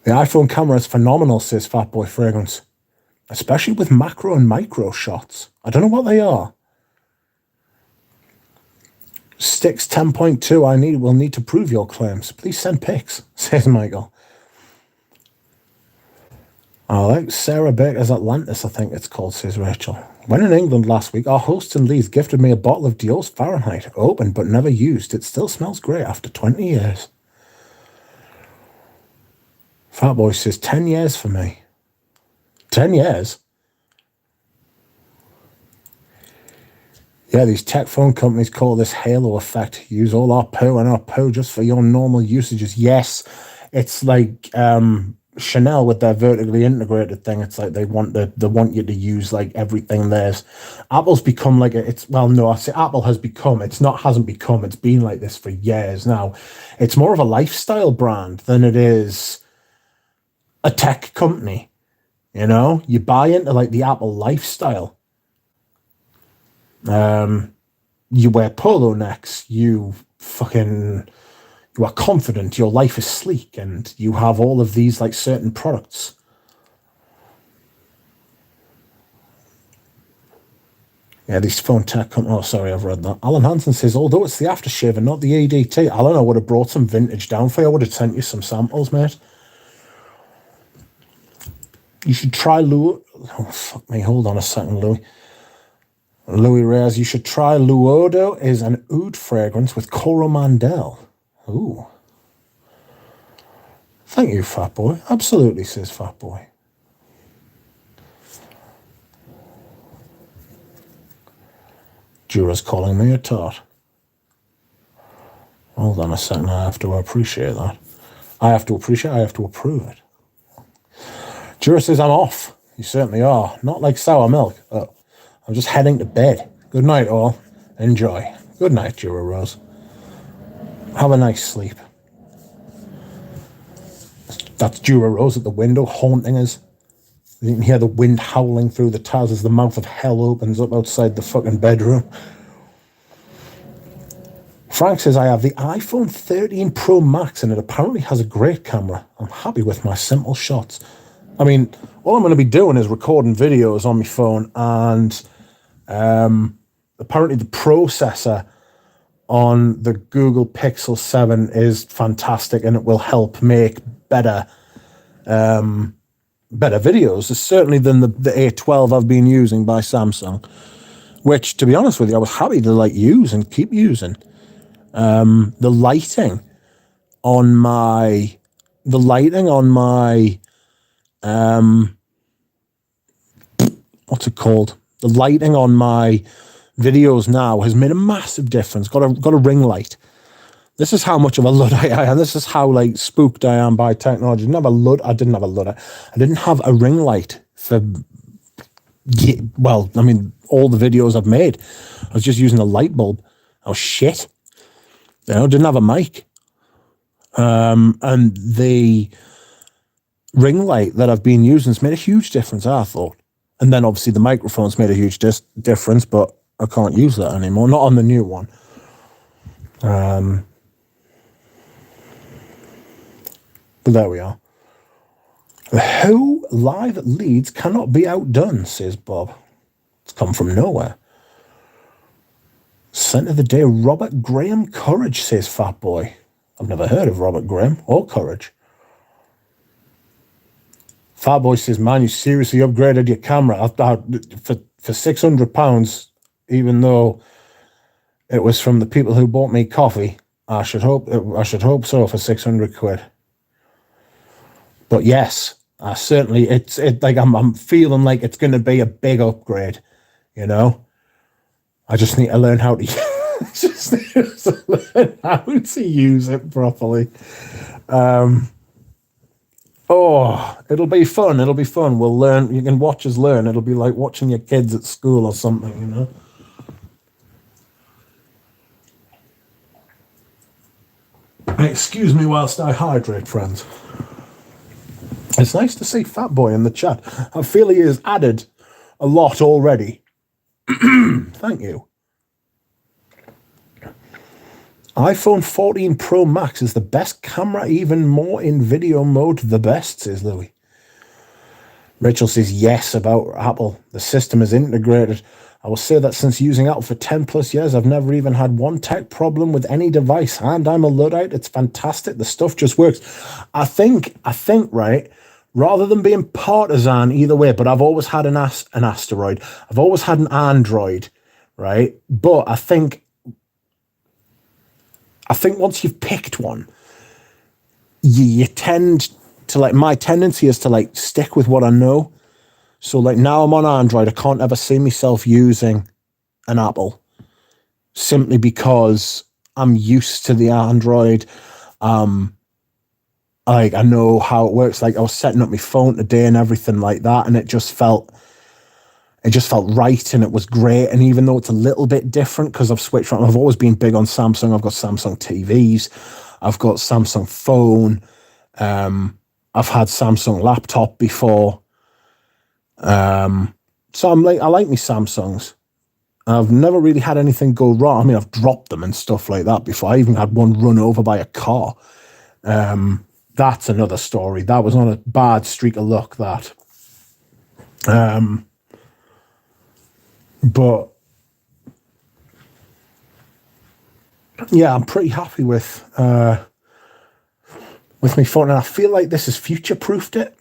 The iPhone camera is phenomenal, says Fatboy Fragrance. Especially with macro and micro shots. I don't know what they are. Sticks 10.2, will need to prove your claims. Please send pics, says Michael. I like Sarah Baker's Atlantis, I think it's called, says Rachel. When in England last week, our host in Leeds gifted me a bottle of Dior's Fahrenheit, opened but never used. It still smells great after 20 years. Fatboy says 10 years for me. 10 years? Yeah, these tech phone companies call this halo effect. Use all our poo and our poo just for your normal usages. Yes, it's like Chanel with their vertically integrated thing. It's like they want you to use like everything theirs. Apple's become like it's been like this for years now. It's more of a lifestyle brand than it is a tech company. You know, you buy into like the Apple lifestyle. You wear polo necks, you are confident, your life is sleek, and you have all of these like certain products. Yeah, these phone tech companies. Oh, sorry, I've read that. Alan Hansen says, although it's the aftershave and not the EDT, Alan, I would have brought some vintage down for you. I would have sent you some samples, mate. You should try Oh, fuck me. Hold on a second, Louis. Louis Reyes, you should try Luodo. Is an oud fragrance with Coromandel. Ooh. Thank you, Fatboy. Absolutely, says Jura's calling me a tart. Hold on a second, I have to appreciate that. I have to approve it. Jura says I'm off. You certainly are. Not like sour milk. Oh, I'm just heading to bed. Good night, all. Enjoy. Good night, Jura Rose. Have a nice sleep. That's Jura Rose at the window, haunting us. You can hear the wind howling through the tiles as the mouth of hell opens up outside the fucking bedroom. Frank says, I have the iPhone 13 Pro Max and it apparently has a great camera. I'm happy with my simple shots. I mean, all I'm going to be doing is recording videos on my phone, and apparently the processor on the Google Pixel 7 is fantastic and it will help make better videos, certainly than the A12 I've been using by Samsung, which, to be honest with you, I was happy to use and keep using. The lighting on my what's it called? The lighting on my videos now has made a massive difference. Got a ring light. This is how much of a Luddite I am. This is how spooked I am by technology. I didn't have a Luddite. I didn't have a ring light for, well, I mean, all the videos I've made. I was just using a light bulb. I was shit. Didn't have a mic. And the ring light that I've been using has made a huge difference, I thought. And then obviously the microphone's made a huge difference, but I can't use that anymore. Not on the new one. But there we are. Who live at Leeds cannot be outdone, says Bob. It's come from nowhere. Scent of the day, Robert Graham Courage, says Fat Boy. I've never heard of Robert Graham or Courage. Fat Boy says, man, you seriously upgraded your camera for £600, even though it was from the people who bought me coffee. I should hope so for 600 quid. But yes, I certainly, I'm feeling like it's going to be a big upgrade, I just need to learn how to use it properly. It'll be fun. We'll learn. You can watch us learn. It'll be like watching your kids at school or something, Excuse me whilst I hydrate, friends. It's nice to see Fat Boy in the chat. I feel he has added a lot already. Thank you. iPhone 14 Pro Max is the best camera, even more in video mode, the best, says Louis. Rachel says yes about Apple. The system is integrated. I will say that since using Apple for 10 plus years, I've never even had one tech problem with any device, and I'm a Luddite. It's fantastic. The stuff just works. I think, right, rather than being partisan either way, but I've always had an asteroid. I've always had an Android, right? But I think once you've picked one, you tend to, my tendency is to stick with what I know. So now I'm on Android, I can't ever see myself using an Apple simply because I'm used to the Android. I know how it works. I was setting up my phone today and everything like that, and it just felt right, and it was great. And even though it's a little bit different because I've switched from, I've always been big on Samsung. I've got Samsung TVs, I've got Samsung phone, I've had Samsung laptop before. So I like my Samsungs. I've never really had anything go wrong. I mean, I've dropped them and stuff like that before. I even had one run over by a car. That's another story. That was on a bad streak of luck, that. But yeah, I'm pretty happy with my phone, and I feel like this has future-proofed it.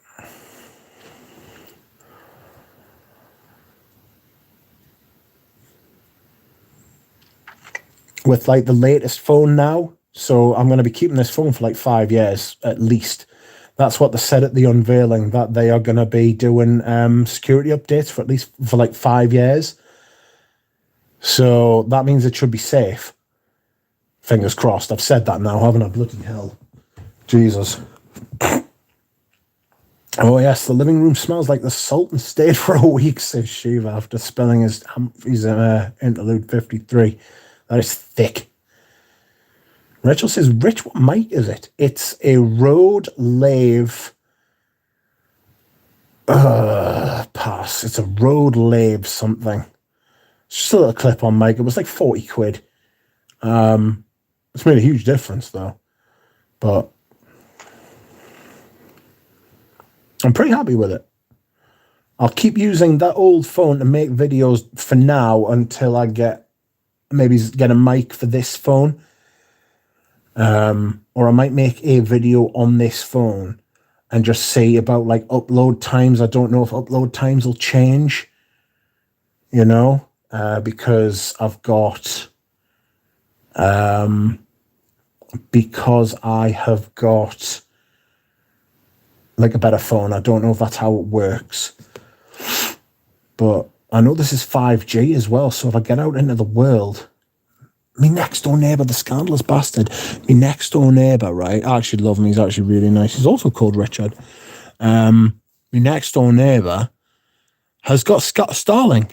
With the latest phone now. So I'm going to be keeping this phone for 5 years at least. That's what they said at the unveiling, that they are going to be doing security updates for at least 5 years. So that means it should be safe. Fingers crossed. I've said that now, haven't I? Bloody hell. Jesus. Oh, yes, the living room smells like the Sultan stayed for a week, says Shiva after spelling his interlude 53. That is thick. Rachel says, Rich, what mic is it? It's a Rode Lave. Pass. It's a Rode Lave something. It's just a little clip-on mic. It was like 40 quid. It's made a huge difference, though. But I'm pretty happy with it. I'll keep using that old phone to make videos for now until I maybe get a mic for this phone. Or I might make a video on this phone and just say about like upload times. I don't know if upload times will change, you know, because I've got, because I have got like a better phone. I don't know if that's how it works, but I know this is 5G as well. So if I get out into the world, my next door neighbour, the scandalous bastard, my next door neighbour, right? I actually love him. He's actually really nice. He's also called Richard. My next door neighbour has got Starlink.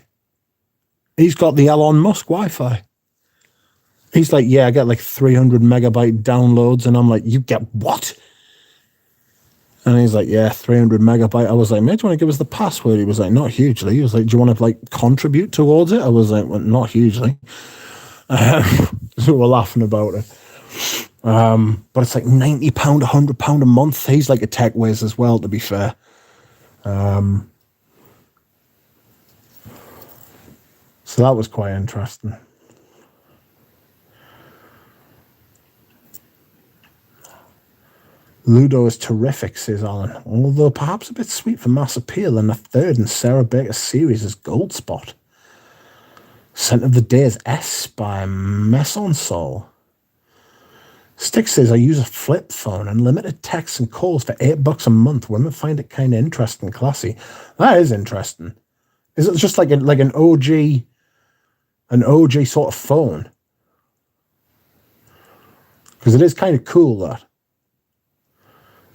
He's got the Elon Musk Wi-Fi. He's like, yeah, I get like 300 megabyte downloads. And I'm like, you get what? And he's like, yeah, 300 megabyte. I was like, mate, do you want to give us the password? He was like, not hugely. He was like, do you want to like contribute towards it? I was like, well, not hugely. So we're laughing about it. But it's like £90, £100 a month. He's like a tech whiz as well, to be fair. So that was quite interesting. Ludo is terrific, says Alan, although perhaps a bit sweet for mass appeal, and a third in Sarah Baker's series is Gold Spot. Scent of the Day is S by Mesonsol. Stick says, I use a flip phone, unlimited texts and calls for $8 a month. Women find it kind of interesting, classy. That is interesting. Is it just like an OG sort of phone? Because it is kind of cool, that.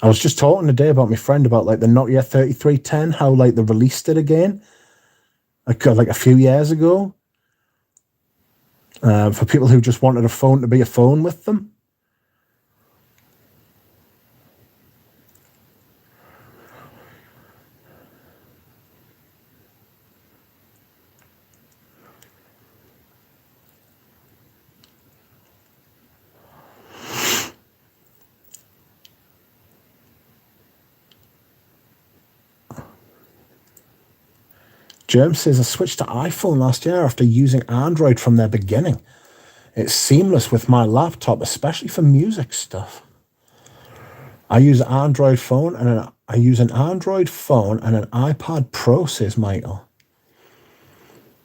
I was just talking today about my friend about like the Nokia 3310, how like they released it again, like a few years ago, for people who just wanted a phone to be a phone with them. Germ says, I switched to iPhone last year after using Android from their beginning. It's seamless with my laptop, especially for music stuff. I use an Android phone and an iPad Pro, says Michael.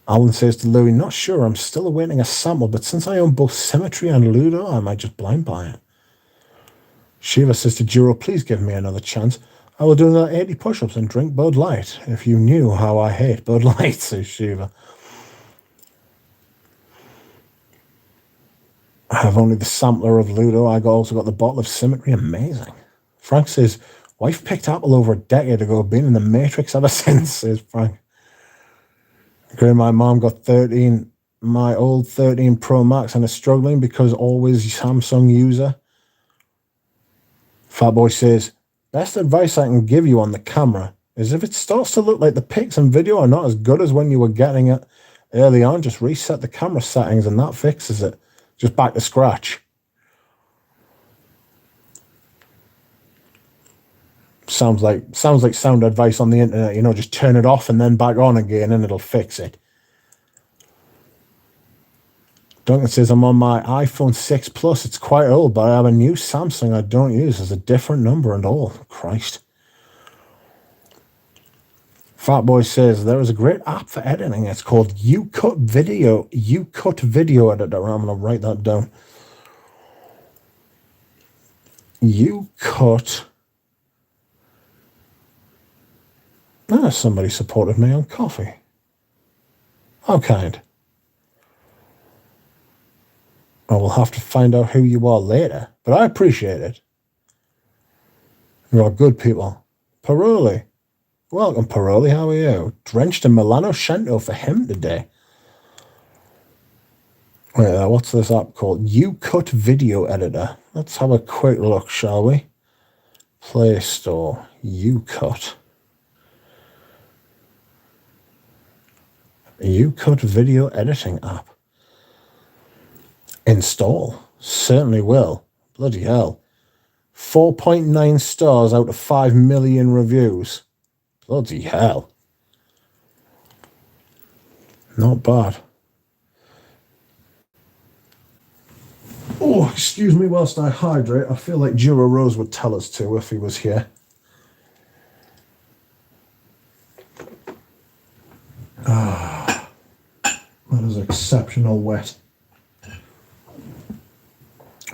Alan says to Louis, not sure, I'm still awaiting a sample, but since I own both Symmetry and Ludo, I might just blind buy it. Shiva says to Juro, please give me another chance. I will do another 80 push-ups and drink Bud Light. If you knew how I hate Bud Light, says Shiva. I have only the sampler of Ludo. I also got the bottle of Symmetry. Amazing. Frank says, wife picked Apple over a decade ago. Been in the Matrix ever since, says Frank. Okay, my mom got my old 13 Pro Max and is struggling because always Samsung user. Fatboy says, best advice I can give you on the camera is if it starts to look like the pics and video are not as good as when you were getting it early on, just reset the camera settings and that fixes it. Just back to scratch. Sounds like sound advice on the internet, you know, just turn it off and then back on again and it'll fix it. Duncan says, I'm on my iPhone 6 Plus. It's quite old, but I have a new Samsung I don't use. There's a different number and all. Christ. Fatboy says, there is a great app for editing. It's called YouCut Video Editor. I'm going to write that down. YouCut. Somebody supported me on coffee. How kind. I will have to find out who you are later, but I appreciate it. You are good people. Paroli. Welcome, Paroli. How are you? Drenched in Milano Shanto for him today. Wait, what's this app called? YouCut Video Editor. Let's have a quick look, shall we? Play Store. YouCut. YouCut Video Editing app. Install. Certainly will. Bloody hell. 4.9 stars out of 5 million reviews. Bloody hell. Not bad. Oh, excuse me whilst I hydrate. I feel like Jura Rose would tell us to if he was here. Ah, that is exceptional wet.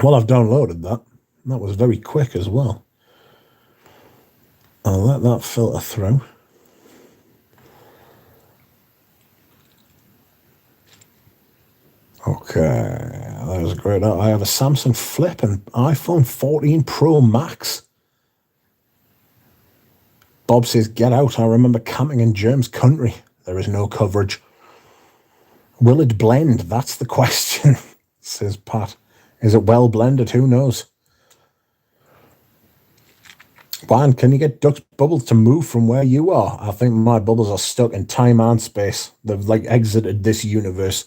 Well, I've downloaded that. That was very quick as well. I'll let that filter through. Okay, that was great. I have a Samsung Flip and iPhone 14 Pro Max. Bob says, get out. I remember camping in Germ's country. There is no coverage. Will it blend? That's the question, says Pat. Is it well blended? Who knows? Juan, can you get Duck's bubbles to move from where you are? I think my bubbles are stuck in time and space. They've like exited this universe.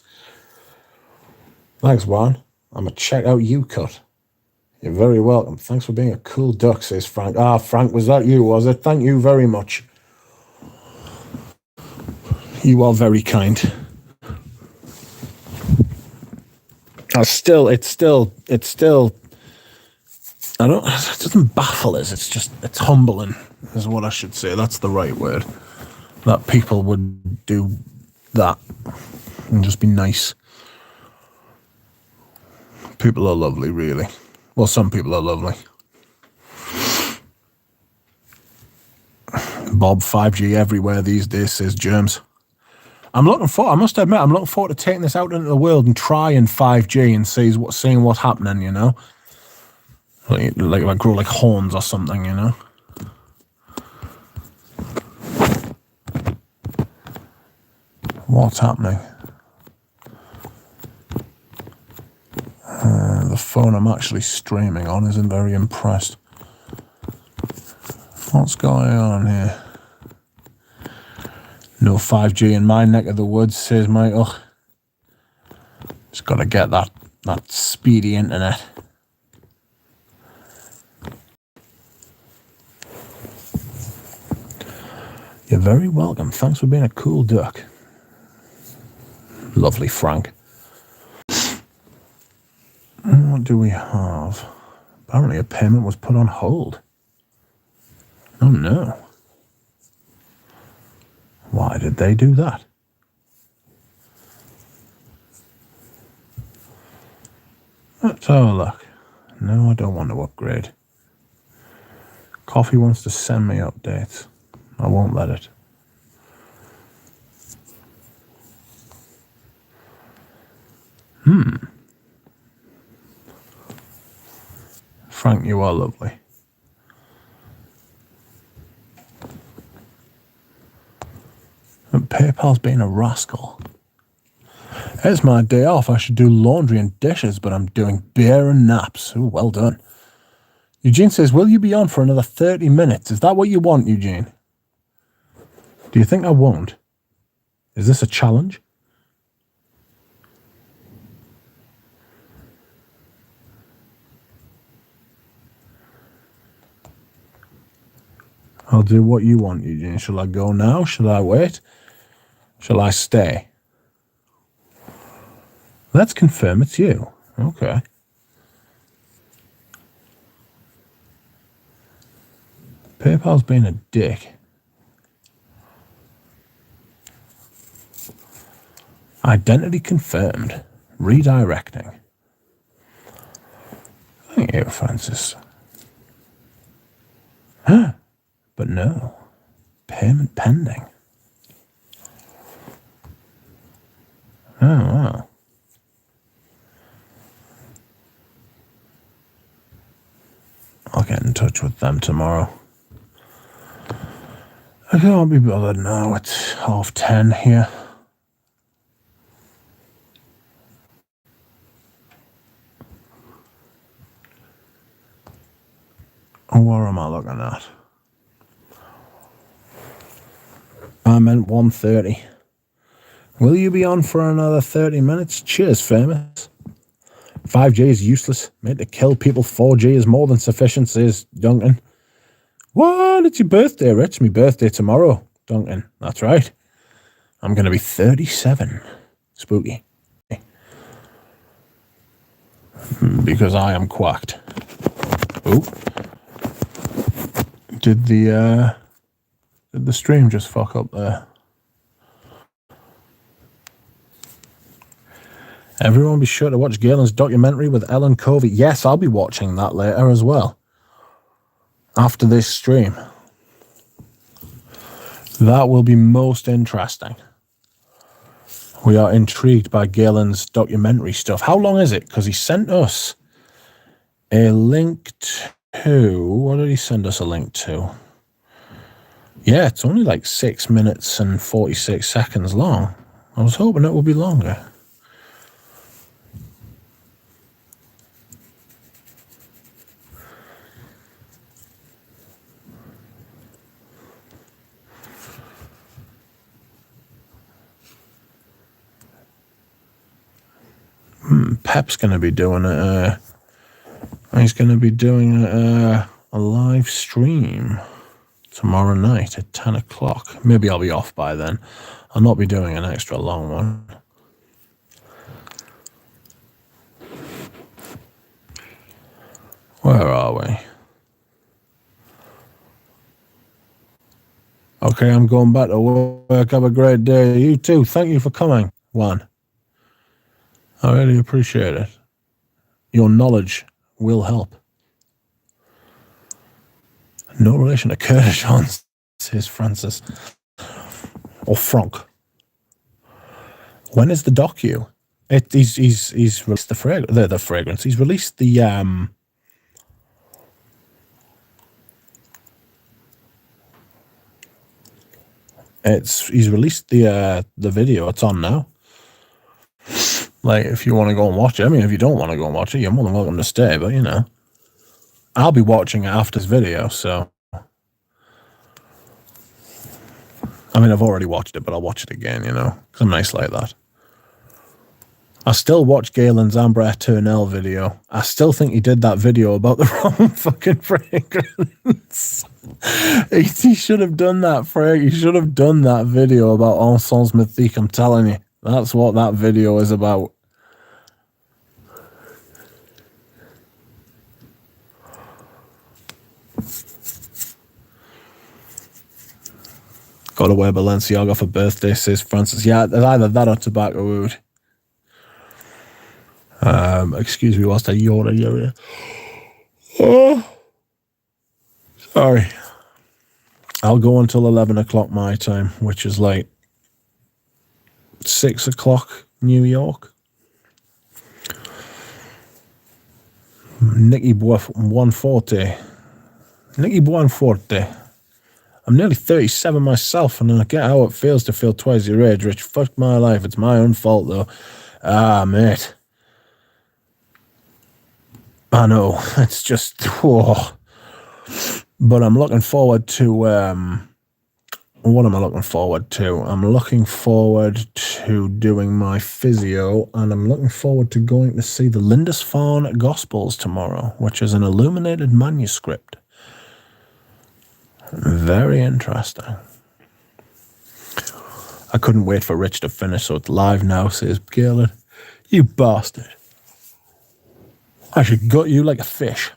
Thanks, Juan. I'm going to check out YouCut. You're very welcome. Thanks for being a cool duck, says Frank. Ah, Frank, was that you, was it? Thank you very much. You are very kind. It's still, I don't, it doesn't baffle us. It's humbling, is what I should say. That's the right word. That people would do that and just be nice. People are lovely, really. Well, some people are lovely. Bob, 5G everywhere these days, says Germs. I must admit, I'm looking forward to taking this out into the world and trying 5G and seeing what's happening, you know? Like if I grow like horns or something, you know? What's happening? The phone I'm actually streaming on isn't very impressed. What's going on here? No 5G in my neck of the woods, says Michael. Just got to get that speedy internet. You're very welcome. Thanks for being a cool duck. Lovely, Frank. What do we have? Apparently a payment was put on hold. Oh no. Why did they do that? Let's have a look. No, I don't want to upgrade. Coffee wants to send me updates. I won't let it. Frank, you are lovely. And PayPal's being a rascal. It's my day off. I should do laundry and dishes, but I'm doing beer and naps. Ooh, well done. Eugene says, will you be on for another 30 minutes? Is that what you want, Eugene? Do you think I won't? Is this a challenge? I'll do what you want, Eugene. Shall I go now? Shall I wait? Shall I stay? Let's confirm it's you. Okay. PayPal's being a dick. Identity confirmed. Redirecting. Thank you, Francis. Huh? But no. Payment pending. Oh, wow. I'll get in touch with them tomorrow. I can't be bothered now. It's 10:30 here. What am I looking at? I meant 1:30. Will you be on for another 30 minutes? Cheers, famous. 5G is useless. Made to kill people. 4G is more than sufficient, says Duncan. What? It's your birthday, Rich. My birthday tomorrow, Duncan. That's right. I'm going to be 37. Spooky. Because I am quacked. Oh. Did the stream just fuck up there? Everyone be sure to watch Galen's documentary with Ellen Covey. Yes, I'll be watching that later as well. After this stream. That will be most interesting. We are intrigued by Galen's documentary stuff. How long is it? Because he sent us a link to... What did he send us a link to? Yeah, it's only like 6 minutes and 46 seconds long. I was hoping it would be longer. Pep's going to be doing it. He's going to be doing a live stream tomorrow night at 10 o'clock. Maybe I'll be off by then. I'll not be doing an extra long one. Where are we? Okay, I'm going back to work. Have a great day. You too. Thank you for coming, Juan. I really appreciate it. Your knowledge will help. No relation to Kurdish, says Francis. Or Frank. When is the docu? He's released the fragrance. He's released the he's released the video. It's on now. Like, if you want to go and watch it. I mean, if you don't want to go and watch it, you're more than welcome to stay, but, you know. I'll be watching it after this video, so. I mean, I've already watched it, but I'll watch it again, you know. Because I'm nice like that. I still watch Galen's Amber Eternel video. I still think he did that video about the wrong fucking fragrance. He should have done that, Frank. He should have done that video about Encens Mythique, I'm telling you. That's what that video is about. Got to wear Balenciaga for birthday, says Francis. Yeah, either that or tobacco wood. Excuse me whilst I yawn. Oh, sorry. I'll go until 11 o'clock my time, which is like 6 o'clock New York. Nicky Buonforte. Nicky Buonforte. I'm nearly 37 myself, and I get how it feels to feel twice your age, Rich. Fuck my life. It's my own fault, though. Ah, mate. I know. It's just... Whoa. But I'm looking forward to... what am I looking forward to? I'm looking forward to doing my physio, and I'm looking forward to going to see the Lindisfarne Gospels tomorrow, which is an illuminated manuscript. Very interesting. I couldn't wait for Rich to finish, so it's live now, says Galen. You bastard. I should gut you like a fish.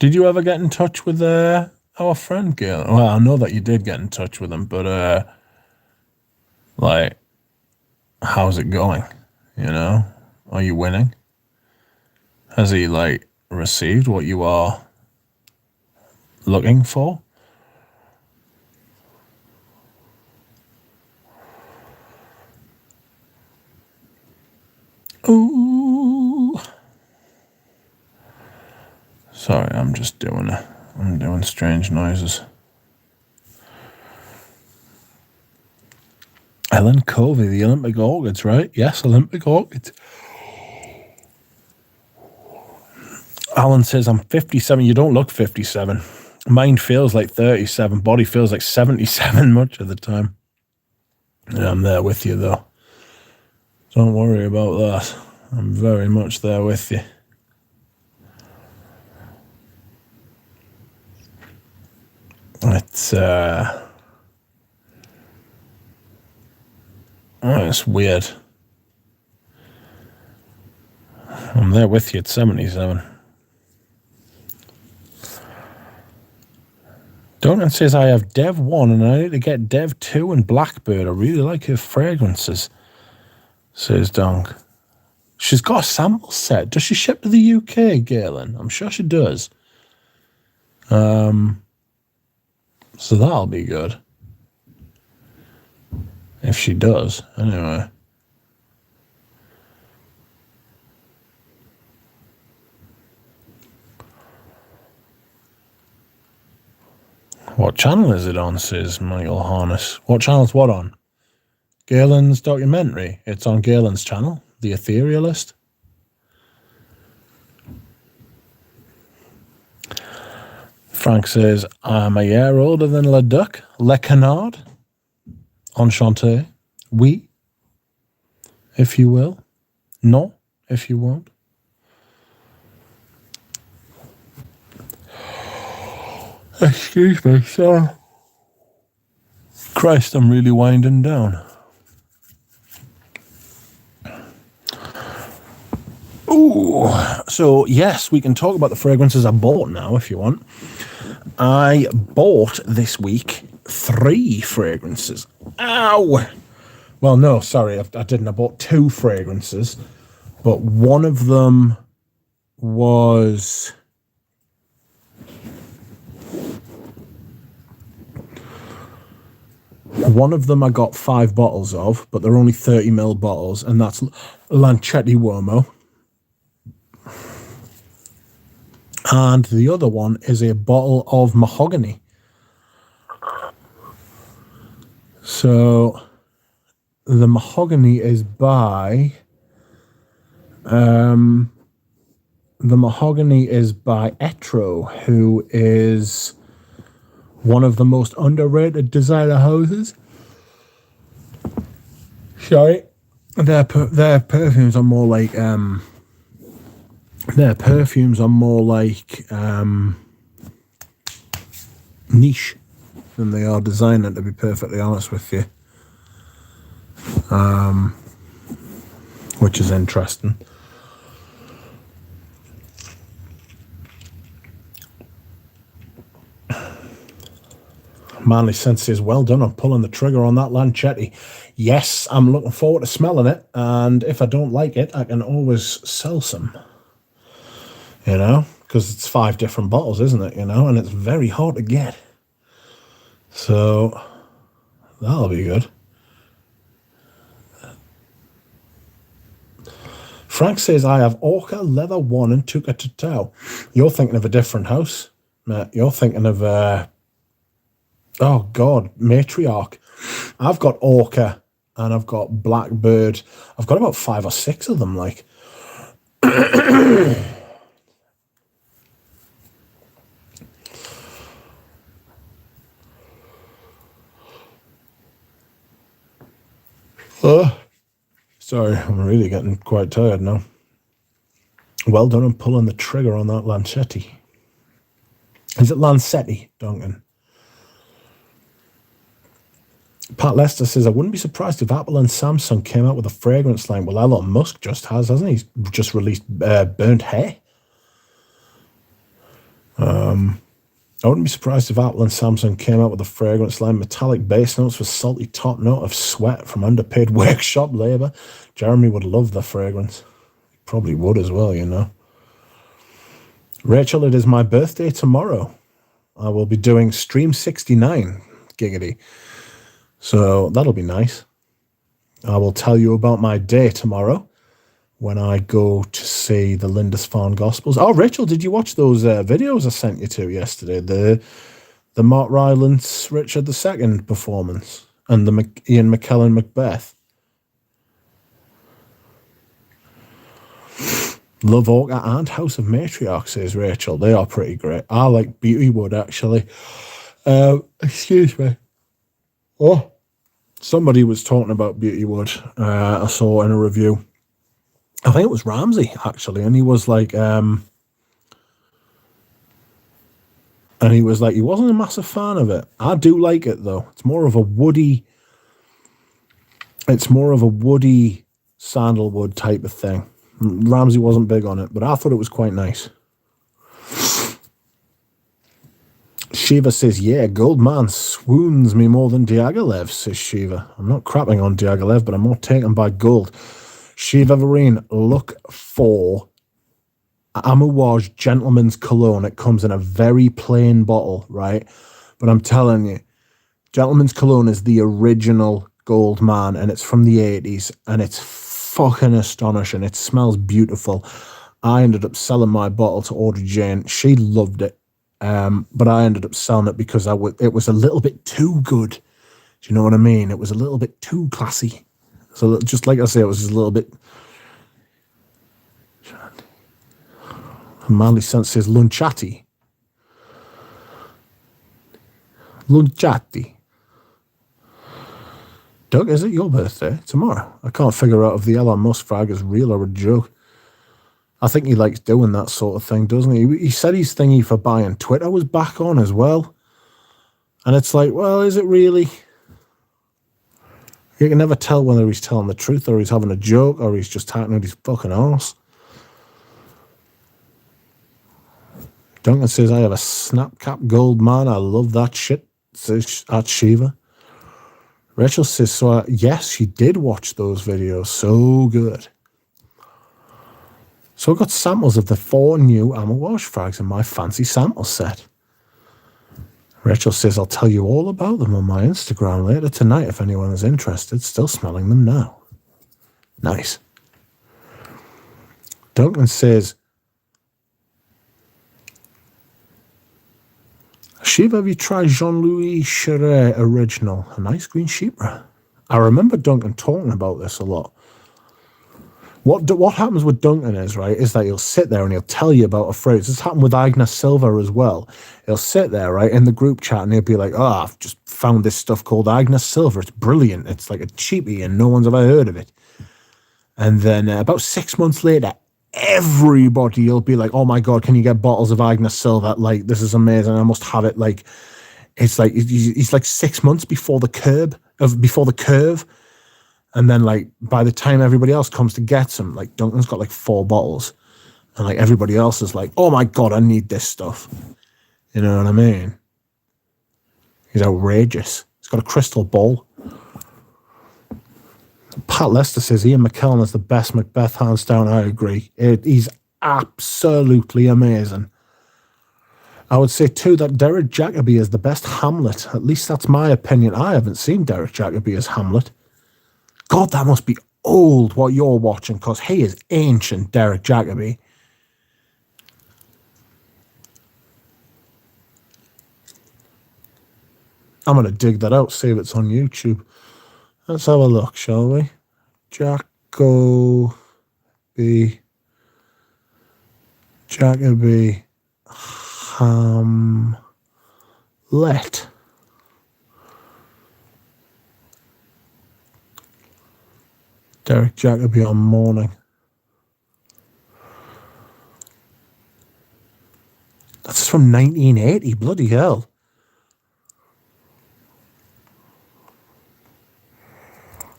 Did you ever get in touch with our friend Galen? Well, I know that you did get in touch with him, but like, how's it going? You know? Are you winning? Has he, like, received what you are looking for? Ooh. Sorry, I'm doing strange noises. Ellen Covey, the Olympic Orchids, right? Yes, Olympic Orchids. Alan says, I'm 57. You don't look 57. Mind feels like 37. Body feels like 77 much of the time. Yeah, I'm there with you, though. Don't worry about that. I'm very much there with you. It's weird. I'm there with you at 77. Donan says, I have Dev 1 and I need to get Dev 2 and Blackbird. I really like her fragrances, says Donk. She's got a sample set. Does she ship to the UK, Galen? I'm sure she does. So that'll be good. If she does, anyway. What channel is it on, says Michael Harness. What channel's what on? Galen's documentary. It's on Galen's channel, The Etherealist. Frank says, I'm a year older than Le Duc. Le Canard. Enchanté. Oui. If you will. Non, if you won't. Excuse me, sir. Christ, I'm really winding down. Ooh. So, yes, we can talk about the fragrances I bought now, if you want. I bought this week 3 fragrances. Ow! Well, no, sorry, I didn't. I bought 2 fragrances, but one of them was... One of them I got 5 bottles of, but they're only 30ml bottles, and that's Lancetti Uomo. And the other one is a bottle of Mahogany. So the Mahogany is by Etro, who is one of the most underrated designer houses. Sorry, their perfumes are more like niche than they are designer, to be perfectly honest with you. Which is interesting. Manly Sense says, well done on pulling the trigger on that Lancetti. Yes, I'm looking forward to smelling it, and if I don't like it, I can always sell some. You know, because it's 5 different bottles, isn't it? You know, and it's very hard to get. So that'll be good. Frank says, I have Orca, Leather 1, and Tuca Tutau. You're thinking of a different house, Matt. You're thinking of, oh, God, Matriarch. I've got Orca, and I've got Blackbird. I've got about 5 or 6 of them, like. Sorry, I'm really getting quite tired now. Well done on pulling the trigger on that Lancetti. Is it Lancetti, Duncan? Pat Lester says, I wouldn't be surprised if Apple and Samsung came out with a fragrance line. Well, Elon Musk just has, hasn't he? He's just released Burnt Hair. I wouldn't be surprised if Apple and Samsung came out with a fragrance line. Metallic base notes with salty top note of sweat from underpaid workshop labor. Jeremy would love the fragrance. He probably would as well, you know. Rachel, it is my birthday tomorrow. I will be doing Stream 69, giggity. So that'll be nice. I will tell you about my day tomorrow when I go to see the Lindisfarne Gospels. Oh, Rachel, did you watch those videos I sent you to yesterday? The Mark Rylance Richard II performance and the Ian McKellen Macbeth. Love Orca and House of Matriarch, says Rachel. They are pretty great. I like Beautywood, actually. Excuse me. Oh, somebody was talking about Beautywood. I saw in a review. I think it was Ramsey, actually, and he was like, he wasn't a massive fan of it. I do like it, though. It's more of a woody sandalwood type of thing. Ramsey wasn't big on it, but I thought it was quite nice. Shiva says, yeah, Goldman swoons me more than Diaghilev, says Shiva. I'm not crapping on Diaghilev, but I'm more taken by gold. Shiva Vereen, look for Amouage Gentleman's Cologne. It comes in a very plain bottle, right? But I'm telling you, Gentleman's Cologne is the original Goldman, and it's from the 80s, and it's fucking astonishing. It smells beautiful. I ended up selling my bottle to Audrey Jane. She loved it, but I ended up selling it because it was a little bit too good. Do you know what I mean? It was a little bit too classy. So just like I say, it was just a little bit. Manly Sense says Lunchati. Lunchati. Doug, is it your birthday tomorrow? I can't figure out if the Elon Musk frag is real or a joke. I think he likes doing that sort of thing, doesn't he? He said his thingy for buying Twitter was back on as well. And it's like, well, is it really? You can never tell whether he's telling the truth or he's having a joke or he's just talking out his fucking arse. Duncan says, I have a snap-cap gold man. I love that shit, says at Shiva. Rachel says, so yes, she did watch those videos. So good. So I got samples of the 4 new Amouage frags in my fancy sample set. Rachel says, I'll tell you all about them on my Instagram later tonight if anyone is interested. Still smelling them now. Nice. Duncan says, Shiva, have you tried Jean-Louis Cheret Original? A nice green sheepra. I remember Duncan talking about this a lot. What happens with Duncan is that he'll sit there and he'll tell you about a phrase. This happened with Agnes Silva as well. He'll sit there, right, in the group chat and he'll be like, oh, I've just found this stuff called Agnes Silva. It's brilliant. It's like a cheapie and no one's ever heard of it. And then about 6 months later, everybody will be like, oh my God, can you get bottles of Agnes Silva? Like, this is amazing. I must have it. Like, it's like, he's like 6 months before the curve. And then, like, by the time everybody else comes to get some, like, Duncan's got like 4 bottles. And like everybody else is like, oh my God, I need this stuff. You know what I mean? He's outrageous. He's got a crystal ball. Pat Lester says Ian McKellen is the best Macbeth, hands down. I agree. He's absolutely amazing. I would say too that Derek Jacobi is the best Hamlet. At least that's my opinion. I haven't seen Derek Jacobi as Hamlet. God, that must be old what you're watching, because he is ancient, Derek Jacobi. I'm going to dig that out, see if it's on YouTube. Let's have a look, shall we? Jacobi Hamlet. Derek Jacobi on Morning. That's from 1980, bloody hell.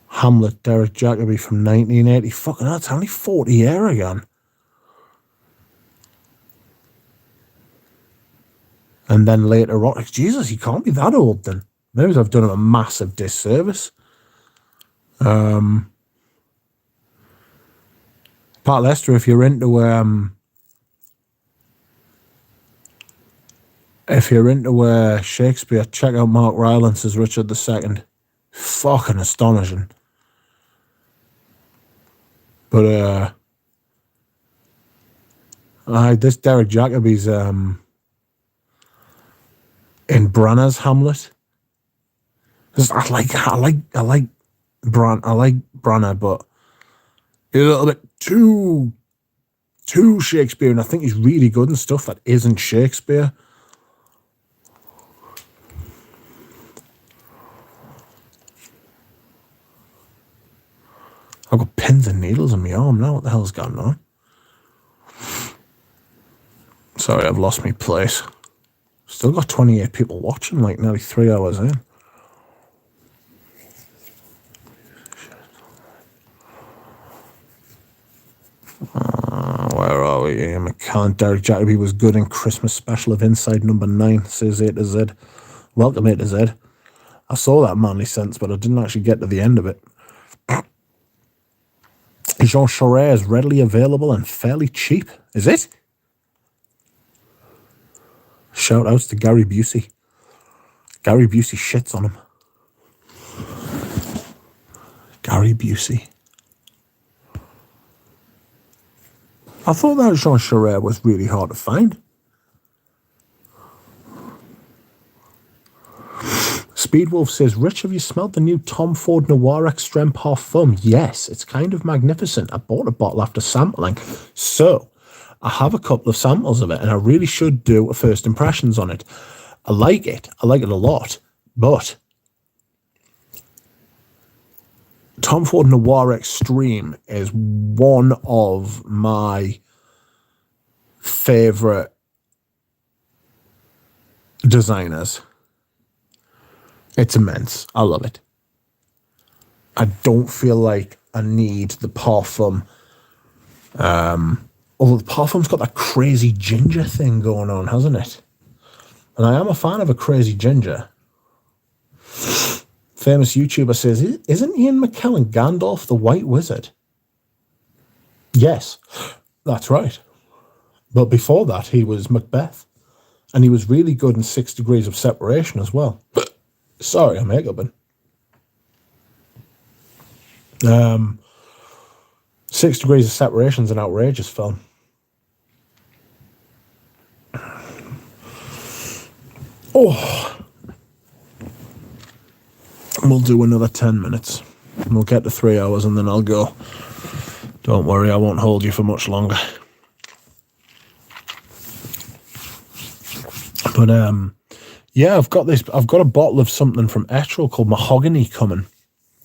Hamlet, Derek Jacobi from 1980. Fucking hell, it's only 40 years again. And then later on, Jesus, he can't be that old then. Maybe I've done him a massive disservice. Pat Lester, if you're into Shakespeare, check out Mark Rylance's Richard II. Fucking astonishing. But This Derek Jacobi's in Branag's Hamlet. I like Branagh, but he's a little bit too Shakespeare, and I think he's really good in stuff that isn't Shakespeare. I've got pins and needles on my arm now. What the hell's going on? Sorry, I've lost my place. Still got 28 people watching, like nearly 3 hours in. Where are we? Ian McCann. Derek Jacobi was good in Christmas special of Inside Number 9, says A to Z. Welcome A to Z. I saw that Manly Sense, but I didn't actually get to the end of it. Jean Charest is readily available and fairly cheap. Is it? Shout outs to Gary Busey. Gary Busey shits on him. Gary Busey. I thought that Jean Charest was really hard to find. Speedwolf says, Rich, have you smelled the new Tom Ford Noir Extreme Parfum? Yes, it's kind of magnificent. I bought a bottle after sampling. So, I have a couple of samples of it, and I really should do a first impressions on it. I like it. I like it a lot. But Tom Ford Noir Extreme is one of my favorite designers. It's immense. I love it. I don't feel like I need the parfum. Although the parfum's got that crazy ginger thing going on, hasn't it? And I am a fan of a crazy ginger. Famous YouTuber says, isn't Ian McKellen Gandalf the White Wizard? Yes, that's right. But before that, he was Macbeth. And he was really good in 6 Degrees of Separation as well. Sorry, I'm hiccuping. 6 Degrees of Separation is an outrageous film. Oh, we'll do another 10 minutes. We'll get to 3 hours and then I'll go. Don't worry, I won't hold you for much longer. But yeah, I've got a bottle of something from Etro called Mahogany coming,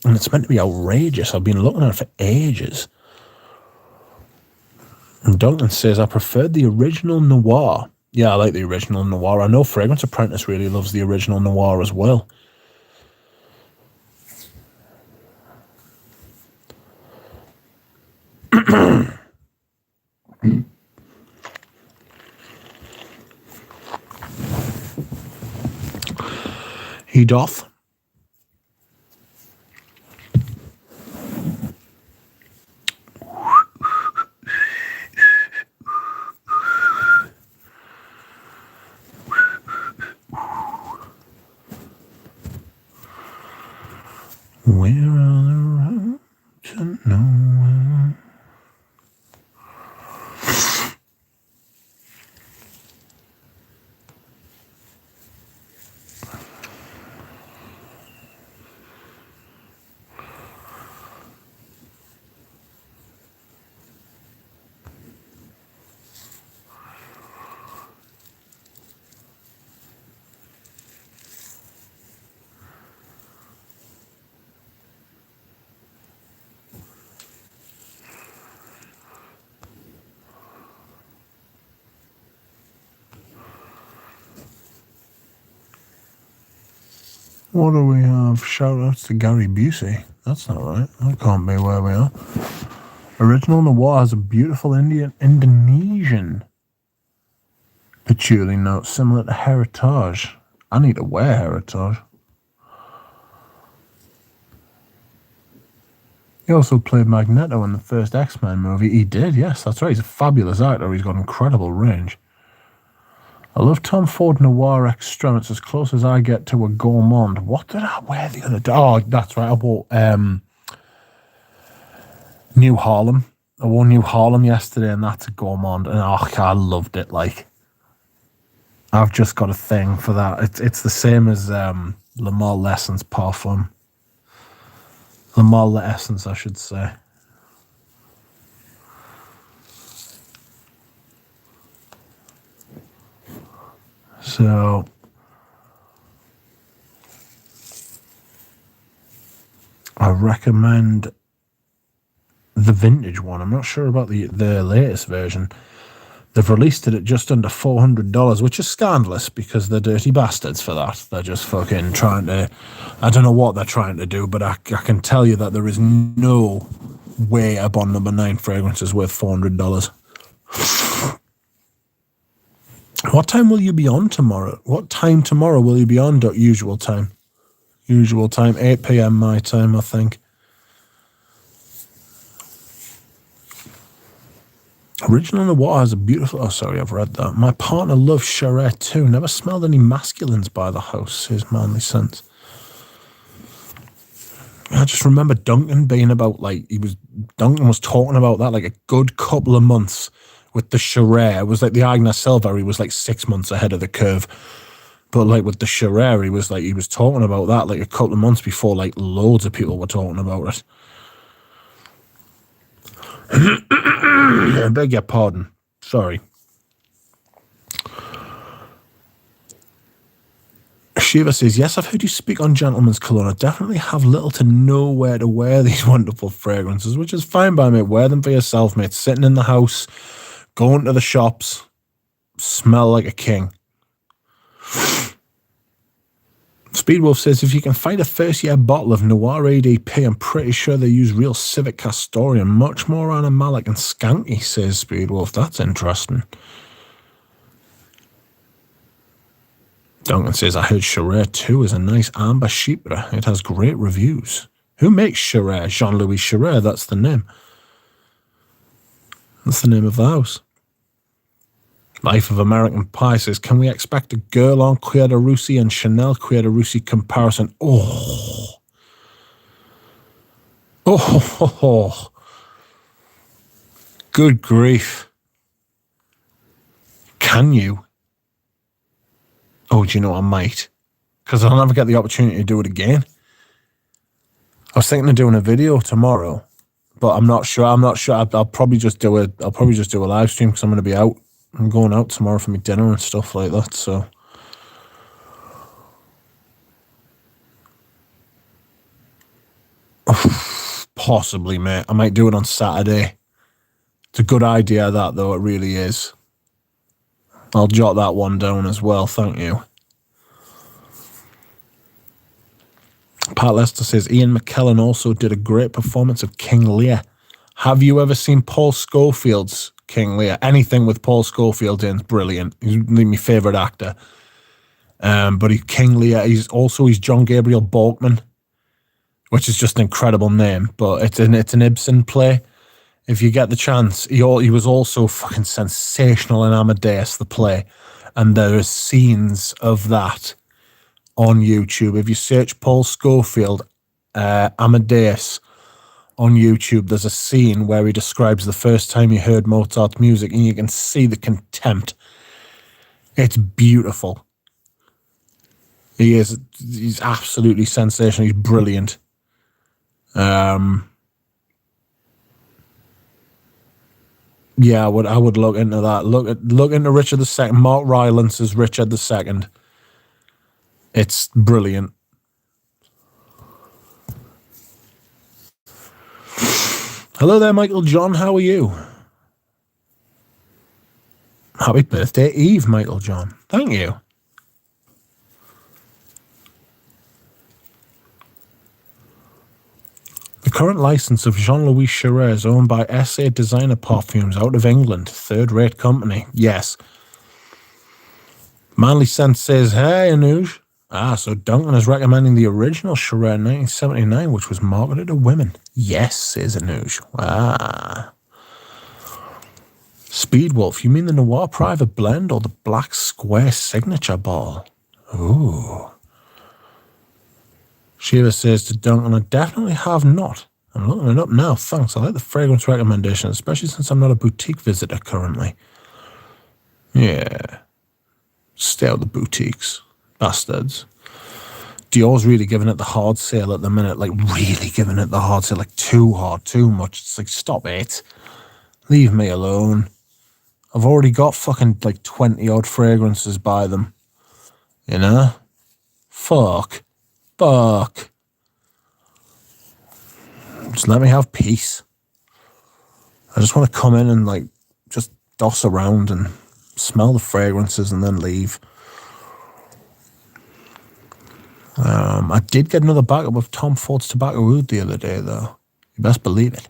and it's meant to be outrageous. I've been looking at it for ages. And Duncan says, I preferred the original Noir. Yeah, I like the original Noir. I know Fragrance Apprentice really loves the original Noir as well. He doth. Where are the roads to nowhere? What do we have? Shout outs to Gary Busey. That's not right. That can't be where we are. Original Noir has a beautiful Indonesian patchouli note similar to Heritage. I need to wear Heritage. He also played Magneto in the first X-Men movie. He did, yes, that's right. He's a fabulous actor. He's got incredible range. I love Tom Ford Noir Extreme. It's as close as I get to a gourmand. What did I wear the other day? Oh, that's right. I bought New Harlem. I wore New Harlem yesterday, and that's a gourmand, and I loved it. Like, I've just got a thing for that. It's the same as Lamar Lessons perfume. Lamar Essence, I should say. So I recommend the vintage one. I'm not sure about the latest version. They've released it at just under $400, which is scandalous because they're dirty bastards for that. They're just fucking trying to... I don't know what they're trying to do, but I can tell you that there is no way a Bond number 9 fragrance is worth $400. What time will you be on tomorrow? What time tomorrow will you be on? Usual time. Usual time, 8 p.m. my time, I think. Original Noir has a beautiful... Oh, sorry, I've read that. My partner loves Charette too. Never smelled any masculines by the house, says Manly Sense. I just remember Duncan being about, like, Duncan was talking about that, like, a good couple of months with the Charette. It was like the Agnes Silver, he was, like, 6 months ahead of the curve. But, like, with the Charette, he was talking about that, like, a couple of months before, like, loads of people were talking about it. I beg your pardon. Sorry. Shiva says, yes, I've heard you speak on gentleman's cologne. I definitely have little to nowhere to wear these wonderful fragrances, which is fine by me. Wear them for yourself, mate. Sitting in the house, going to the shops, smell like a king. Speedwolf says, if you can find a first-year bottle of Noir ADP, I'm pretty sure they use real Civic Castoreum, much more animalic and skanky, says Speedwolf. That's interesting. Duncan says, I heard Charette 2 is a nice amber chypre. It has great reviews. Who makes Charette? Jean-Louis Charette, that's the name. That's the name of the house. Life of American Pie says, can we expect a Guerlain Cuir de Russie and Chanel Cuir de Russie comparison? Oh. Oh. Good grief. Can you? Oh, do you know what? I might. Because I'll never get the opportunity to do it again. I was thinking of doing a video tomorrow, but I'm not sure. I'll probably just do a live stream because I'm going to be out. I'm going out tomorrow for my dinner and stuff like that, so. Possibly, mate. I might do it on Saturday. It's a good idea, that, though. It really is. I'll jot that one down as well. Thank you. Pat Lester says, Ian McKellen also did a great performance of King Lear. Have you ever seen Paul Schofield's King Lear? Anything with Paul Schofield in is brilliant. He's my favourite actor. But King Lear, he's John Gabriel Borkman, which is just an incredible name. But it's an Ibsen play. If you get the chance, he was also fucking sensational in Amadeus, the play. And there are scenes of that on YouTube. If you search Paul Schofield, Amadeus, on YouTube, there's a scene where he describes the first time he heard Mozart's music, and you can see the contempt. It's beautiful. He's absolutely sensational. He's brilliant. Yeah, I would look into that. Look into Richard II. Mark Rylance as Richard II. It's brilliant. Hello there, Michael John. How are you? Happy birthday Eve, Michael John. Thank you. The current license of Jean-Louis Charette is owned by SA Designer Perfumes out of England. Third-rate company. Yes. Manly Sense says, hey, Anuj. So Duncan is recommending the original Charette 1979, which was marketed to women. Yes, says Anuj. Speedwolf, you mean the Noir Private Blend or the Black Square Signature Ball? Ooh. Shiva says to Duncan, I definitely have not. I'm looking it up now. Thanks. I like the fragrance recommendation, especially since I'm not a boutique visitor currently. Yeah. Stay out of the boutiques. Bastards. Dior's really giving it the hard sale at the minute. Like, really giving it the hard sale. Like, too hard, too much. It's like, stop it. Leave me alone. I've already got fucking, like, 20-odd fragrances by them. You know? Fuck. Just let me have peace. I just want to come in and, like, just doss around and smell the fragrances and then leave. I did get another backup of Tom Ford's Tobacco Oud the other day, though. You best believe it.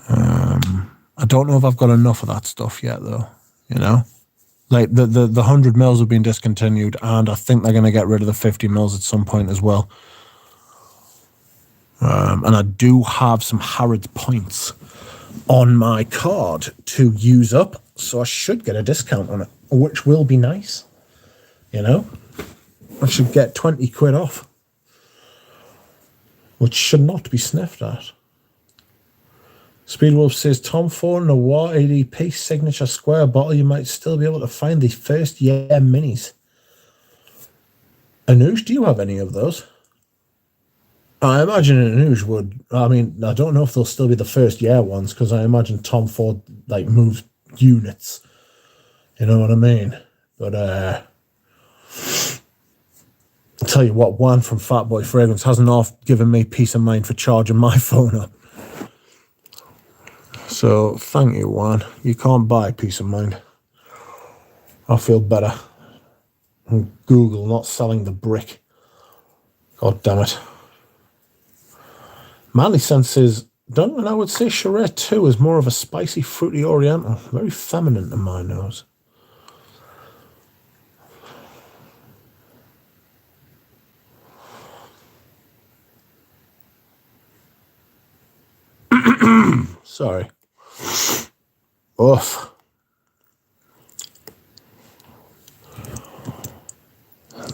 I don't know if I've got enough of that stuff yet, though. You know? Like, the 100 mils have been discontinued, and I think they're going to get rid of the 50 mils at some point as well. And I do have some Harrods points on my card to use up, so I should get a discount on it, which will be nice. You know? I should get 20 quid off, which should not be sniffed at. Speedwolf says, Tom Ford Noir ADP signature square bottle. You might still be able to find the first year minis. Anoush, do you have any of those? I imagine Anoush would. I mean, I don't know if they'll still be the first year ones, because I imagine Tom Ford, like, moves units. You know what I mean? But, I'll tell you what, Juan from Fatboy Fragrance hasn't given me peace of mind for charging my phone up. So, thank you, Juan. You can't buy peace of mind. I feel better. And Google not selling the brick. God damn it. Manly Sense says, Duncan, I would say Charette 2 is more of a spicy, fruity oriental. Very feminine to my nose. Sorry. Oof.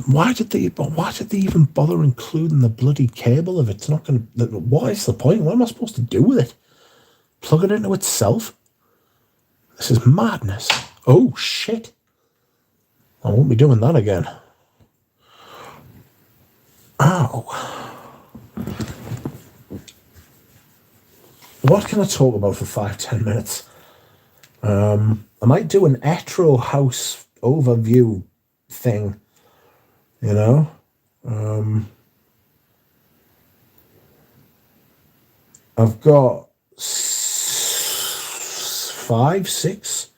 Why did they even bother including the bloody cable if it's not going to... What is the point? What am I supposed to do with it? Plug it into itself? This is madness. Oh, shit. I won't be doing that again. Ow. What can I talk about for 5-10 minutes? I might do an Etro house overview thing. You know? I've got 5, 6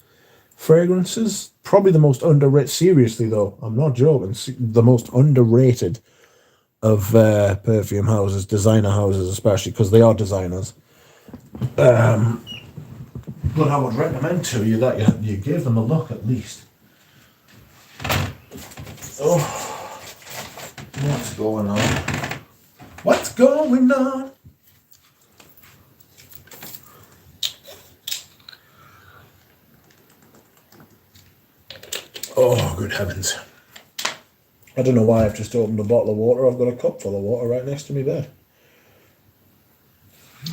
fragrances. Probably the most underrated. Seriously, though, I'm not joking. The most underrated of perfume houses, designer houses especially, because they are designers. But I would recommend to you that you give them a look at least. Oh, what's going on? What's going on? Oh, good heavens. I don't know why I've just opened a bottle of water. I've got a cup full of water right next to my bed.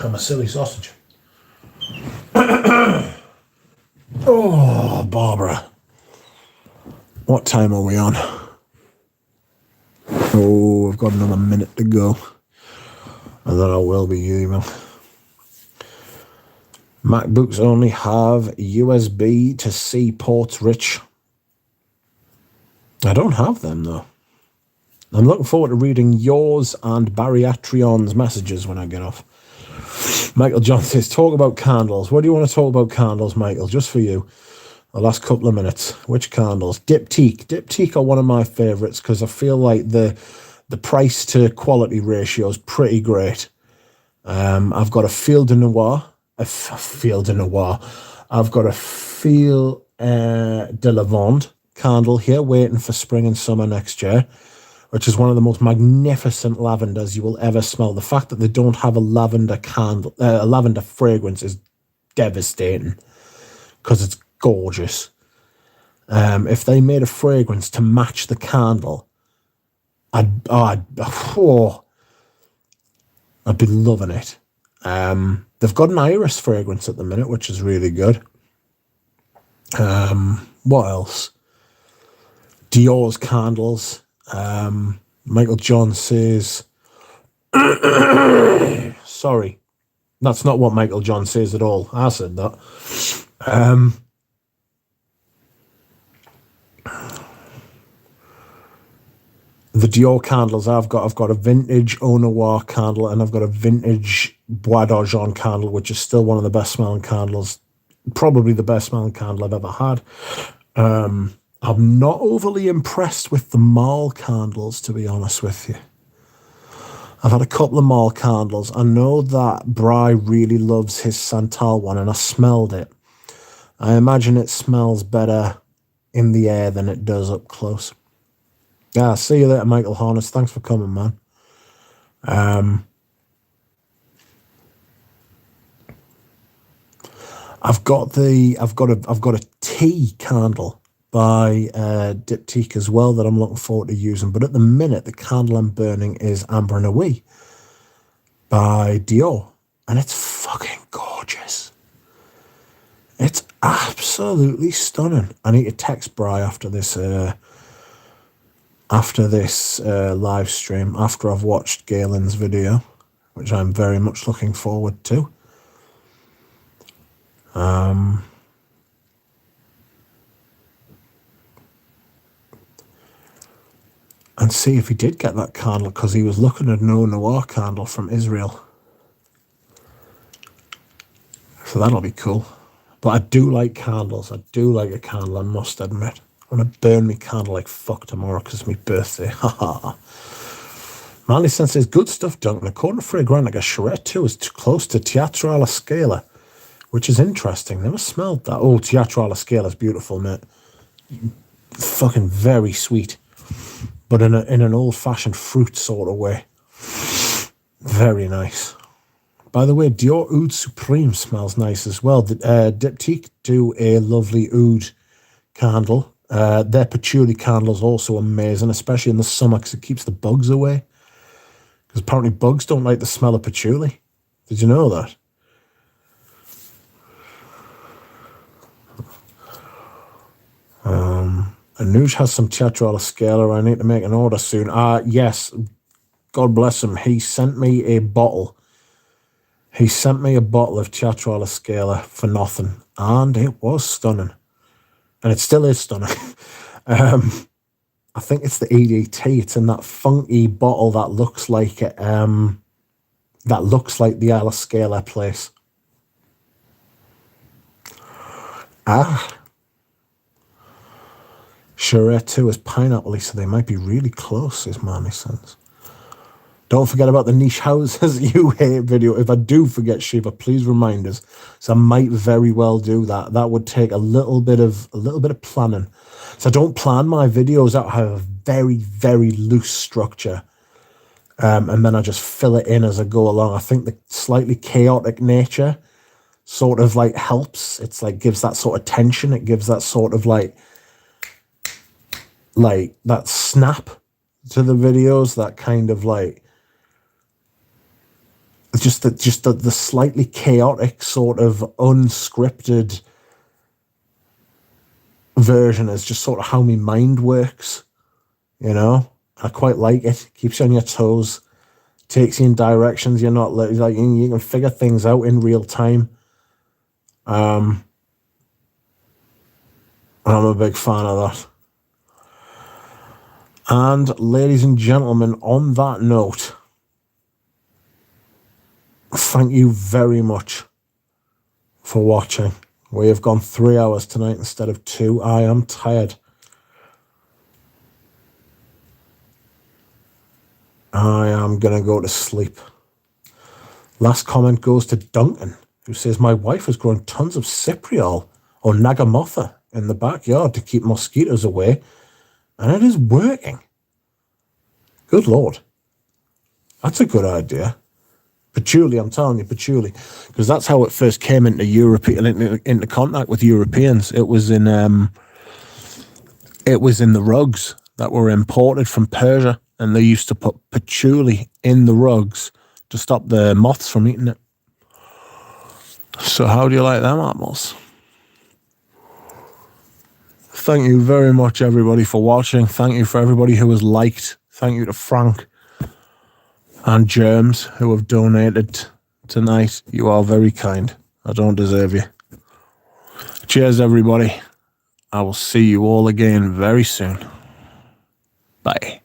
I'm a silly sausage. Oh, Barbara. What time are we on? Oh, I've got another minute to go. And then I will be evil. MacBooks only have USB to C ports, Rich. I don't have them, though. I'm looking forward to reading yours and Bariatrion's messages when I get off. Michael John says, talk about candles. What do you want to talk about candles, Michael? Just for you. The last couple of minutes. Which candles? Diptyque. Diptyque are one of my favourites because I feel like the price to quality ratio is pretty great. I've got a Field de Noir. Field de Noir. I've got a Field de Lavande candle here waiting for spring and summer next year, which is one of the most magnificent lavenders you will ever smell. The fact that they don't have a lavender candle, a lavender fragrance is devastating because it's gorgeous. If they made a fragrance to match the candle, I'd be loving it. They've got an iris fragrance at the minute, which is really good. What else? Dior's candles. Michael John says, sorry, that's not what Michael John says at all. I said that. The Dior candles I've got a vintage Au Noir candle, and I've got a vintage Bois d'Argent candle, which is still one of the best smelling candles, probably the best smelling candle I've ever had. I'm not overly impressed with the Marl candles, to be honest with you. I've had a couple of Marl candles. I know that Bry really loves his Santal one, and I smelled it. I imagine it smells better in the air than it does up close. Yeah, see you later, Michael Harness. Thanks for coming, man. I've got a tea candle by Diptyque as well that I'm looking forward to using. But at the minute, the candle I'm burning is Amber and Away by Dior, and it's fucking gorgeous. It's absolutely stunning. I need to text Bry after this live stream, after I've watched Galen's video, which I'm very much looking forward to. And see if he did get that candle, because he was looking at an Au Noir candle from Israel. So that'll be cool. But I do like candles. I do like a candle, I must admit. I'm going to burn me candle like fuck tomorrow because it's my birthday. Haha. Manly Sense says, good stuff, Duncan. According to Fragrantica, Charette 2 is too close to Teatro alla Scala, which is interesting. Never smelled that. Oh, Teatro alla Scala is beautiful, mate. Fucking very sweet. But in an old-fashioned fruit sort of way. Very nice. By the way, Dior Oud Supreme smells nice as well. Diptyque do a lovely oud candle. Their patchouli candle is also amazing, especially in the summer because it keeps the bugs away. Because apparently bugs don't like the smell of patchouli. Did you know that? Anuj has some Teatro alla Scala. I need to make an order soon. Yes, God bless him. He sent me a bottle. He sent me a bottle of Teatro alla Scala for nothing. And it was stunning. And it still is stunning. I think it's the EDT. It's in that funky bottle that looks like it. That looks like the Alla Scala place. Charette 2 is pineapple, so they might be really close, is Manny Sense. Don't forget about the niche houses you hate video. If I do forget, Shiva, please remind us. So I might very well do that. That would take a little bit of planning. So I don't plan my videos out. I have a very, very loose structure. And then I just fill it in as I go along. I think the slightly chaotic nature sort of like helps. It's like gives that sort of tension. It gives that sort of like that snap to the videos, that kind of like just the slightly chaotic sort of unscripted version is just sort of how my mind works, you know. I quite like it. Keeps you on your toes, takes you in directions you're not like you can figure things out in real time. I'm a big fan of that. And ladies and gentlemen, on that note, thank you very much for watching. We have gone 3 hours tonight instead of 2. I am tired. I am going to go to sleep. Last comment goes to Duncan, who says, my wife has grown tons of cypriol or nagamotha in the backyard to keep mosquitoes away. And it is working. Good Lord. That's a good idea. Patchouli, I'm telling you, patchouli. Because that's how it first came into Europe, into contact with Europeans. It was in the rugs that were imported from Persia. And they used to put patchouli in the rugs to stop the moths from eating it. So how do you like them apples? Thank you very much, everybody, for watching. Thank you for everybody who has liked. Thank you to Frank and Germs who have donated tonight. You are very kind. I don't deserve you. Cheers, everybody. I will see you all again very soon. Bye.